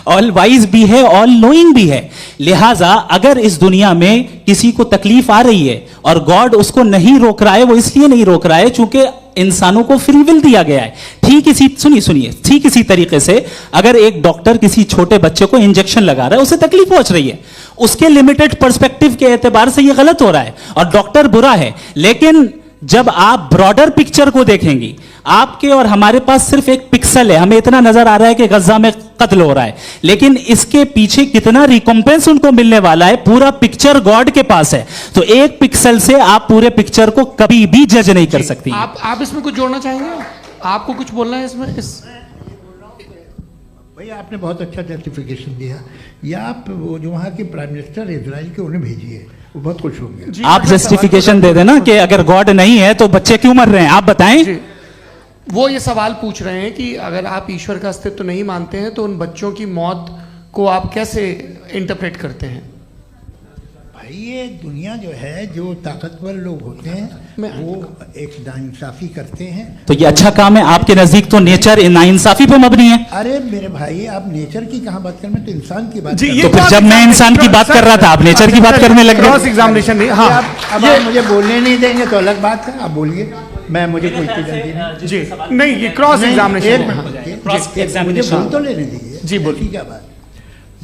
ऑल वाइज भी है, ऑल नोइंग भी है। लिहाजा अगर इस दुनिया में किसी को तकलीफ आ रही है और गॉड उसको नहीं रोक रहा है, वो इसलिए नहीं रोक रहा है चूंकि इंसानों को फ्री विल दिया गया है। ठीक इसी तरीके से अगर एक डॉक्टर किसी छोटे बच्चे को इंजेक्शन लगा रहा है, उसे तकलीफ पहुंच रही है, उसके लिमिटेड पर्सपेक्टिव के एतबार से यह गलत हो रहा है और डॉक्टर बुरा है। लेकिन जब आप ब्रॉडर पिक्चर को देखेंगी, आपके और हमारे पास सिर्फ एक पिक्सल है, हमें इतना नजर आ रहा है कि गजा में कत्ल हो रहा है, लेकिन इसके पीछे कितना रिकॉम्पेंस उनको मिलने वाला है, पूरा पिक्चर गॉड के पास है। तो एक पिक्सल से आप पूरे पिक्चर को कभी भी जज नहीं कर सकती।
आप इसमें कुछ जोड़ना चाहेंगे? आपको कुछ बोलना है इसमें?
भैया आपने बहुत अच्छा जस्टिफिकेशन दिया, या आप वो जो वहाँ के प्राइम मिनिस्टर इजराइल के उन्हें भेजिए, वो बहुत खुश होंगे।
आप जस्टिफिकेशन दे देना कि अगर गॉड नहीं है तो बच्चे क्यों मर रहे हैं, आप बताएं।
वो ये सवाल पूछ रहे हैं कि अगर आप ईश्वर का अस्तित्व नहीं मानते हैं तो उन बच्चों की मौत को आप कैसे इंटरप्रेट करते हैं?
भाई ये दुनिया जो है, जो ताकतवर लोग होते हैं वो एक नाइंसाफी करते हैं।
तो ये अच्छा काम है आपके नजदीक, तो नेचर नाइंसाफी पे मबनी है।
अरे मेरे भाई, आप नेचर की कहाँ बात कर रहे हैं, तो इंसान की बात
जी। तो फिर जब मैं इंसान की बात कर रहा था, आप नेचर की बात करने लग गए।
क्रॉस एग्जामिनेशन नहीं। हाँ,
अब आप मुझे बोलने नहीं देंगे तो अलग बात है, आप बोलिए, मुझे कोई जल्दी नहीं।
जी नहीं, ये क्रॉस एग्जामिनेशन
मुझे बोल तो लेने दीजिए।
जी बोलिए।
क्या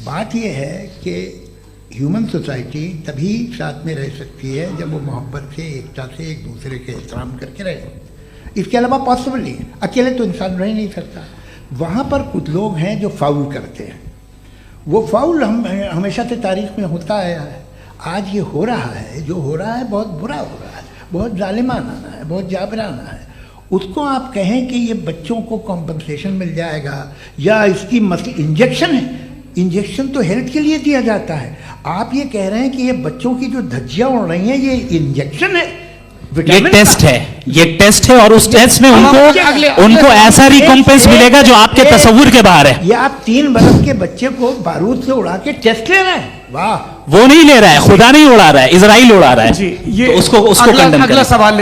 बात ये है कि ह्यूमन सोसाइटी तभी साथ में रह सकती है जब वो मोहब्बत से, एकता से, एक दूसरे के एहतराम करके रहे। इसके अलावा पॉसिबल नहीं, अकेले तो इंसान रह नहीं सकता। वहाँ पर कुछ लोग हैं जो फाउल करते हैं, वो फाउल हमेशा से तारीख में होता आया है। आज ये हो रहा है, जो हो रहा है बहुत बुरा हो रहा है, बहुत जालिमाना है, बहुत जाबराना है। उसको आप कहें कि ये बच्चों को कॉम्पनसेशन मिल जाएगा या इसकी इंजेक्शन है, इंजेक्शन तो हेल्थ के लिए दिया जाता है। आप ये कह रहे हैं कि ये बच्चों की जो धज्जियाँ उड़ रही हैं ये इंजेक्शन है,
ये टेस्ट है, ये टेस्ट है और उस टेस्ट में उनको ऐसा रिकॉम्पेंस मिलेगा जो आपके तसव्वुर के बाहर है।
ये आप 3 बरस के बच्चे को बारूद से उड़ा के टेस्ट ले रहे हैं, वाह।
वो नहीं ले रहा है, खुदा नहीं उड़ा रहा है, इजराइल उड़ा रहा है
जी। ये
तो उसको कंडेम
अगला सवाल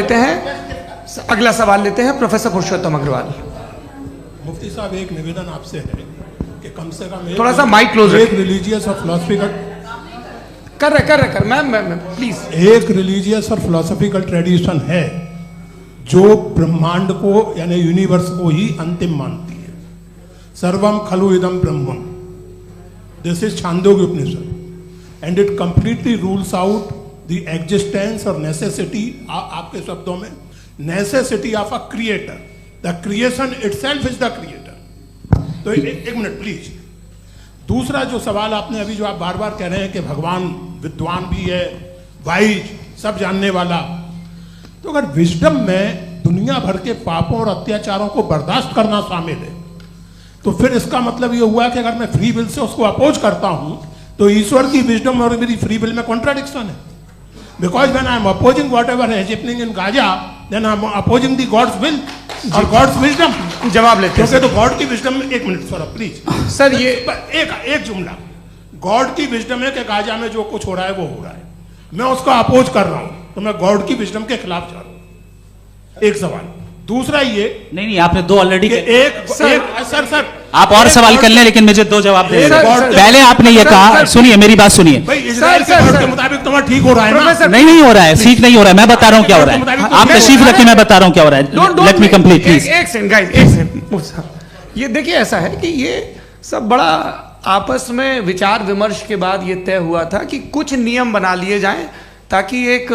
लेते हैं प्रोफेसर पुरुषोत्तम अग्रवाल।
मुफ्ती साहब, एक निवेदन आपसे है कि कम से कम
थोड़ा सा माइक क्लोज
एक रिलीजियस और फिलोसफिकल
कर मैं प्लीज।
एक रिलीजियस और फिलोसफिकल ट्रेडिशन है जो ब्रह्मांड को यानी यूनिवर्स को ही अंतिम मानती है। सर्वम खलु इदम ब्रह्मम, this is Chandogya Upanishad, and it completely rules out the existence और नेसेसिटी, आपके शब्दों में necessity of a creator. The creation itself is the creator. तो एक मिनट प्लीज। दूसरा जो सवाल आपने अभी, जो आप बार बार कह रहे हैं कि भगवान विद्वान भी है, वाइज, सब जानने वाला, तो अगर विजडम में दुनिया भर के पापों और अत्याचारों को बर्दाश्त करना शामिल है, तो फिर इसका मतलब ये हुआ कि अगर मैं फ्री विल से उसको अपोज करता हूं तो ईश्वर की विजडम और मेरी फ्री विल में कॉन्ट्राडिक्शन है। Because when I am opposing whatever is happening in Gaza, then I am opposing the god's will और गॉड्स विजडम।
जवाब लेते हैं
तो गॉड की विजडम में, एक मिनट सर प्लीज
सर, ये
एक जुमला, गॉड की विजडम है कि गाजा में जो कुछ हो रहा है वो हो रहा है, मैं उसका अपोज कर रहा हूं, तो मैं गॉड की विजडम के खिलाफ जा रहा हूं। एक सवाल। दूसरा ये
नहीं, आपने 2 ऑलरेडी।
सर
आप और सवाल कर लें, लेकिन मुझे 2 जवाब दे। पहले आपने ये कहा, सुनिए मेरी बात सुनिए।
इजराइल के गॉड के मुताबिक तुम्हारा ठीक हो रहा है ना?
नहीं हो रहा है, ठीक नहीं हो रहा है। मैं बता रहा हूँ क्या हो रहा है, आप तशरीफ रखिए, मैं बता रहा हूँ क्या हो रहा है। Let me complete please.
एक सेकंड गाइस, एक सेकंड। ये देखिए, ऐसा है कि ये सब बड़ा आपस में विचार विमर्श के बाद ये तय हुआ था कि कुछ नियम बना लिए जाएं ताकि एक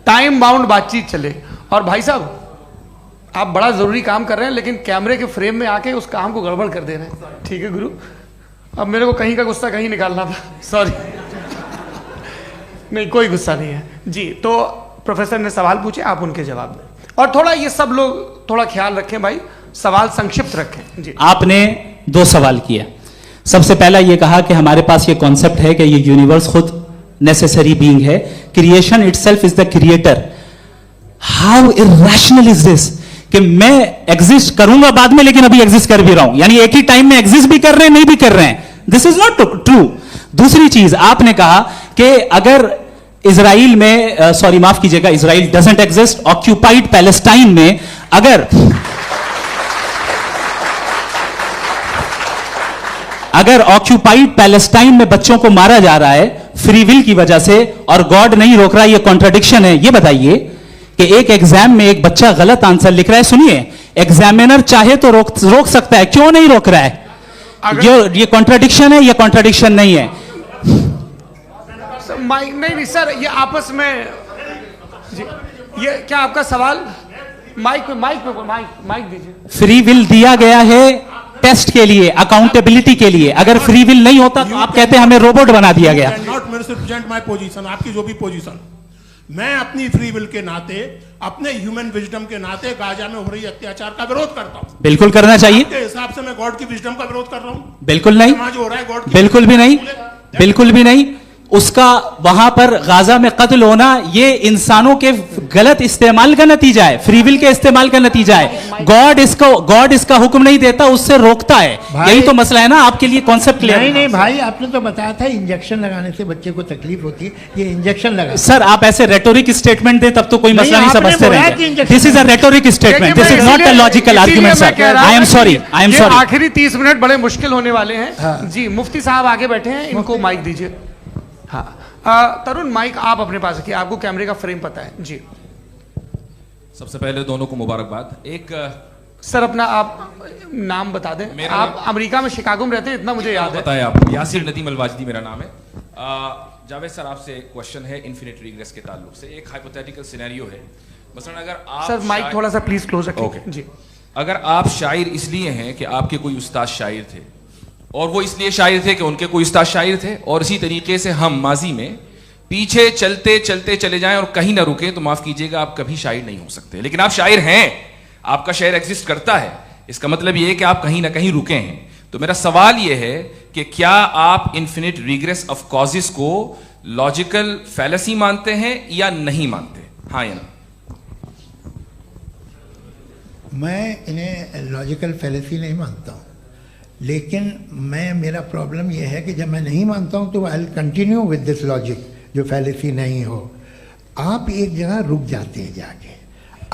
टाइम बाउंड बातचीत चले। और भाई साहब, आप बड़ा जरूरी काम कर रहे हैं, लेकिन कैमरे के फ्रेम में आके उस काम को गड़बड़ कर दे रहे हैं। ठीक है गुरु, अब मेरे को कहीं का गुस्सा कहीं निकालना था, सॉरी। नहीं, कोई गुस्सा नहीं है जी। तो प्रोफेसर ने सवाल पूछे, आप उनके जवाब दें, और थोड़ा ये सब लोग थोड़ा ख्याल रखें भाई, सवाल संक्षिप्त रखें जी।
आपने 2 सवाल किया। सबसे पहला ये कहा कि हमारे पास ये कॉन्सेप्ट है कि ये यूनिवर्स खुद नेसेसरी बीइंग है, creation itself is the creator. How irrational is this कि मैं एग्जिस्ट करूंगा बाद में, लेकिन अभी एग्जिस्ट कर भी रहा हूं, यानी एक ही टाइम में एग्जिस्ट भी कर रहे हैं, नहीं भी कर रहे हैं। This is not true. दूसरी चीज, आपने कहा कि अगर इजराइल में, सॉरी माफ कीजिएगा, Israel doesn't exist, occupied Palestine में अगर ऑक्यूपाइड पैलेस्टाइन में बच्चों को मारा जा रहा है फ्री विल की वजह से और गॉड नहीं रोक रहा, ये कॉन्ट्रडिक्शन है। ये बताइए कि एक एग्जाम में एक बच्चा गलत आंसर लिख रहा है, सुनिए, एग्जामिनर चाहे तो रोक सकता है, क्यों नहीं रोक रहा है? ये कॉन्ट्रडिक्शन है, ये कॉन्ट्रडिक्शन नहीं है।
नहीं सर, ये आपस में जी, ये क्या आपका सवाल? माइक दीजिए।
फ्री विल दिया गया है टेस्ट के लिए, अकाउंटेबिलिटी के लिए। अगर फ्री विल नहीं होता तो आप कहते हैं हमें रोबोट बना दिया गया।
नॉट मिसरिप्रेजेंट माय पोजीशन, आपकी जो भी पोजीशन, मैं अपनी फ्री विल के नाते, अपने ह्यूमन विजडम के नाते गाजा में हो रही अत्याचार का विरोध करता हूं।
बिल्कुल करना चाहिए।
आपके हिसाब से मैं गॉड की विजडम का विरोध कर रहा हूं?
बिल्कुल नहीं,
जो हो रहा है गॉड,
बिल्कुल भी नहीं, बिल्कुल भी नहीं। उसका वहां पर गाजा में कत्ल होना ये इंसानों के गलत इस्तेमाल का नतीजा है, फ्री विल के इस्तेमाल का नतीजा है। गॉड इसका हुक्म नहीं देता, उससे रोकता है। यही तो मसला है ना, आपके लिए कॉन्सेप्ट क्लियर
नहीं भाई, आपने तो बताया था इंजेक्शन लगाने से बच्चे को तकलीफ होती है, ये इंजेक्शन लगा।
सर आप ऐसे रेटोरिक स्टेटमेंट दे तब तो कोई मसला नहीं समझते रहेंगे। This is a rhetoric statement, this is not a logical argument sir. I am sorry, I am sorry.
आखिरी 30 मिनट बड़े मुश्किल होने वाले हैं जी। मुफ्ती साहब आगे बैठे हैं, इनको माइक दीजिए। हाँ तरुण, माइक आप अपने पास रखिए, आपको कैमरे का फ्रेम पता है जी।
सबसे पहले दोनों को मुबारकबाद। एक
सर अपना आप नाम बता दें। आप अमेरिका में शिकागो में रहते हैं, इतना मुझे याद है।
बताया आपको, यासिर नदीम अलवाजदी मेरा नाम है। जावेद सर, आपसे एक क्वेश्चन है इन्फिनिट रिग्रेस के ताल्लुक से। एक हाइपोथेटिकल सिनेरियो है, मसलन अगर आप
सर माइक थोड़ा सा प्लीज क्लोज रखिए जी।
अगर आप शायर इसलिए हैं कि आपके कोई उस्ताद शायर थे, और वो इसलिए शायर थे कि उनके कोई उस्ताद शायर थे, और इसी तरीके से हम माजी में पीछे चलते चलते चले जाएं और कहीं ना रुके, तो माफ कीजिएगा आप कभी शायर नहीं हो सकते। लेकिन आप शायर हैं, आपका शायर एग्जिस्ट करता है, इसका मतलब ये है कि आप कहीं ना कहीं रुके हैं। तो मेरा सवाल ये है कि क्या आप इन्फिनिट रिग्रेस ऑफ कॉजेस को लॉजिकल फैलेसी मानते हैं या नहीं मानते? हाँ या ना?
मैं इन्हें लॉजिकल फैलेसी नहीं मानता हूँ, लेकिन मेरा प्रॉब्लम यह है कि जब मैं नहीं मानता हूँ तो I continue with this logic जो फैलेसी नहीं हो। आप एक जगह रुक जाते हैं जाके,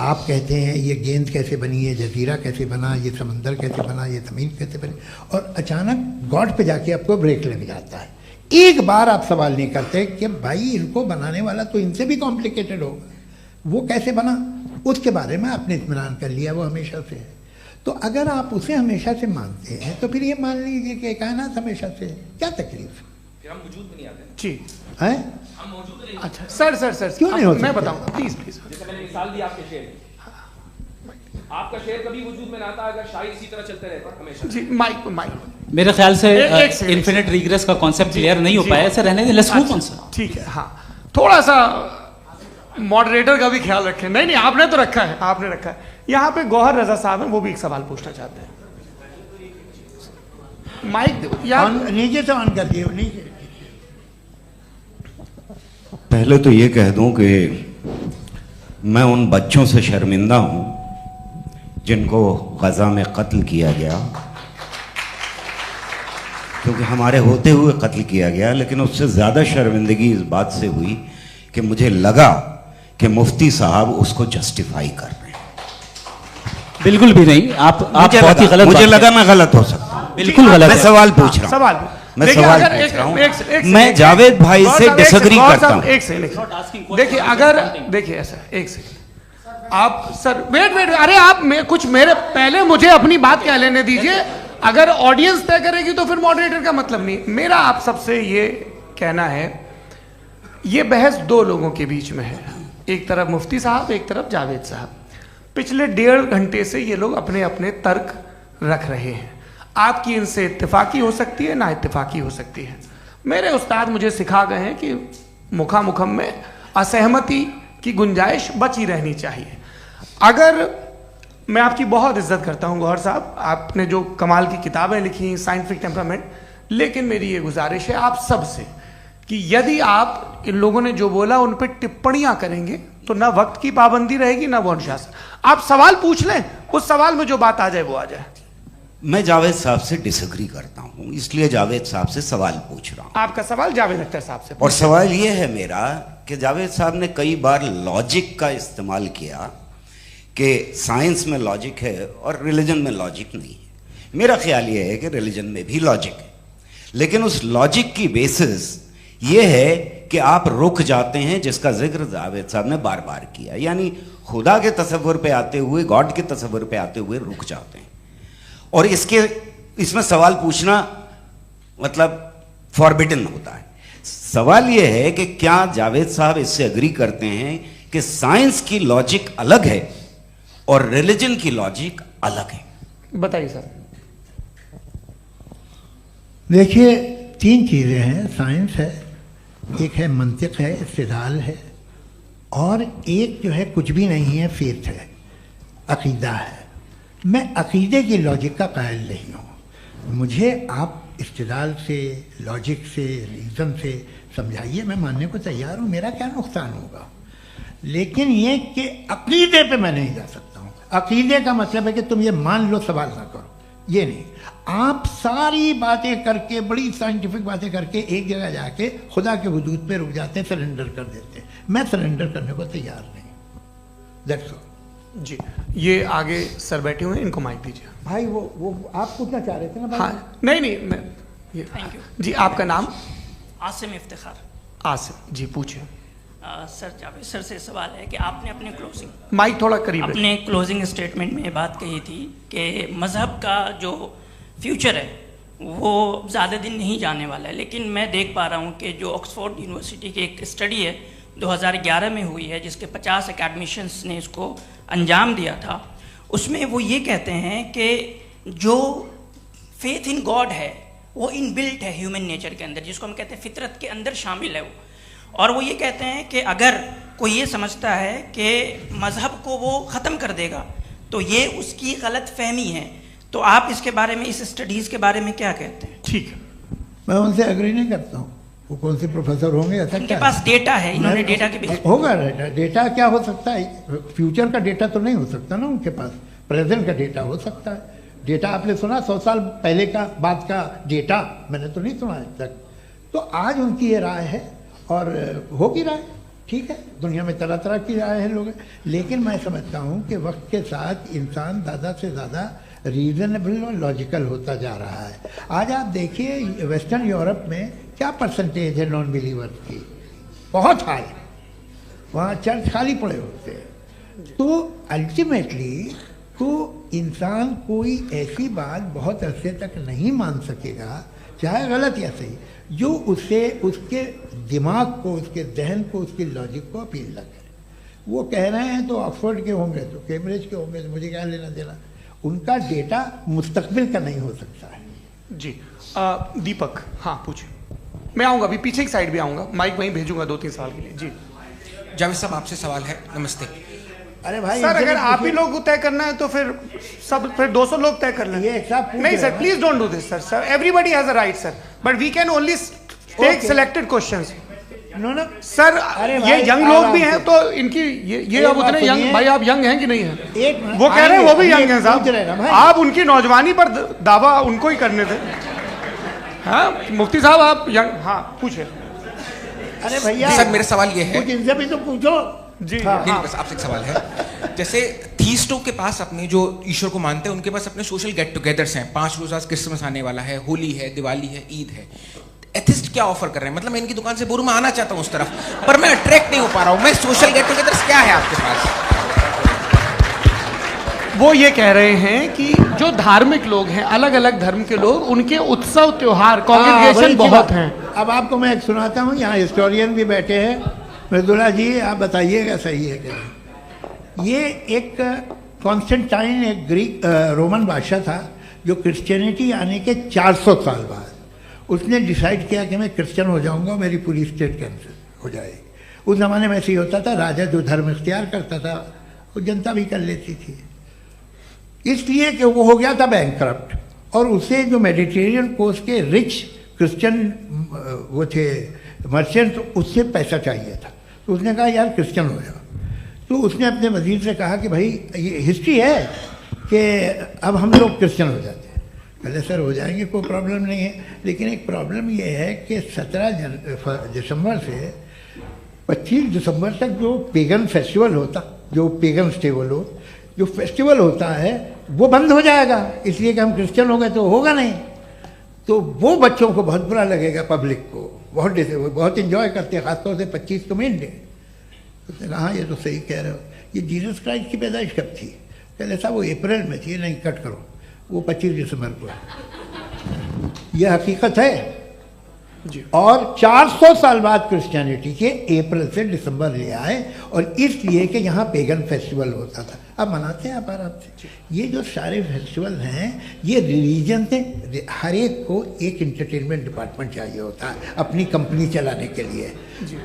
आप कहते हैं ये गेंद कैसे बनी, ये जजीरा कैसे बना, ये समंदर कैसे बना, ये ज़मीन कैसे बनी, और अचानक गॉड पे जाके आपको ब्रेक लग जाता है। एक बार आप सवाल नहीं करते कि भाई इनको बनाने वाला तो इनसे भी कॉम्प्लिकेटेड होगा, वो कैसे बना, उसके बारे में आपने इत्मीनान कर लिया, वो हमेशा से है। तो अगर आप उसे हमेशा से मानते हैं तो फिर ये मान लीजिए कि कायनात हमेशा से है, क्या तकलीफ
फिर हम वजूद में नहीं आते
जी
है?
हम मौजूद नहीं।
अच्छा सर
क्यों नहीं हो
मैं
सकते?
बताऊंगा प्लीज प्लीज।
जैसे मैंने मिसाल दी आपके शेर की, आपका शेर कभी वजूद में ना आता अगर शायर इसी तरह चलते रहते हमेशा।
जी माइक
मेरे ख्याल से
एक सेकंड।
इन्फिनिट रिग्रेस का कॉन्सेप्ट क्लियर नहीं हो
जी।
पाया, ऐसे रहने दें, लेट्स मूव ऑन सर।
ठीक है, हाँ थोड़ा सा मॉडरेटर का भी ख्याल रखें। नहीं आपने तो रखा है, आपने रखा है। यहाँ पे गौहर रजा साहब हैं, वो भी एक सवाल पूछना चाहते हैं। माइक यार
नीचे से ऑन कर दिए नीचे।
पहले तो ये कह दूं कि मैं उन बच्चों से शर्मिंदा हूं जिनको गजा में कत्ल किया गया, क्योंकि हमारे होते हुए कत्ल किया गया। लेकिन उससे ज़्यादा शर्मिंदगी इस बात से हुई कि मुझे लगा कि मुफ्ती साहब उसको जस्टिफाई कर रहे हैं।
बिल्कुल भी नहीं, आप बहुत ही गलत
मुझे
बात
लगा मैं गलत हो सकता हूं।
बिल्कुल गलत
मैं
है।
सवाल पूछ रहा हूं,
सवाल
मैं
देखिए,
सवाल
अगर
पूछ रहा हूं।
एक
मैं जावेद भाई से डिसएग्री करता हूं।
एक सेकंड देखिए, अगर देखिए ऐसा एक सेकंड आप सर वेट अरे आप कुछ मेरे पहले मुझे अपनी बात कह लेने दीजिए। अगर ऑडियंस तय करेगी तो फिर मॉडरेटर का मतलब नहीं। मेरा आप सबसे ये कहना है, ये बहस दो लोगों के बीच में है, एक तरफ मुफ्ती साहब, एक तरफ जावेद साहब। पिछले 1.5 घंटे से ये लोग अपने अपने तर्क रख रहे हैं। आपकी इनसे इत्तेफाकी हो सकती है, ना इत्तेफाकी हो सकती है। मेरे उस्ताद मुझे सिखा गए हैं कि मुखामुखम में असहमति की गुंजाइश बची रहनी चाहिए। अगर मैं आपकी बहुत इज्जत करता हूं गौहर साहब, आपने जो कमाल की किताबें लिखी, साइंटिफिक टेम्परामेंट, लेकिन मेरी ये गुजारिश है आप सबसे कि यदि आप इन लोगों ने जो बोला उन पर टिप्पणियां करेंगे तो ना वक्त की पाबंदी रहेगी ना वो अनुशासन। आप सवाल पूछ लें, उस सवाल में जो बात आ जाए वो आ जाए।
मैं जावेद साहब से डिसएग्री करता हूं, इसलिए जावेद साहब से सवाल पूछ रहा हूं।
आपका सवाल जावेद अख्तर साहब से।
और सवाल ये है मेरा कि जावेद साहब ने कई बार लॉजिक का इस्तेमाल किया कि साइंस में लॉजिक है और रिलीजन में लॉजिक नहीं है। मेरा ख्याल ये है कि रिलीजन में भी लॉजिक है, लेकिन उस लॉजिक की बेसिस ये है कि आप रुक जाते हैं, जिसका जिक्र जावेद साहब ने बार बार किया, यानी खुदा के तसव्वुर पे आते हुए, गॉड के तसव्वुर पे आते हुए रुक जाते हैं। और इसमें सवाल पूछना मतलब फॉरबिडन होता है। सवाल यह है कि क्या जावेद साहब इससे एग्री करते हैं कि साइंस की लॉजिक अलग है और रिलीजन की लॉजिक अलग है?
बताइए सर।
देखिए 3 चीज़ें हैं, साइंस है, एक है मंतिक है, इस्तिदलाल है, और एक जो है कुछ भी नहीं है, फेथ है, अकीदा है। मैं अकीदे की लॉजिक का कायल नहीं हूँ। मुझे आप इस्तिदलाल से, लॉजिक से, रीज़न से समझाइए, मैं मानने को तैयार हूँ, मेरा क्या नुकसान होगा। लेकिन ये कि अकीदे पे मैं नहीं जा सकता हूँ। अकीदे का मतलब है कि तुम ये मान लो, सवाल ना करो, ये नहीं। आप सारी बातें करके, बड़ी साइंटिफिक बातें करके एक जगह जाके खुदा के हुदूद पे रुक जाते हैं, सरेंडर कर देते हैं। मैं सरेंडर करने को तैयार नहीं। दैट्स ऑल
जी। ये आगे सर बैठे हुए हैं, इनको माइक दीजिए।
भाई वो आप पूछना चाह रहे थे ना भाई?
हाँ नहीं मैं ये
थैंक यू
जी। आपका नाम?
आसिम इफ्तिखार।
आसिफ जी, पूछिए।
सर जावेद सर से सवाल है कि आपने अपने क्लोजिंग
माइक थोड़ा करीब रखिए।
अपने क्लोजिंग स्टेटमेंट में ये बात कही थी कि मज़हब का जो फ्यूचर है वो ज़्यादा दिन नहीं जाने वाला है। लेकिन मैं देख पा रहा हूँ कि जो ऑक्सफोर्ड यूनिवर्सिटी की एक स्टडी है 2011 में हुई है, जिसके 50 एकेडमिशियंस ने इसको अंजाम दिया था, उसमें वो ये कहते हैं कि जो फेथ इन गॉड है वो इनबिल्ट है ह्यूमन नेचर के अंदर, जिसको हम कहते हैं फितरत के अंदर शामिल है वो। और वो ये कहते हैं कि अगर कोई ये समझता है कि मज़हब को वो ख़त्म कर देगा तो ये उसकी गलत फहमी है। तो आप इसके बारे में, इस स्टडीज़ के बारे में क्या कहते हैं?
ठीक है,
मैं उनसे एग्री नहीं करता हूँ। वो कौन से प्रोफेसर होंगे, ऐसा
उनके
क्या
पास डेटा है, इन्होंने डेटा के बेस
होगा। डेटा क्या हो सकता है? फ्यूचर का डेटा तो नहीं हो सकता ना उनके पास। प्रेजेंट का डेटा हो सकता है। डेटा आपने सुना 100 साल पहले का बाद का डेटा, मैंने तो नहीं सुना आज तक। तो आज उनकी ये राय है और हो भी राय, ठीक है, दुनिया में तरह तरह की राय है लोग, लेकिन मैं समझता हूँ कि वक्त के साथ इंसान ज़्यादा से ज़्यादा रीजनेबल और लॉजिकल होता जा रहा है। आज आप देखिए वेस्टर्न यूरोप में क्या परसेंटेज है नॉन बिलीवर्स की, बहुत हाई, वहाँ चर्च खाली पड़े होते हैं। तो अल्टीमेटली तो इंसान कोई ऐसी बात बहुत अरसे तक नहीं मान सकेगा, चाहे गलत या सही, जो उससे उसके दिमाग को, उसके जहन को, उसकी लॉजिक को अपील न करे। वो कह रहे हैं तो ऑक्सफोर्ड के होंगे तो कैम्ब्रिज के होंगे, तो मुझे क्या लेना देना, उनका डेटा मुस्तकबिल का नहीं हो सकता है।
जी दीपक, हाँ पूछिए। मैं आऊँगा, अभी पीछे की साइड भी आऊँगा, माइक वहीं भेजूंगा 2-3 साल के लिए। जी
जावेद साहब, आपसे सवाल है। नमस्ते।
अरे भाई
सर, अगर आप ही लोग को तय करना है तो फिर 200 लोग तय कर लेंगे। नहीं sir, please don't do this sir. Everybody has a right sir, but we can only take selected questions.
No
sir, ये यंग लोग भी हैं तो इनकी ये अब उतने यंग, भाई आप यंग हैं कि नहीं हैं? वो कह रहे हैं वो भी यंग हैं साहब, आप उनकी नौजवानी पर दावा उनको ही करने थे। हाँ मुफ्ती साहब आप यंग, हाँ पूछे।
अरे भैया
सर मेरा सवाल ये है,
कुछ इनसे भी तो पूछो
जी।
नहीं, बस आपसे एक सवाल है। जैसे थीस्टों के पास अपने जो ईश्वर को मानते हैं उनके पास अपने सोशल गेट टुगेदर्स हैं, 5 रोज़ आज क्रिसमस आने वाला है, होली है, दिवाली है, ईद है। एथिस्ट क्या ऑफर कर रहे हैं? मतलब मैं इनकी दुकान से मैं आना चाहता हूँ उस तरफ, पर मैं अट्रैक्ट नहीं हो पा रहा हूँ। मैं सोशल गेट टुगेदर्स क्या है आपके पास?
वो ये कह रहे हैं कि जो धार्मिक लोग हैं, अलग अलग धर्म के लोग, उनके उत्सव त्योहार कांग्रेगेशन बहुत हैं।
अब आपको मैं एक सुनाता हूँ, यहाँ हिस्टोरियन भी बैठे हैं, मृदुला जी आप बताइएगा सही है क्या। ये एक कॉन्स्टेंटाइन, एक ग्रीक रोमन बादशाह था जो क्रिश्चियनिटी आने के 400 साल बाद उसने डिसाइड किया कि मैं क्रिश्चियन हो जाऊंगा, मेरी पूरी स्टेट कैंसिल हो जाएगी। उस ज़माने में ऐसे ही होता था, राजा जो धर्म इख्तियार करता था वो जनता भी कर लेती थी, इसलिए कि वो हो गया था बैंकक्रप्ट, और उसे जो मेडिटेरियन कोस्ट के रिच क्रिश्चियन वो थे मर्चेंट, उससे पैसा चाहिए था। तो उसने कहा यार क्रिश्चियन हो जाओ। तो उसने अपने वजीर से कहा कि भाई ये हिस्ट्री है कि अब हम लोग क्रिश्चियन हो जाते हैं। पहले सर हो जाएंगे, कोई प्रॉब्लम नहीं है, लेकिन एक प्रॉब्लम ये है कि 17 दिसंबर से 25 दिसंबर तक जो पेगन फेस्टिवल होता, जो पेगन जो फेस्टिवल होता है वो बंद हो जाएगा, इसलिए कि हम क्रिश्चियन हो गए तो होगा नहीं। तो वो बच्चों को बहुत बुरा लगेगा, पब्लिक को बहुत इन्जॉय करते हैं, खासतौर से 25 को मेन डे। उसने कहा ये तो सही कह रहे हो, ये जीसस क्राइस्ट की पैदाइश कब थी? कहले साहब वो अप्रैल में थी। नहीं, कट करो, वो 25 दिसंबर को है। यह हकीकत है जी। और 400 साल बाद क्रिश्चियनिटी के अप्रैल से दिसंबर ले आए, और इसलिए कि यहाँ पेगन फेस्टिवल होता था। अब मनाते हैं आप आराम से। ये जो सारे फेस्टिवल हैं ये रिलीजन से, हर एक को एक इंटरटेनमेंट डिपार्टमेंट चाहिए होता है अपनी कंपनी चलाने के लिए।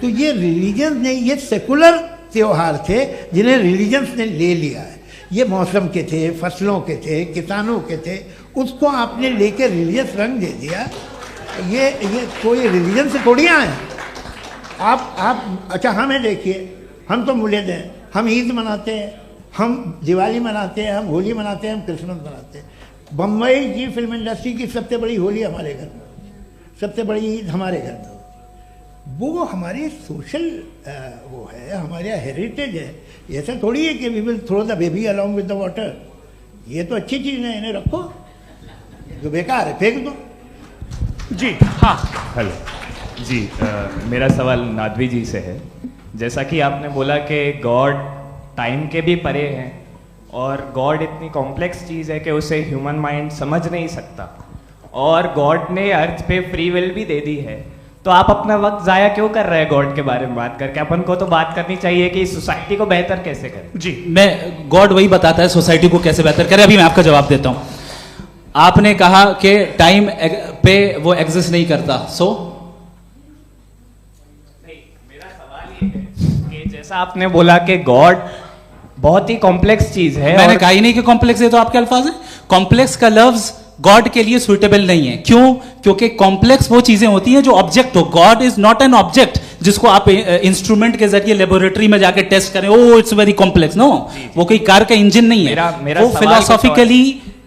तो ये रिलीजन ने, ये सेकुलर त्यौहार थे जिन्हें रिलीजन्स ने ले लिया है। ये मौसम के थे, फसलों के थे, किसानों के थे, उसको आपने लेके रिलीजियस रंग दे दिया। ये कोई रिलीजन से थोड़ी आए आप। अच्छा हमें देखिए, हम तो मुल्द हैं, हम ईद मनाते हैं, हम दिवाली मनाते हैं, हम होली मनाते हैं, हम क्रिसमस मनाते हैं। बम्बई की फिल्म इंडस्ट्री की सबसे बड़ी होली हमारे घर में, सबसे बड़ी ईद हमारे घर में। वो हमारी सोशल वो है, हमारा हेरिटेज है। ऐसा थोड़ी है कि we will throw the baby along with the water. ये तो अच्छी चीज़ है, इन्हें रखो, जो बेकार है फेंक दो।
जी हाँ,
हेलो जी, मेरा सवाल नादवी जी से है। जैसा कि आपने बोला कि गॉड टाइम के भी परे हैं और गॉड इतनी कॉम्प्लेक्स चीज़ है कि उसे ह्यूमन माइंड समझ नहीं सकता, और गॉड ने अर्थ पे फ्री विल भी दे दी है, तो आप अपना वक्त ज़ाया क्यों कर रहे हैं गॉड के बारे में बात करके? अपन को तो बात करनी चाहिए कि सोसाइटी को बेहतर कैसे करें।
जी, मैं गॉड वही बताता है सोसाइटी को कैसे बेहतर करें। अभी मैं आपका जवाब देता हूँ। आपने कहा कि टाइम पे वो एग्जिस्ट नहीं करता,
मेरा सवाल ये है कि जैसा आपने बोला कि गॉड बहुत ही कॉम्प्लेक्स चीज है।
मैंने कहा ही नहीं कि कॉम्प्लेक्स है, तो आपके अल्फाज है। कॉम्प्लेक्स का लफ्ज गॉड के लिए सुइटेबल नहीं है। क्यों? क्योंकि कॉम्प्लेक्स वो चीजें होती हैं जो ऑब्जेक्ट हो। God is not an object. जिसको आप इंस्ट्रूमेंट के जरिए लेबोरेटरी में जाके टेस्ट करें, oh it's very complex. No, वो कोई कार का इंजन नहीं है।
मेरा
वो फिलोसॉफिकली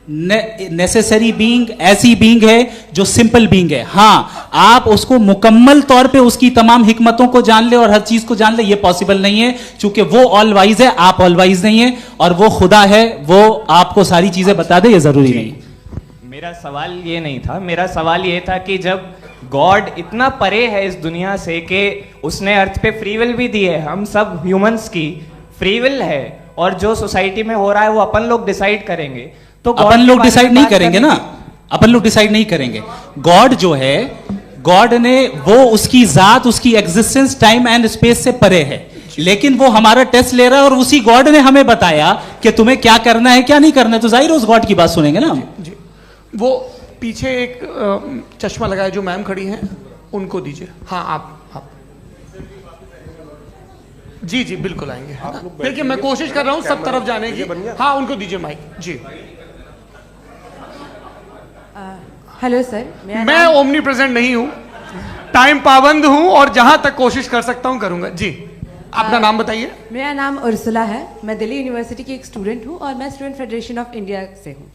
नेसेसरी बीइंग ऐसी बीइंग है जो सिंपल बीइंग है। हाँ, आप उसको मुकम्मल तौर पे उसकी तमाम हिकमतों को जान ले और हर चीज को जान ले, ये पॉसिबल नहीं है, क्योंकि वो ऑल वाइज है, आप ऑल वाइज नहीं है, और वो खुदा है, वो आपको सारी चीजें बता दे, ये जरूरी नहीं।
मेरा सवाल ये नहीं था, मेरा सवाल ये था कि जब गॉड इतना परे है इस दुनिया से कि उसने अर्थ पे फ्री विल भी दी है, हम सब ह्यूमंस की फ्री विल है, और जो सोसाइटी में हो रहा है वो अपन लोग डिसाइड करेंगे, तो
अपन लोग डिसाइड नहीं करेंगे ना, अपन लोग डिसाइड नहीं करेंगे। गॉड जो है, गॉड ने वो उसकी जात, उसकी एग्जिस्टेंस टाइम एंड स्पेस से परे है, लेकिन वो हमारा टेस्ट ले रहा है और उसी गॉड ने हमें बताया कि तुम्हें क्या करना है क्या नहीं करना है, तो जाहिर उस गॉड की बात सुनेंगे ना हम।
जी, वो पीछे एक चश्मा लगाया जो मैम खड़ी हैं, उनको दीजिए। हाँ, आप जी जी बिल्कुल आएंगे। देखिए मैं कोशिश कर रहा हूँ सब तरफ जाने की। हाँ, उनको दीजिए माइक। जी,
हेलो सर,
मैं ओमनी प्रेजेंट नहीं हूँ, टाइम पाबंद हूँ और जहां तक कोशिश कर सकता हूँ करूंगा। जी, अपना नाम बताइए।
मेरा नाम उर्सुला है, मैं दिल्ली यूनिवर्सिटी की एक स्टूडेंट हूँ और मैं स्टूडेंट फेडरेशन ऑफ इंडिया से हूँ।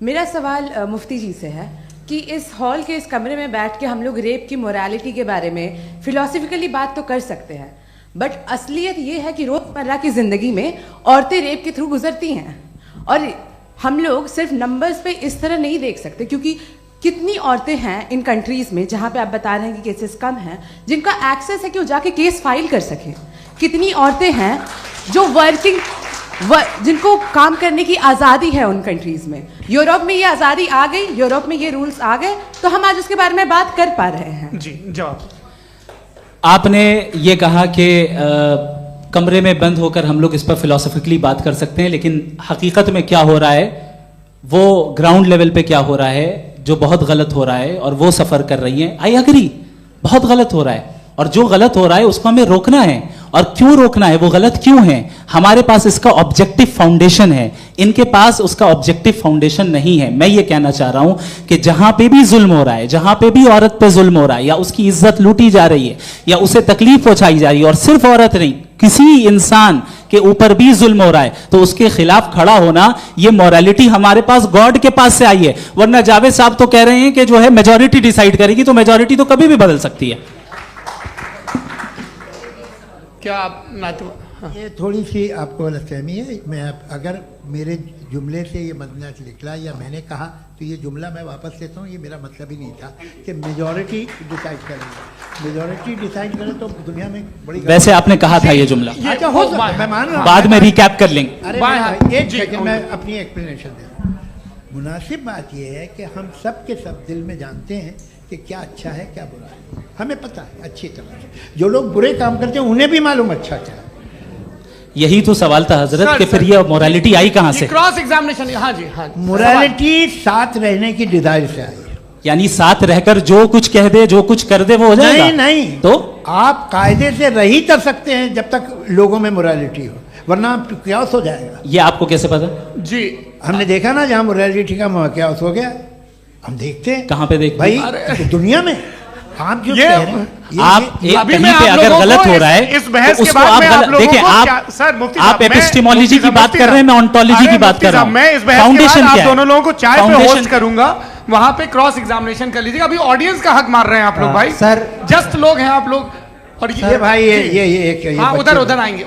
मेरा सवाल मुफ्ती जी से है कि इस हॉल के इस कमरे में बैठ के हम लोग रेप की मोरालिटी के बारे में फिलोसफिकली बात तो कर सकते हैं, बट असलियत ये है कि रोजमर्रा की जिंदगी में औरतें रेप के थ्रू गुजरती हैं, और हम लोग सिर्फ नंबर्स पे इस तरह नहीं देख सकते, क्योंकि कितनी औरतें हैं इन कंट्रीज में जहाँ पे आप बता रहे हैं कि केसेस कम हैं, जिनका एक्सेस है कि वो जाके केस फाइल कर सकें। कितनी औरतें हैं जो जिनको काम करने की आज़ादी है उन कंट्रीज में। यूरोप में ये आज़ादी आ गई, यूरोप में ये रूल्स आ गए, तो हम आज उसके बारे में बात कर पा रहे हैं।
जी, जवाब।
आपने ये कहा कि कमरे में बंद होकर हम लोग इस पर फिलोसफिकली बात कर सकते हैं, लेकिन हकीकत में क्या हो रहा है, वो ग्राउंड लेवल पे क्या हो रहा है, जो बहुत गलत हो रहा है, और वो सफ़र कर रही हैं। आई अग्री, बहुत गलत हो रहा है, और जो गलत हो रहा है उसको हमें रोकना है। और क्यों रोकना है, वो गलत क्यों है, हमारे पास इसका ऑब्जेक्टिव फाउंडेशन है, इनके पास उसका ऑब्जेक्टिव फाउंडेशन नहीं है। मैं ये कहना चाह रहा हूं कि जहां पे भी जुल्म हो रहा है, जहां पे भी औरत पे जुल्म हो रहा है, या उसकी इज्जत लूटी जा रही है, या उसे तकलीफ पहुंचाई जा रही है, और सिर्फ औरत नहीं, किसी इंसान के ऊपर भी जुल्म हो रहा है, तो उसके खिलाफ खड़ा होना, ये मोरालिटी हमारे पास गॉड के पास से आई है। वरना जावेद साहब तो कह रहे हैं कि जो है मेजॉरिटी डिसाइड करेगी, तो मेजॉरिटी तो कभी भी बदल सकती है।
क्या आप
ये थोड़ी सी आपको गलतफहमी है। मैं अगर मेरे जुमले से ये मदना निकला या मैंने कहा, तो ये जुमला मैं वापस लेता हूँ। ये मेरा मतलब ही नहीं था कि मेजॉरिटी डिसाइड करेगी। मेजॉरिटी डिसाइड करे तो दुनिया में बड़ी,
वैसे आपने कहा था ये जुमला,
अच्छा हो सकता है, मैं मान रहा हूँ,
बाद में रिकैप कर लेंगे।
अरे एक सेकंड, मैं अपनी एक्सप्लेनेशन देता हूँ। मुनासिब बात यह है कि हम सब के सब दिल में जानते हैं कि क्या अच्छा है क्या बुरा है, हमें पता है अच्छी तरह से। जो लोग बुरे काम करते हैं उन्हें भी मालूम अच्छा क्या है।
यही तो सवाल था हजरत कि फिर ये मोरालिटी आई कहां से?
Cross examination. हाँ जी, हाँ।
मोरालिटी साथ रहने की डिजायर से आई है,
यानी साथ रहकर जो कुछ कह दे, जो कुछ कर दे, वो हो जाएगा?
नहीं नहीं, तो आप कायदे से रह ही कर सकते हैं जब तक लोगों में मोरालिटी हो, वरना क्यास हो जाएगा।
ये आपको कैसे पता?
जी, हमने देखा ना, जहां मोरालिटी का क्यास हो गया, हम देखते हैं।
कहां पे देखते
भाई? दुनिया में। आप जो कह रहे हैं,
आप कहीं पे अगर गलत हो रहा है,
इस बहस
तो
के
उसको
बाद
आप
मैं आप लोगों
देखिए,
को सर मुफ्ती साहब,
आप एपिस्टेमोलॉजी की बात कर रहे हैं, मैं ऑन्टोलॉजी की बात कर रहा हूं।
मैं इस बहस के बाद आप दोनों लोगों को चाय पे होस्ट करूंगा, वहां पे क्रॉस एग्जामिनेशन कर लीजिएगा। अभी ऑडियंस का हक मार रहे हैं आप लोग भाई,
सर
जस्ट लोग हैं आप लोग। और ये भाई ये हाँ, उधर आएंगे,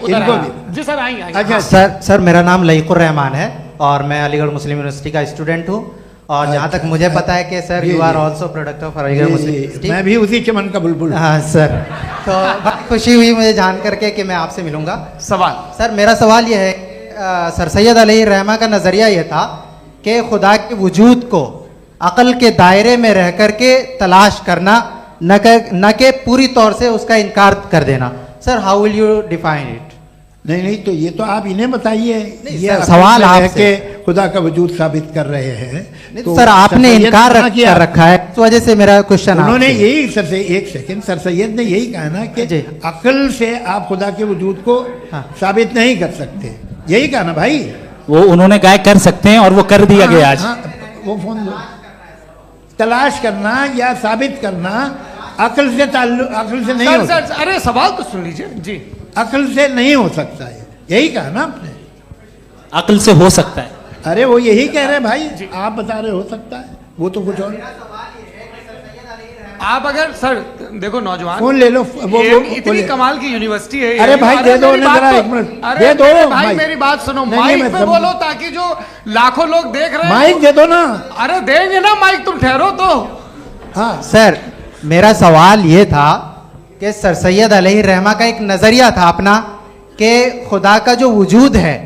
जी सर आएंगे।
अच्छा सर, मेरा नाम लईकुर रहमान है और मैं अलीगढ़ मुस्लिम यूनिवर्सिटी का स्टूडेंट हूँ, और जहाँ तक मुझे पता है कि sir you are also product of Aligarh Muslim University.
मैं भी उसी चमन का बुलबुल।
हाँ सर, तो बहुत खुशी हुई मुझे जान करके कि मैं आपसे मिलूंगा।
सवाल
सर, मेरा सवाल यह है, सर सैयद अलैहिर्रहमा का नज़रिया यह था कि खुदा के वजूद को अक़ल के दायरे में रह कर के तलाश करना, न कि पूरी तौर से उसका इनकार कर देना। Sir, how will you define it?
नहीं, तो ये तो आप इन्हें बताइए।
ये सवाल आपसे,
खुदा का वजूद साबित कर रहे हैं,
तो सर आपने इनकार कर रखा है, इस वजह से मेरा क्वेश्चन।
उन्होंने यही सर से, एक सेकंड, सर सैयद ने यही कहा ना कि अक्ल से आप खुदा के वजूद को साबित नहीं कर सकते, यही कहा ना भाई।
वो उन्होंने कहा कर सकते हैं और वो कर दिया गया आज।
वो फोन तलाश करना या साबित करना अक्ल से ताल्लुक, अक्ल से नहीं हो
सर, अरे सवाल तो सुन लीजिए जी।
अक्ल से नहीं हो सकता है, यही कहा ना आपने।
अक्ल से हो सकता है।
अरे वो यही कह रहे हैं भाई, आप बता रहे हो सकता है, वो तो कुछ और।
आप अगर सर देखो नौजवान
फोन ले लो, वो
इतनी कमाल की यूनिवर्सिटी है।
अरे भाई दे दो ना जरा, एक मिनट दे दो
भाई, मेरी बात सुनो, माइक पे बोलो ताकि जो लाखों लोग देख रहे हैं।
माइक दे दो ना।
अरे देंगे ना माइक, तुम ठहरो तो।
हाँ
सर, मेरा सवाल ये था कि सर सैयद अलैहि रहमा का एक नजरिया था अपना कि खुदा का जो वजूद है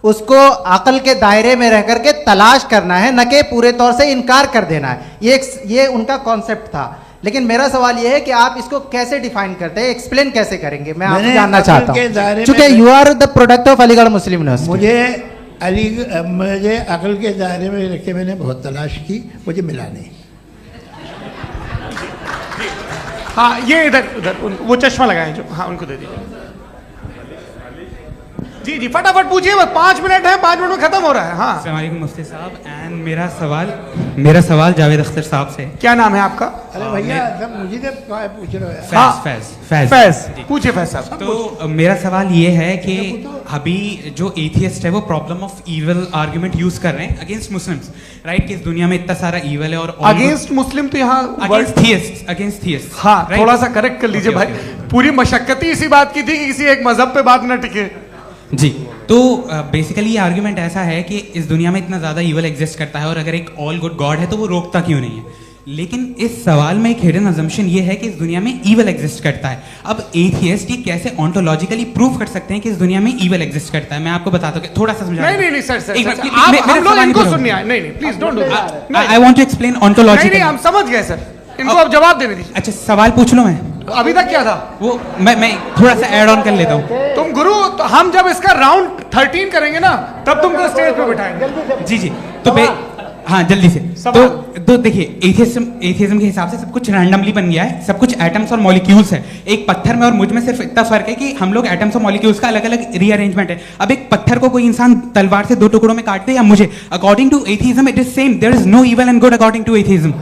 उसको अकल के दायरे में रह करके तलाश करना है, न कि पूरे तौर से इनकार कर देना है। ये उनका कॉन्सेप्ट था। लेकिन मेरा सवाल ये है कि आप इसको कैसे डिफाइन करते हैं, एक्सप्लेन कैसे करेंगे, मैं आपसे जानना चाहता हूँ, क्योंकि you are the product of Aligarh Muslim University.
मुझे अकल के दायरे में रख के मैंने बहुत तलाश की, मुझे मिला नहीं।
हाँ ये इधर वो चश्मा लगाए जो, हाँ उनको दे दीजिए। जी जी फटाफट पूछिए, बस 5 मिनट है, 5 मिनट में खत्म हो रहा है। हाँ
अस्सलाम वालेकुम मुफ्ती साहब। एंड मेरा सवाल जावेद अख्तर साहब से।
क्या नाम है आपका?
अरे भैया सब मुझे पूछ रहे हो।
फैज
पूछिए फैज साहब।
तो मेरा सवाल ये है कि अभी जो एथियस्ट है वो problem of evil argument use कर रहे हैं अगेंस्ट मुस्लिम्स, राइट? कि इस दुनिया में इतना सारा इविल है और
अगेंस्ट मुस्लिम तो यहाँ
अगेंस्ट थियस्ट।
हाँ थोड़ा सा करेक्ट कर लीजिए भाई, पूरी मशक्कत ही इसी बात की थी कि किसी एक मजहब पे बात ना टिके।
जी, तो बेसिकली ये आर्गुमेंट ऐसा है कि इस दुनिया में इतना ज्यादा इविल एग्जिस्ट करता है और अगर एक ऑल गुड गॉड है तो वो रोकता क्यों नहीं है? लेकिन इस सवाल में एक हिडन अजम्पशन ये है कि इस दुनिया में इविल एग्जिस्ट करता है। अब एथियस्ट ये कैसे ऑन्टोलॉजिकली प्रूव कर सकते हैं कि इस दुनिया में इविल एग्जिस्ट करता है? मैं आपको बताता हूँ, थोड़ा सा समझा।
नहीं सर, हम लोग इनको सुनिए। नहीं please don't do that.
I want to explain ontologically.
नहीं हम समझ गए सर, इनको अब जवाब देने दीजिए।
अच्छा सवाल पूछ लो। मैं
अभी तक क्या था
वो मैं थोड़ा सा ऐड ऑन कर लेता हूँ।
तुम गुरु, तो हम जब इसका राउंड 13 करेंगे ना तब तुमको स्टेज पे बिठाएंगे।
जी तो हाँ जल्दी से। तो देखिए एथियज्म के हिसाब से सब कुछ रैंडमली बन गया है, सब कुछ एटम्स और मॉलिक्यूल्स है। एक पत्थर में और मुझ में सिर्फ इतना फर्क है कि हम लोग एटम्स और मॉलिक्यूल्स का अलग अलग रीअरेंजमेंट है। अब एक पत्थर को कोई इंसान तलवार से 2 टुकड़ों में काट दे या मुझे, according to atheism it is same. There is no evil and good according to atheism.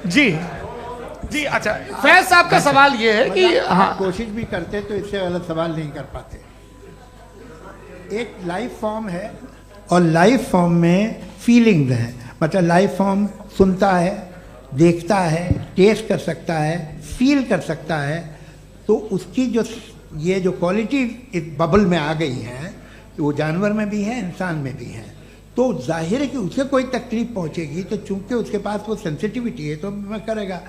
जी अच्छा, फैज साहब का सवाल ये है कि हाँ
कोशिश भी करते तो इससे गलत सवाल नहीं कर पाते। एक लाइफ फॉर्म है और लाइफ फॉर्म में फीलिंग्स हैं, मतलब लाइफ फॉर्म सुनता है, देखता है, टेस्ट कर सकता है, फील कर सकता है। तो उसकी जो ये जो क्वालिटी इस बबल में आ गई है वो जानवर में भी है, इंसान में भी है। तो जाहिर है कि उसे कोई तकलीफ पहुंचेगी, तो चूंकि उसके पास वो सेंसिटिविटी है तो मैं करेगा।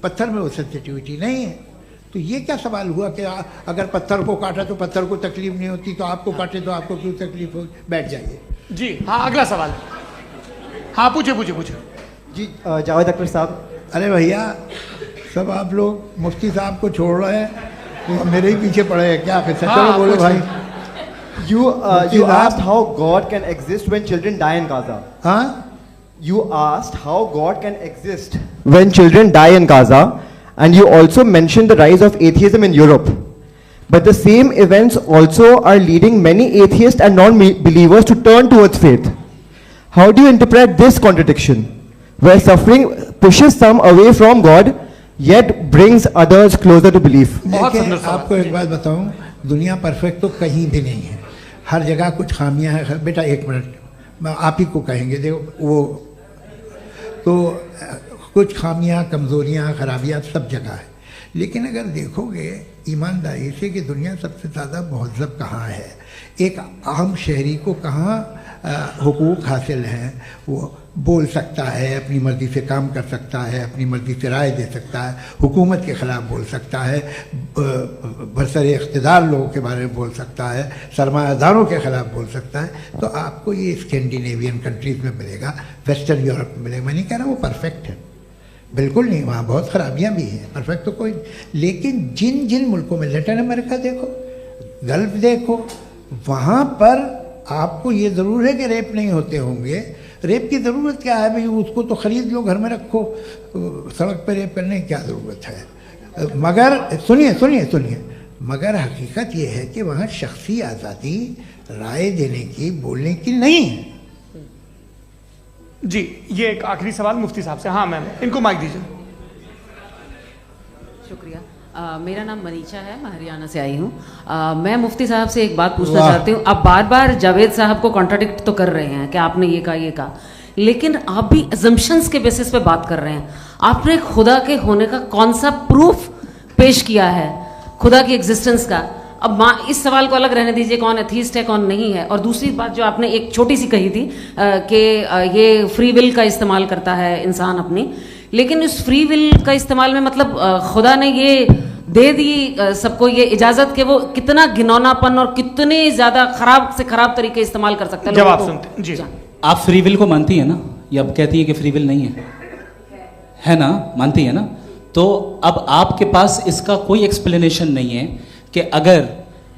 पत्थर में वो सेंसिटिविटी नहीं है। तो ये क्या सवाल हुआ कि अगर पत्थर को काटा तो पत्थर को तकलीफ नहीं होती, तो आपको काटे तो आपको क्यों तकलीफ हो? बैठ जाइए।
जी हाँ अगला सवाल। हाँ पूछे
जी जावेद अख्तर साहब।
अरे भैया सब आप लोग मुफ्ती साहब को छोड़ रहे हैं, तो मेरे ही पीछे पड़े हैं क्या? फिर चलो बोलो भाई।
You asked how God can exist when children die in Gaza.
हाँ?
You asked how God can exist when children die in Gaza, and you also mentioned the rise of atheism in Europe. But the same events also are leading many atheists and non-believers to turn towards faith. How do you interpret this contradiction, where suffering pushes some away from God, yet brings others closer to belief?
आपको एक बात बताऊं, दुनिया perfect तो कहीं भी नहीं है, हर जगह कुछ खामियां हैं। बेटा एक मिनट, आप ही को कहेंगे, देखो वो तो कुछ खामियां, कमज़ोरियां, खराबियां सब जगह है। लेकिन अगर देखोगे ईमानदारी से कि दुनिया सबसे ज़्यादा महज़ब कहाँ है, एक आम शहरी को कहाँ हुकूक हासिल हैं, वो बोल सकता है, अपनी मर्ज़ी से काम कर सकता है, अपनी मर्ज़ी से राय दे सकता है, हुकूमत के ख़िलाफ़ बोल सकता है, बरसर इक़्तिदार लोगों के बारे में बोल सकता है, सरमायादारों के ख़िलाफ़ बोल सकता है। तो आपको ये स्कैंडिनेवियन कंट्रीज़ में मिलेगा, वेस्टर्न यूरोप में मिलेगा। मैं नहीं कह रहा वो परफेक्ट है, बिल्कुल नहीं, वहाँ बहुत ख़राबियाँ भी हैं, परफेक्ट तो कोई। लेकिन जिन जिन मुल्कों में, लैटिन अमेरिका देखो, गल्फ देखो, वहाँ पर आपको ये ज़रूर है कि रेप नहीं होते होंगे। रेप की ज़रूरत क्या है भाई? उसको तो ख़रीद लो, घर में रखो, सड़क पर रेप करने की क्या ज़रूरत है? मगर सुनिए, मगर हकीकत ये है कि वहाँ शख्सी आज़ादी राय देने की, बोलने की नहीं है।
जी ये एक आखिरी सवाल मुफ्ती साहब से। हाँ मैम, इनको माइक दीजिए।
शुक्रिया। मेरा नाम मनीषा है, मैं हरियाणा से आई हूँ। मैं मुफ्ती साहब से एक बात पूछना चाहती हूँ। आप बार बार जावेद साहब को कॉन्ट्राडिक्ट तो कर रहे हैं कि आपने ये कहा, लेकिन आप भी अजम्पशंस के बेसिस पे बात कर रहे हैं। आपने खुदा के होने का कौन सा प्रूफ पेश किया है, खुदा की एग्जिस्टेंस का? अब इस सवाल को अलग रहने दीजिए, कौन एथीस्ट है कौन नहीं है। और दूसरी बात जो आपने एक छोटी सी कही थी कि ये फ्री विल का इस्तेमाल करता है इंसान अपनी, लेकिन इस फ्री विल का इस्तेमाल में मतलब खुदा ने ये दे दी सबको ये इजाजत कि वो कितना घिनौनापन और कितने ज्यादा खराब से खराब तरीके इस्तेमाल कर सकता है।
जवाब सुनते जी। आप फ्री विल को मानती है ना, या अब कहती है कि फ्री विल नहीं है ना, मानती है ना? तो अब आपके पास इसका कोई एक्सप्लेनेशन नहीं है कि अगर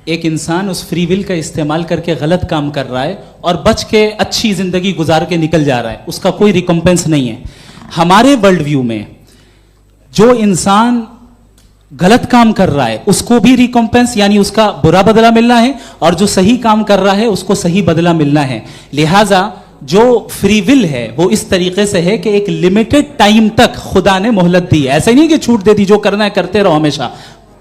एक इंसान उस फ्री विल का इस्तेमाल करके गलत काम कर रहा है और बच के अच्छी जिंदगी गुजार के निकल जा रहा है, उसका कोई रिकम्पेंस नहीं है। हमारे वर्ल्ड व्यू में जो इंसान गलत काम कर रहा है उसको भी रिकम्पेंस यानी उसका बुरा बदला मिलना है, और जो सही काम कर रहा है उसको सही बदला मिलना है। लिहाजा जो फ्री विल है वो इस तरीके से है कि एक लिमिटेड टाइम तक खुदा ने मोहलत दी है। ऐसा नहीं कि छूट दे दी, जो करना है करते रहो हमेशा।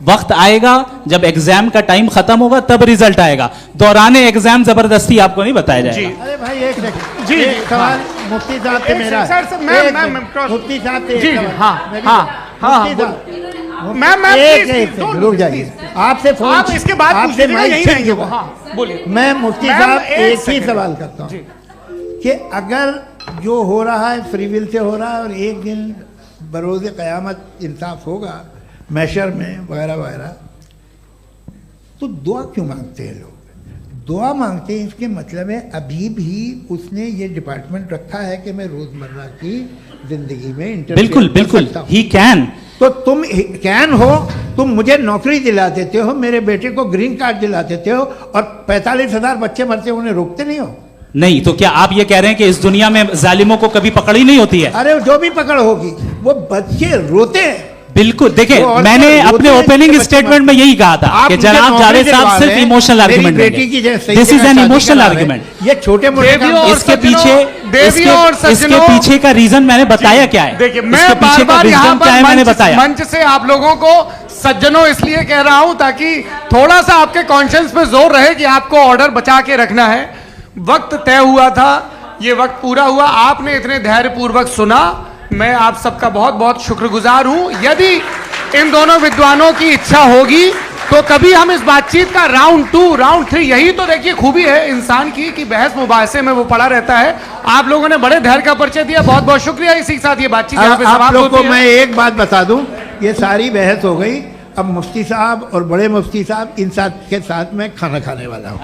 वक्त आएगा जब एग्जाम का टाइम खत्म होगा तब रिजल्ट आएगा, दौराने एग्जाम जबरदस्ती आपको नहीं बताया जाएगा।
अरे भाई एक सेकंड जी, सवाल मुफ्ती साहब से मेरा मुफ्ती साहब से जी हाँ रुक जाइए, आपसे फोन आप इसके बाद आपसे बोलिए। मैं मुफ्ती साहब एक ही सवाल करता हूँ कि अगर जो हो रहा है फ्री विल से हो रहा है और एक दिन बरोज़ क़यामत इंसाफ होगा मैशर में वगैरह वगैरह, तो दुआ क्यों मांगते हैं लोग? दुआ मांगते हैं इसके मतलब है अभी भी उसने ये डिपार्टमेंट रखा है कि मैं रोजमर्रा की जिंदगी में
बिल्कुल बिल्कुल ही कैन।
तो तुम कैन हो, तुम मुझे नौकरी दिला देते हो, मेरे बेटे को ग्रीन कार्ड दिला देते हो, और 45,000 बच्चे मरते हो उन्हें रोकते नहीं हो।
नहीं तो क्या आप ये कह रहे हैं कि इस दुनिया में जालिमों को कभी पकड़ ही नहीं होती है?
अरे जो भी पकड़ होगी वो बच्चे रोते हैं।
बिल्कुल, देखिए मैंने अपने ओपनिंग स्टेटमेंट में यही कहा था कि जनाब जावेद साहब सिर्फ इमोशनल आर्गुमेंट देंगे। This is an emotional argument.
ये छोटे मोटे
इसके पीछे का रीजन मैंने बताया क्या है।
देखिए मैं बार-बार यहाँ पर मंच से आप लोगों को सज्जनों इसलिए कह रहा हूं ताकि थोड़ा सा आपके कॉन्शियंस पे जोर रहे कि आपको ऑर्डर बचा के रखना है। वक्त तय हुआ था, ये वक्त पूरा हुआ, आपने इतने धैर्यपूर्वक सुना, मैं आप सबका बहुत बहुत शुक्रगुजार हूं। यदि इन दोनों विद्वानों की इच्छा होगी तो कभी हम इस बातचीत का राउंड 2 राउंड 3, यही तो देखिए खूबी है इंसान की कि बहस मुबाहसे में वो पड़ा रहता है। आप लोगों ने बड़े धैर्य का परिचय दिया, बहुत बहुत शुक्रिया। इसी के साथ ये बातचीत यहाँ पे समाप्त होती है।
आप लोग को मैं एक बात बता दूं, ये सारी बहस हो गई, अब मुफ्ती साहब और बड़े मुफ्ती साहब इन साथ के साथ मैं खाना खाने वाला हूँ।